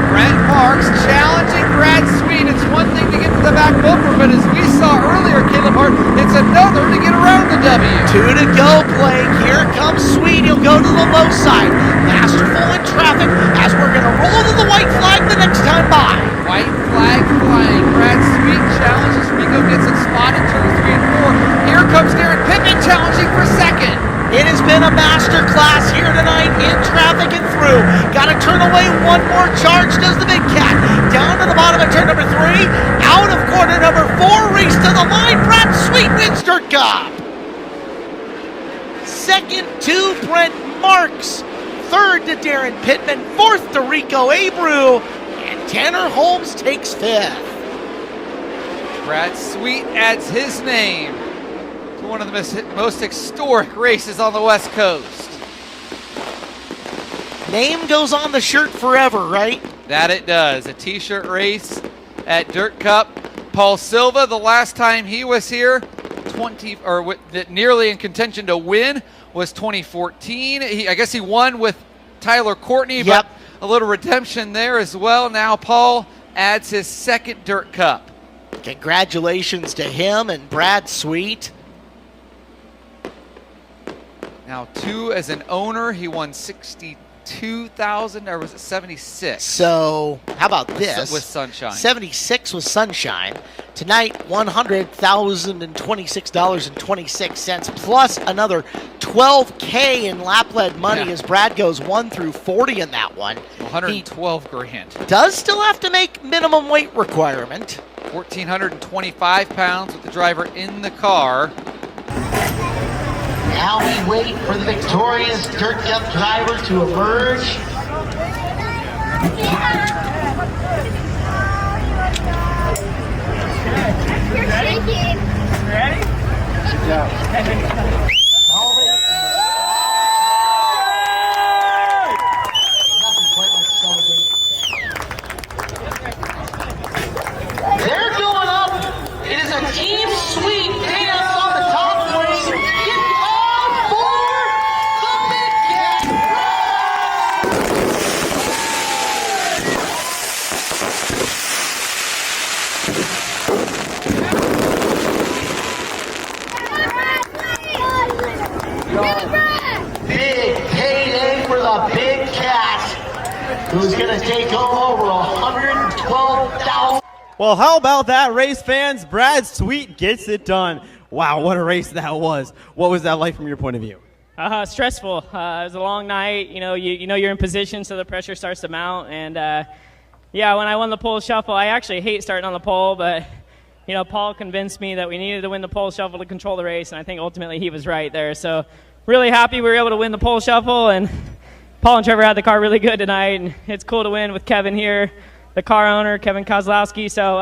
Speaker 3: Brent Marks challenging Brad Sweet. It's one thing to get to the back bumper, but as we saw earlier, Caleb Hart, it's another to get around the W.
Speaker 1: 2 to go, Blake. Here comes Sweet. He'll go to the low side. Masterful in traffic as we're going to roll to the white flag the next time by.
Speaker 3: White flag flying. Brad Sweet challenges. Rico gets a spot in turns 3 and 4. Here comes Darren Pittman challenging for second.
Speaker 1: It has been a master class here tonight in traffic and through. Got to turn away one more charge, does the big cat. Down to the bottom of turn number 3. Out of corner number 4. Race to the line. Brad Sweet wins Dirt Cup. Second to Brent Marks. Third to Darren Pittman. Fourth to Rico Abreu. And Tanner Holmes takes 5th.
Speaker 3: Brad Sweet adds his name to one of the most historic races on the West Coast.
Speaker 1: Name goes on the shirt forever, right?
Speaker 3: That it does. A t-shirt race at Dirt Cup. Paul Silva, the last time he was here, nearly in contention to win, was 2014. I guess he won with Tyler Courtney,
Speaker 1: yep.
Speaker 3: But a little redemption there as well. Now Paul adds his 2nd Dirt Cup.
Speaker 1: Congratulations to him and Brad Sweet.
Speaker 3: Now 2 as an owner, he won 62,000, or was it 76?
Speaker 1: So how about this?
Speaker 3: With Sunshine.
Speaker 1: 76 with Sunshine. Tonight, $100,026.26 plus another $12K in lap-led money as Brad goes 1 through 40 in that one.
Speaker 3: 112 grand.
Speaker 1: Does still have to make minimum weight requirement.
Speaker 3: 1,425 pounds with the driver in the car.
Speaker 1: Now we wait for the victorious Dirt Cup driver to emerge.
Speaker 10: You're shaking. Ready? Yeah.
Speaker 1: They're going up. It is a team sweep dance on the top ring. Get on board the big cat.
Speaker 13: who's going to take home over $112,000.
Speaker 4: Well, how about that, race fans? Brad Sweet gets it done. Wow, what a race that was. What was that like from your point of view?
Speaker 14: Stressful. It was a long night. You know you're in position, so the pressure starts to mount. And yeah, when I won the pole shuffle, I actually hate starting on the pole, but Paul convinced me that we needed to win the pole shuffle to control the race, and I think ultimately he was right there. So really happy we were able to win the pole shuffle, and Paul and Trevor had the car really good tonight, and it's cool to win with Kevin here, the car owner, Kevin Kozlowski. So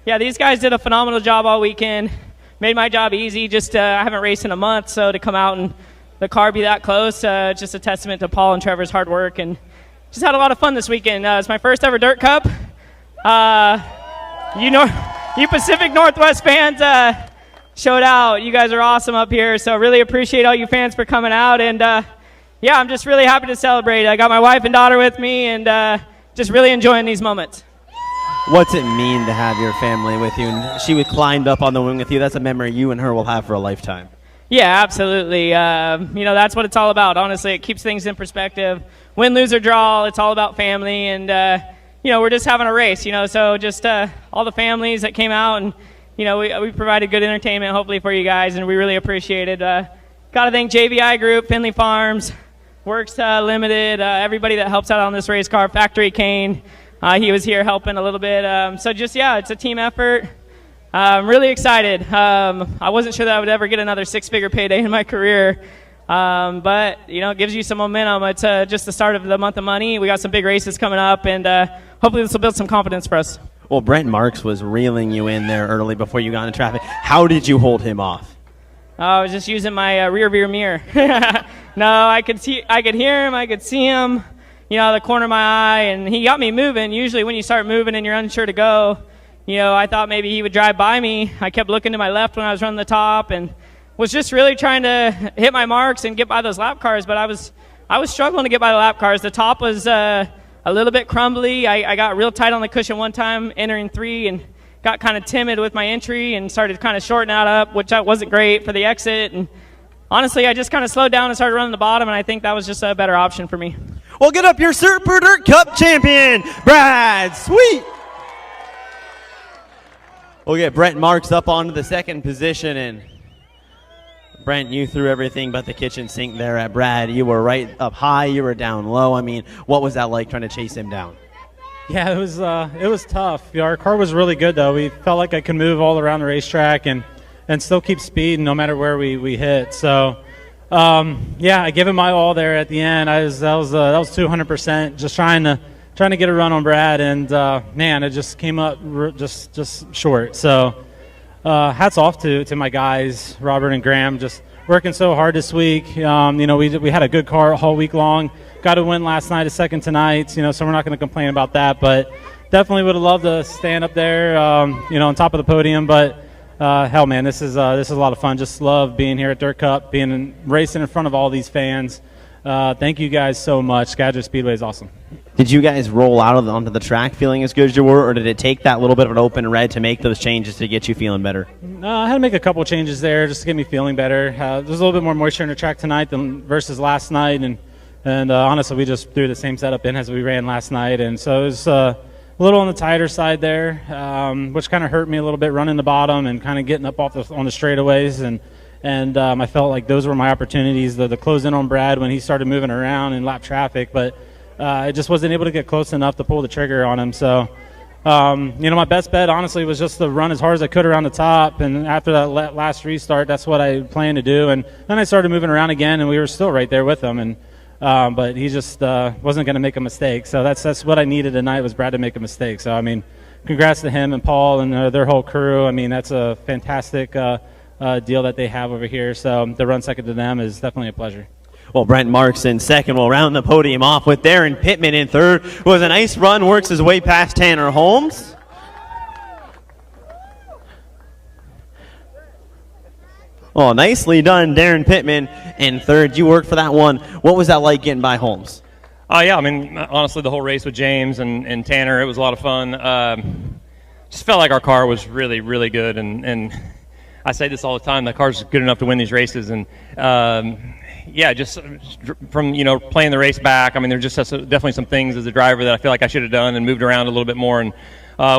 Speaker 14: yeah, these guys did a phenomenal job all weekend. Made my job easy. Just I haven't raced in a month, so to come out and the car be that close, just a testament to Paul and Trevor's hard work, and just had a lot of fun this weekend. It's my first ever Dirt Cup. You Pacific Northwest fans showed out. You guys are awesome up here, so really appreciate all you fans for coming out. And yeah, I'm just really happy to celebrate. I got my wife and daughter with me, and just really enjoying these moments.
Speaker 4: What's it mean to have your family with you? And she climbed up on the wing with you. That's a memory you and her will have for a lifetime.
Speaker 14: Yeah, absolutely. That's what it's all about. Honestly, it keeps things in perspective. Win, lose, or draw, it's all about family. And, we're just having a race, so just all the families that came out. And, we provided good entertainment, hopefully, for you guys. And we really appreciate it. Got to thank JVI Group, Finley Farms, Works Limited, everybody that helps out on this race car, Factory Kane. He was here helping a little bit. It's a team effort. I'm really excited. I wasn't sure that I would ever get another six-figure payday in my career. But it gives you some momentum. It's just the start of the month of money. We got some big races coming up, and hopefully this will build some confidence for us.
Speaker 4: Well, Brent Marks was reeling you in there early before you got into traffic. How did you hold him off?
Speaker 14: I was just using my rear mirror. No, I could hear him. I could see him, the corner of my eye, and he got me moving. Usually when you start moving and you're unsure to go, I thought maybe he would drive by me. I kept looking to my left when I was running the top and was just really trying to hit my marks and get by those lap cars, but I was struggling to get by the lap cars. The top was a little bit crumbly. I got real tight on the cushion one time entering 3 and got kind of timid with my entry and started kind of shorting out up, which wasn't great for the exit. And honestly, I just kind of slowed down and started running the bottom, and I think that was just a better option for me.
Speaker 4: Well, get up your Super Dirt Cup champion, Brad Sweet. We'll get Brent Marks up onto the second position, and Brent, you threw everything but the kitchen sink there at Brad. You were right up high, you were down low. I mean, what was that like trying to chase him down?
Speaker 15: Yeah, it was tough. Our car was really good, though. We felt like I could move all around the racetrack and still keep speed no matter where we hit. So, yeah, I gave him my all there at the end. That was 200%, just trying to get a run on Brad, and man, it just came up just short. So hats off to my guys, Robert and Graham, just working so hard this week. We had a good car all week long. Got a win last night, a second tonight. So we're not going to complain about that. But definitely would have loved to stand up there, on top of the podium. But hell, man, this is a lot of fun. Just love being here at Dirt Cup, racing in front of all these fans. Thank you guys so much. Skagit Speedway is awesome.
Speaker 4: Did you guys roll out onto the track feeling as good as you were, or did it take that little bit of an open red to make those changes to get you feeling better?
Speaker 15: I had to make a couple changes there just to get me feeling better. There's a little bit more moisture in the track tonight versus last night, and honestly, we just threw the same setup in as we ran last night, and so it was a little on the tighter side there, which kind of hurt me a little bit running the bottom and kind of getting up on the straightaways, and I felt like those were my opportunities to close in on Brad when he started moving around in lap traffic, but I just wasn't able to get close enough to pull the trigger on him. So, my best bet, honestly, was just to run as hard as I could around the top, and after that last restart, that's what I planned to do, and then I started moving around again, and we were still right there with him, but he just wasn't going to make a mistake. So that's what I needed tonight, was Brad to make a mistake. So, congrats to him and Paul and their whole crew. That's a fantastic deal that they have over here. So to run second to them is definitely a pleasure.
Speaker 4: Well, Brent Marks in second will round the podium off with Darren Pittman in third. It was a nice run, works his way past Tanner Holmes. Well, nicely done, Darren Pittman in third. You worked for that one. What was that like getting by Holmes?
Speaker 8: Yeah, honestly, the whole race with James and Tanner, it was a lot of fun. Just felt like our car was really, really good, and I say this all the time, the car's good enough to win these races, and yeah, just from playing the race back. I mean, there's just definitely some things as a driver that I feel like I should have done and moved around a little bit more. And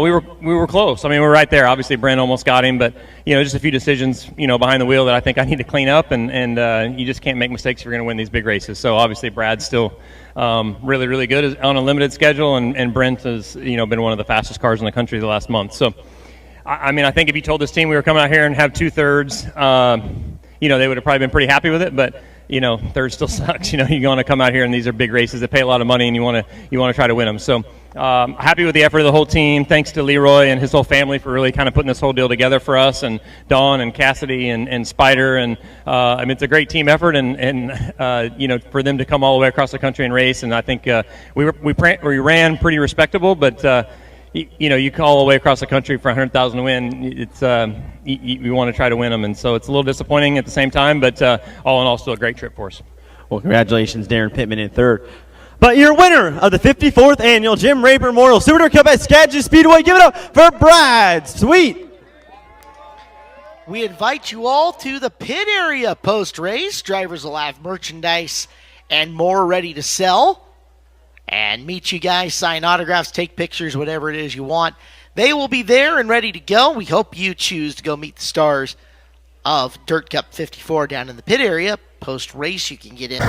Speaker 8: we were close. I mean, we were right there. Obviously, Brent almost got him, but just a few decisions behind the wheel that I think I need to clean up. And you just can't make mistakes if you're going to win these big races. So obviously, Brad's still really, really good on a limited schedule, and Brent has been one of the fastest cars in the country the last month. So I mean, I think if you told this team we were coming out here and have 2/3, they would have probably been pretty happy with it. But third still sucks. You want to come out here and these are big races that pay a lot of money, and you want to try to win them. So happy with the effort of the whole team. Thanks to Leroy and his whole family for really kind of putting this whole deal together for us, and Dawn and Cassidy and Spider. And I mean, it's a great team effort, and for them to come all the way across the country and race. And I think we ran pretty respectable, but you call all the way across the country for 100,000 to win. It's you want to try to win them, and so it's a little disappointing at the same time. But all in all, still a great trip for us.
Speaker 4: Well, congratulations, Darren Pittman in third. But your winner of the 54th annual Jim Rayburn Memorial Super Cup at Skagit Speedway, give it up for Brad Sweet.
Speaker 1: We invite you all to the pit area post-race. Drivers will have merchandise and more ready to sell. And meet you guys, sign autographs, take pictures, whatever it is you want. They will be there and ready to go. We hope you choose to go meet the stars of Dirt Cup 54 down in the pit area. Post-race, you can get in.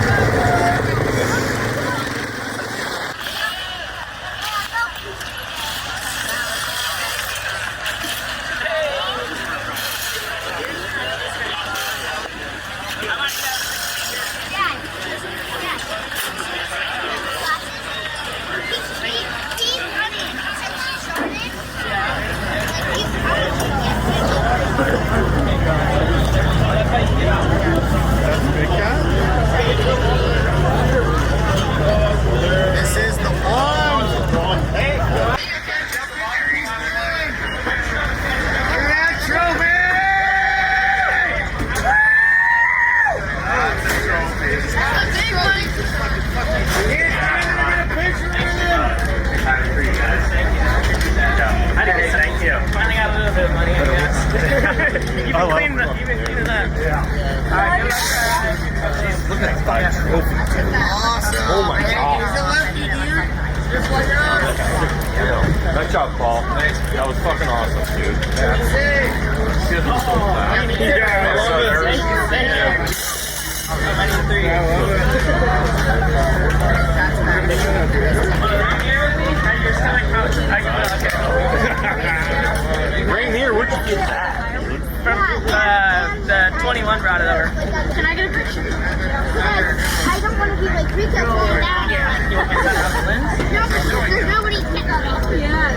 Speaker 13: This is the one. Hey.
Speaker 12: Thank you. Finally got a little bit of money, I guess. You've been cleaning that. Yeah.
Speaker 13: Look at that trophy. Awesome. Oh my God.
Speaker 16: Nice job, Paul. Thanks. That was fucking awesome, dude. Shit was so fast.
Speaker 12: Right here, where'd you get that? From the 21 brought it over.
Speaker 17: Can I get a picture? I don't want to be like Rico.
Speaker 12: Yeah. You want me to set up the lens?
Speaker 17: No, there's nobody. Yeah.